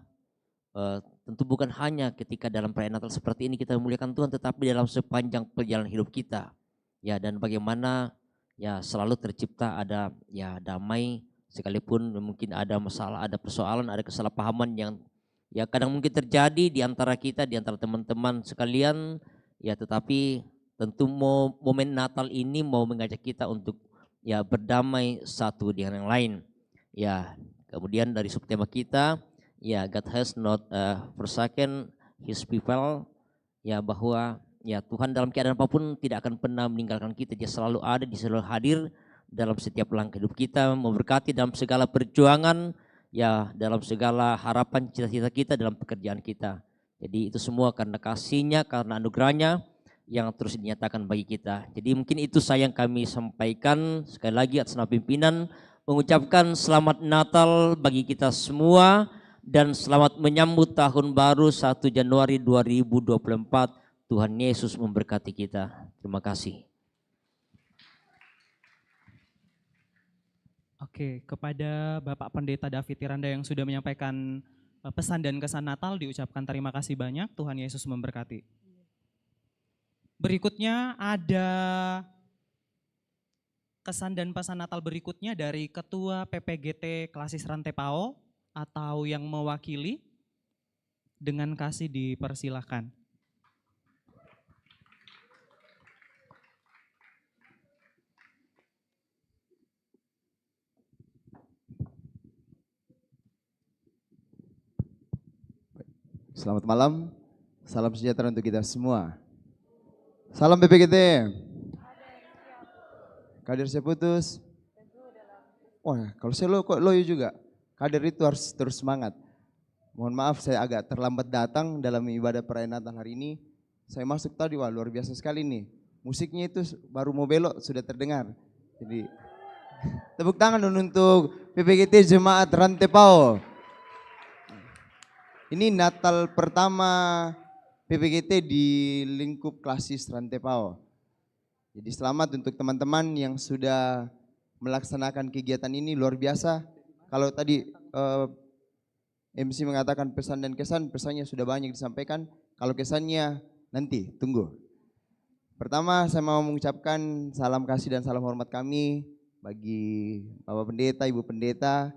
tentu bukan hanya ketika dalam perayaan Natal seperti ini kita memuliakan Tuhan, tetapi dalam sepanjang perjalanan hidup kita. Ya dan bagaimana ya selalu tercipta ada ya damai, sekalipun mungkin ada masalah, ada persoalan, ada kesalahpahaman yang ya kadang mungkin terjadi di antara kita, di antara teman-teman sekalian, ya tetapi tentu momen Natal ini mau mengajak kita untuk ya berdamai satu dengan yang lain. Ya, kemudian dari subtema kita, ya God has not forsaken His people, ya bahwa ya Tuhan dalam keadaan apapun tidak akan pernah meninggalkan kita, Dia selalu ada, Dia selalu hadir dalam setiap langkah hidup kita, memberkati dalam segala perjuangan, ya dalam segala harapan cita-cita kita dalam pekerjaan kita. Jadi itu semua karena kasih-Nya, karena anugerah-Nya yang terus dinyatakan bagi kita. Jadi mungkin itu yang kami sampaikan. Sekali lagi atas nama pimpinan mengucapkan selamat Natal bagi kita semua dan selamat menyambut tahun baru 1 Januari 2024. Tuhan Yesus memberkati kita. Terima kasih. Oke, kepada Bapak Pendeta David Tiranda yang sudah menyampaikan pesan dan kesan Natal diucapkan terima kasih banyak. Tuhan Yesus memberkati. Berikutnya ada kesan dan pesan Natal berikutnya dari Ketua PPGT Klasis Rantepao atau yang mewakili, dengan kasih dipersilahkan. Selamat malam, salam sejahtera untuk kita semua. Salam PPGT. Kader saya putus. Oh ya, kalau saya kok loyo juga. Kader itu harus terus semangat. Mohon maaf saya agak terlambat datang dalam ibadah perayaan Natal hari ini. Saya masuk tadi, wah luar biasa sekali nih. Musiknya itu baru mau belok sudah terdengar. Jadi tepuk tangan untuk PPGT Jemaat Rantepao. Ini Natal pertama PPGT di lingkup Klasis Rantepao. Jadi selamat untuk teman-teman yang sudah melaksanakan kegiatan ini, luar biasa. Kalau tadi MC mengatakan pesan dan kesan, pesannya sudah banyak disampaikan. Kalau kesannya nanti tunggu. Pertama saya mau mengucapkan salam kasih dan salam hormat kami bagi Bapak Pendeta, Ibu Pendeta,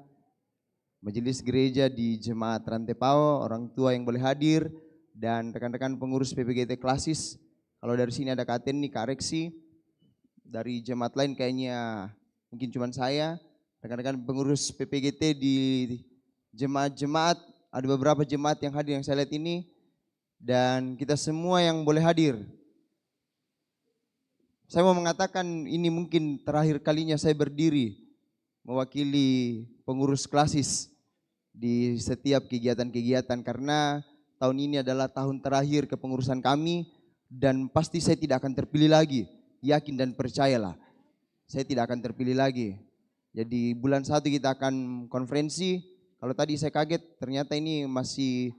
Majelis Gereja di Jemaat Rantepao, orang tua yang boleh hadir, dan rekan-rekan pengurus PPGT Klasis. Kalau dari sini ada Kak Aten nih, Kak Reksi. Dari jemaat lain kayaknya mungkin cuma saya. Rekan-rekan pengurus PPGT di jemaat-jemaat, ada beberapa jemaat yang hadir yang saya lihat ini. Dan kita semua yang boleh hadir. Saya mau mengatakan ini mungkin terakhir kalinya saya berdiri mewakili pengurus klasis di setiap kegiatan-kegiatan karena tahun ini adalah tahun terakhir kepengurusan kami dan pasti saya tidak akan terpilih lagi. Yakin dan percayalah, saya tidak akan terpilih lagi. Jadi bulan 1 kita akan konferensi. Kalau tadi saya kaget ternyata ini masih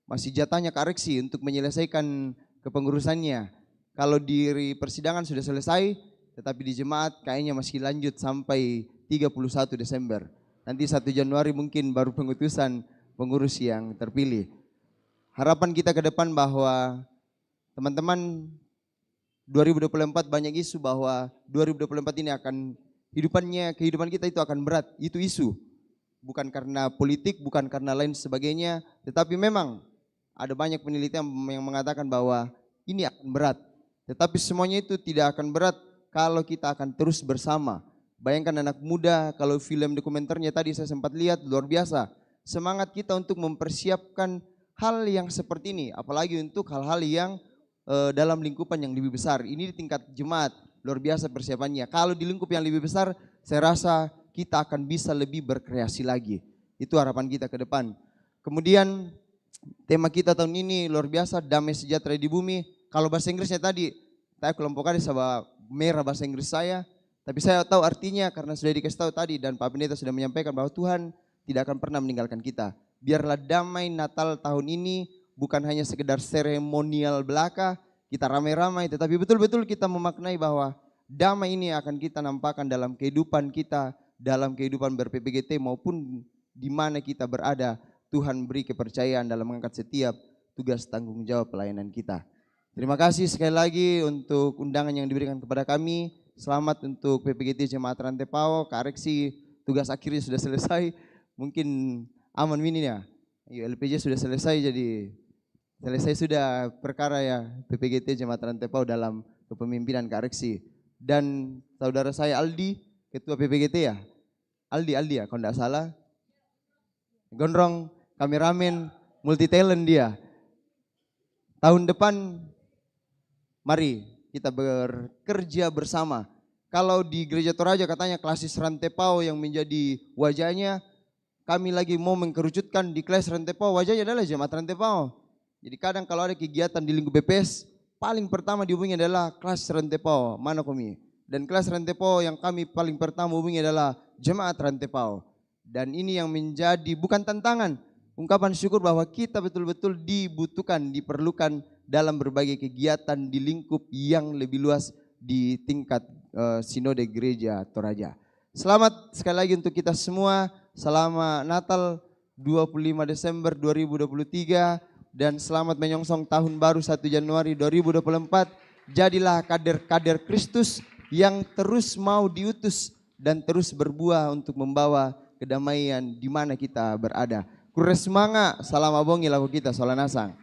masih jatahnya Kak Reksi untuk menyelesaikan kepengurusannya. Kalau di persidangan sudah selesai, tetapi di jemaat kayaknya masih lanjut sampai 31 Desember. Nanti 1 Januari mungkin baru pengutusan pengurus yang terpilih. Harapan kita ke depan bahwa teman-teman 2024 banyak isu bahwa 2024 ini akan kehidupan kita itu akan berat. Itu isu. Bukan karena politik, bukan karena lain sebagainya. Tetapi memang ada banyak penelitian yang mengatakan bahwa ini akan berat. Tetapi semuanya itu tidak akan berat kalau kita akan terus bersama. Bayangkan anak muda, kalau film dokumenternya tadi saya sempat lihat, luar biasa. Semangat kita untuk mempersiapkan hal yang seperti ini. Apalagi untuk hal-hal yang dalam lingkupan yang lebih besar. Ini di tingkat jemaat, luar biasa persiapannya. Kalau di lingkup yang lebih besar, saya rasa kita akan bisa lebih berkreasi lagi. Itu harapan kita ke depan. Kemudian tema kita tahun ini luar biasa, damai sejahtera di bumi. Kalau bahasa Inggrisnya tadi, saya kelompokkan sama merah bahasa Inggris saya. Tapi saya tahu artinya karena sudah dikasih tahu tadi dan Pak Pendeta sudah menyampaikan bahwa Tuhan tidak akan pernah meninggalkan kita. Biarlah damai Natal tahun ini bukan hanya sekedar seremonial belaka, kita ramai-ramai, tetapi betul-betul kita memaknai bahwa damai ini akan kita nampakkan dalam kehidupan kita, dalam kehidupan ber-PPGT maupun di mana kita berada. Tuhan beri kepercayaan dalam mengangkat setiap tugas tanggung jawab pelayanan kita. Terima kasih sekali lagi untuk undangan yang diberikan kepada kami. Selamat untuk PPGT Jemaat Rantepao. Kak Reksi tugas akhirnya sudah selesai. Mungkin aman ini ya. LPJ sudah selesai, jadi selesai sudah perkara ya PPGT Jemaat Rantepao dalam kepemimpinan Kak Reksi. Dan saudara saya Aldi, ketua PPGT ya. Aldi ya kalau tidak salah. Gondrong, kameramen, multi talent dia. Tahun depan mari kita bekerja bersama. Kalau di Gereja Toraja katanya klasis Rantepao yang menjadi wajahnya, kami lagi mau mengkerucutkan di kelas Rantepao, wajahnya adalah Jemaat Rantepao. Jadi kadang kalau ada kegiatan di lingkup BPS, paling pertama dihubungi adalah kelas Rantepao, mana kami? Dan kelas Rantepao yang kami paling pertama hubungi adalah Jemaat Rantepao. Dan ini yang menjadi bukan tantangan, ungkapan syukur bahwa kita betul-betul dibutuhkan, diperlukan dalam berbagai kegiatan di lingkup yang lebih luas di tingkat Sinode Gereja Toraja. Selamat sekali lagi untuk kita semua, selamat Natal 25 Desember 2023 dan selamat menyongsong tahun baru 1 Januari 2024. Jadilah kader-kader Kristus yang terus mau diutus dan terus berbuah untuk membawa kedamaian di mana kita berada. Kures manga, salam abongi lagu kita, solanasang.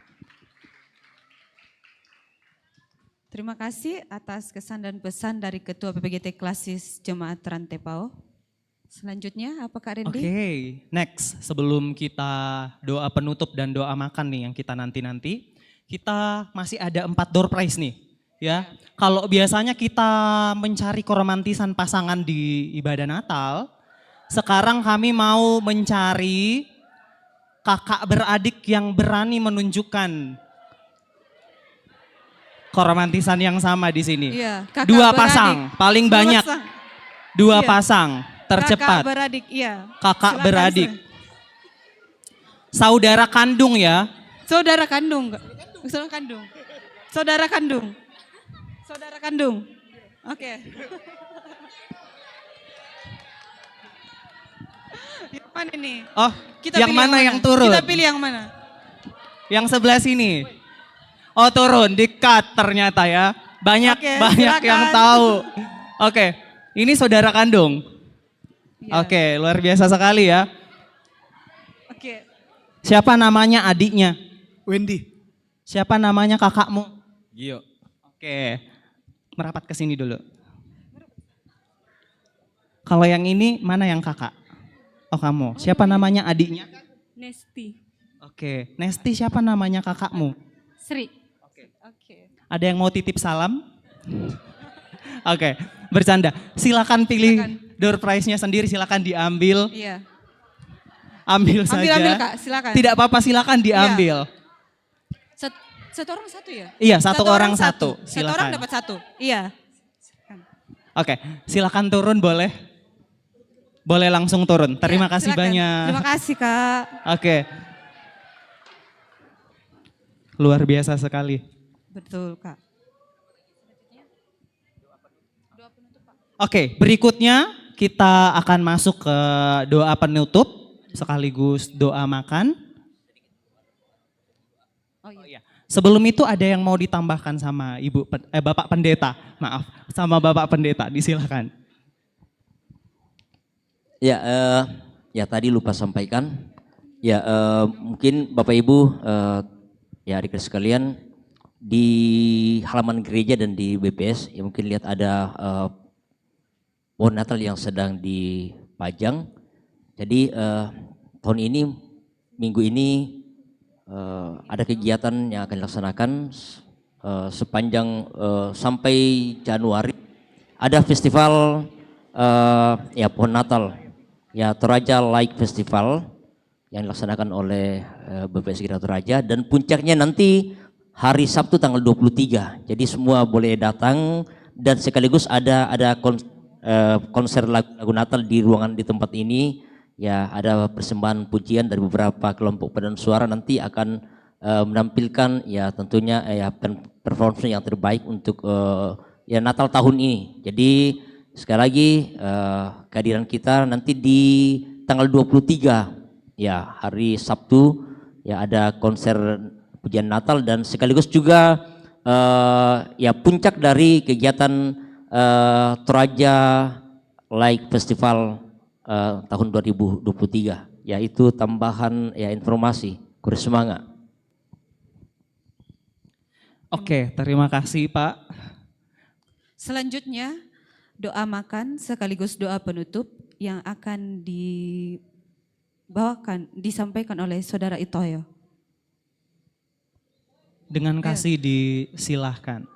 Terima kasih atas kesan dan pesan dari Ketua PPGT Klasis Jemaat Rantepao. Selanjutnya apa Kak Randy? Oke, next. Sebelum kita doa penutup dan doa makan nih yang kita nanti-nanti, kita masih ada 4 door prize nih. Ya, kalau biasanya kita mencari keromantisan pasangan di ibadah Natal, sekarang kami mau mencari kakak beradik yang berani menunjukkan keromantisan yang sama di sini. Iya, 2 pasang, paling banyak. 2 pasang, tercepat. Kakak beradik, iya. Kakak Silakan, beradik. Saudara kandung ya. Saudara kandung. Saudara kandung. Saudara kandung. Saudara kandung. Oke. Yang mana nih? Oh, Kita yang pilih mana yang turun? Kita pilih yang mana? Yang sebelah sini. Oh turun, dekat ternyata ya. Banyak Oke, banyak silakan. yang tahu. Oke, ini saudara kandung. Iya. Oke, luar biasa sekali ya. Oke. Siapa namanya adiknya? Wendy. Siapa namanya kakakmu? Gio. Oke, merapat ke sini dulu. Kalau yang ini mana yang kakak? Oh kamu. Siapa namanya adiknya? Nesti. Oke, Nesti siapa namanya kakakmu? Sri. Ada yang mau titip salam? Oke, bercanda. Silakan pilih door prize-nya sendiri, silakan diambil. Iya. Ambil saja. Ambil Kak, silakan. Tidak apa-apa, silakan diambil. Satu orang satu ya? Iya, satu orang satu. Satu Silakan. orang dapat satu. Iya. Oke, silakan turun boleh. Boleh langsung turun. Terima kasih Silakan. banyak. Terima kasih Kak. Oke. Luar biasa sekali. Betul Kak. Oke, berikutnya kita akan masuk ke doa penutup sekaligus doa makan. Oh iya. Sebelum itu ada yang mau ditambahkan sama Bapak Pendeta, maaf, sama Bapak Pendeta, disilakan. Ya, ya tadi lupa sampaikan. Ya, mungkin Bapak Ibu, ya adik sekalian, di halaman gereja dan di BPS, ya mungkin lihat ada pohon Natal yang sedang dipajang. Jadi tahun ini, minggu ini ada kegiatan yang akan dilaksanakan sepanjang sampai Januari. Ada festival ya pohon Natal, ya Toraja Light Festival yang dilaksanakan oleh BPS Gereja Toraja, dan puncaknya nanti hari Sabtu tanggal 23. Jadi semua boleh datang, dan sekaligus ada konser lagu Natal di ruangan di tempat ini. Ya, ada persembahan pujian dari beberapa kelompok paduan suara, nanti akan menampilkan ya tentunya ya performance yang terbaik untuk ya Natal tahun ini. Jadi sekali lagi kehadiran kita nanti di tanggal 23 ya hari Sabtu ya ada konser pujian Natal, dan sekaligus juga ya puncak dari kegiatan Toraja Light Festival tahun 2023, yaitu tambahan ya informasi. Kurang semangat. Oke, terima kasih Pak. Selanjutnya doa makan sekaligus doa penutup yang akan disampaikan oleh Saudara Itoyo. Dengan kasih disilahkan.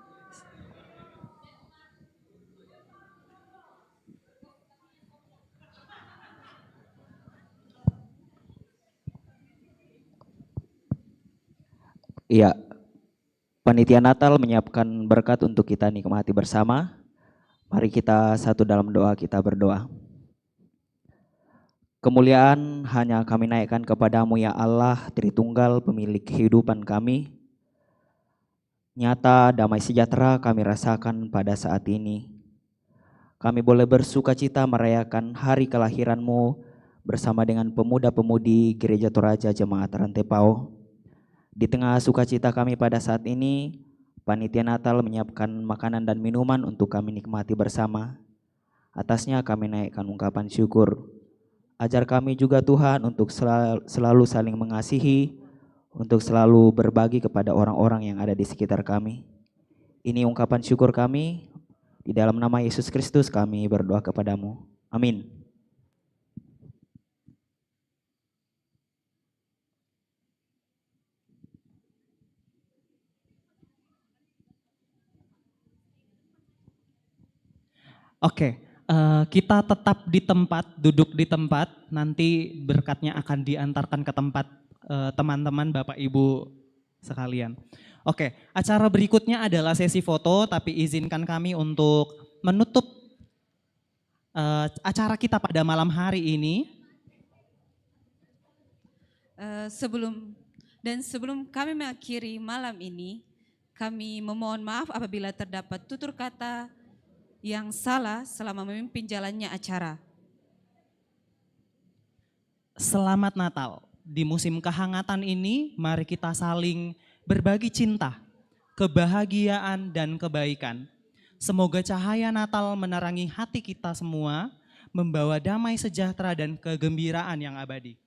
Iya, panitia Natal menyiapkan berkat untuk kita nikmati bersama. Mari kita satu dalam doa, kita berdoa. Kemuliaan hanya kami naikkan kepadamu ya Allah, Tritunggal pemilik kehidupan kami. Nyata damai sejahtera kami rasakan pada saat ini. Kami boleh bersuka cita merayakan hari kelahiran-Mu bersama dengan pemuda-pemudi Gereja Toraja Jemaat Rantepao. Di tengah sukacita kami pada saat ini, panitia Natal menyiapkan makanan dan minuman untuk kami nikmati bersama. Atasnya kami naikkan ungkapan syukur. Ajar kami juga Tuhan untuk selalu saling mengasihi, untuk selalu berbagi kepada orang-orang yang ada di sekitar kami. Ini ungkapan syukur kami, di dalam nama Yesus Kristus kami berdoa kepadamu. Amin. Oke, kita tetap di tempat, duduk di tempat, nanti berkatnya akan diantarkan ke tempat teman-teman Bapak Ibu sekalian. Oke, acara berikutnya adalah sesi foto, tapi izinkan kami untuk menutup acara kita pada malam hari ini. Sebelum kami mengakhiri malam ini, kami memohon maaf apabila terdapat tutur kata yang salah selama memimpin jalannya acara. Selamat Natal. Di musim kehangatan ini, mari kita saling berbagi cinta, kebahagiaan, dan kebaikan. Semoga cahaya Natal menerangi hati kita semua, membawa damai sejahtera dan kegembiraan yang abadi.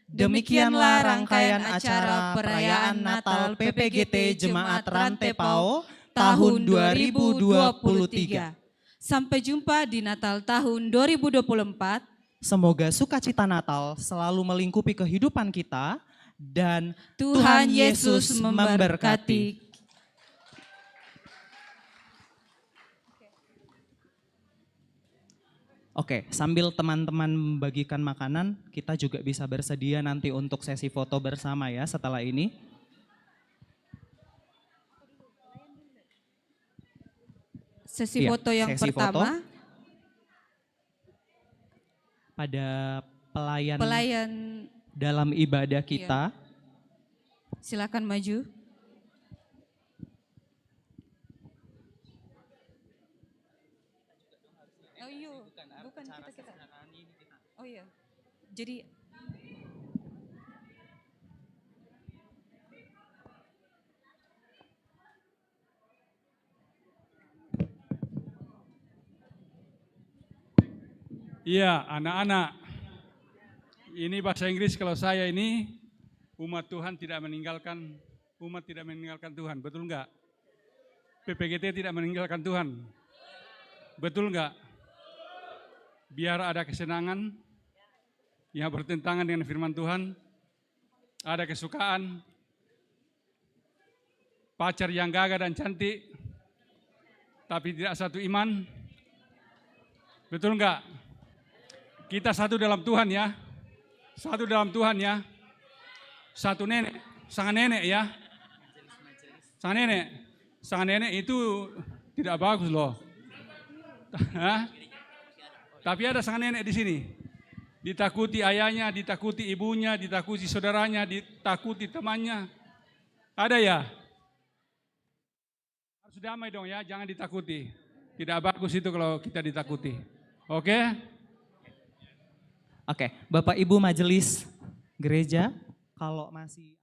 Demikianlah rangkaian acara perayaan Natal PPGT Jemaat Rantepao tahun 2023. Sampai jumpa di Natal tahun 2024. Semoga sukacita Natal selalu melingkupi kehidupan kita dan Tuhan Yesus memberkati. Oke, sambil teman-teman membagikan makanan, kita juga bisa bersedia nanti untuk sesi foto bersama ya setelah ini. Sesi foto yang sesi pertama. Foto pada pelayan dalam ibadah kita. Silakan maju. Oh iya, bukan kita. Oh iya, jadi iya, anak-anak. Ini bahasa Inggris kalau saya ini umat Tuhan tidak meninggalkan Tuhan, betul enggak? PPGT tidak meninggalkan Tuhan. Betul enggak? Biar ada kesenangan yang bertentangan dengan firman Tuhan, ada kesukaan, pacar yang gagah dan cantik, tapi tidak satu iman. Betul enggak? Kita satu dalam Tuhan ya. Satu dalam Tuhan ya. Satu nenek, sang nenek ya. Sang nenek itu tidak bagus loh. Tapi ada sang nenek di sini. Ditakuti ayahnya, ditakuti ibunya, ditakuti saudaranya, ditakuti temannya. Ada ya? Harus damai dong ya, jangan ditakuti. Tidak bagus itu kalau kita ditakuti. Oke? Oke, Bapak Ibu Majelis Gereja, kalau masih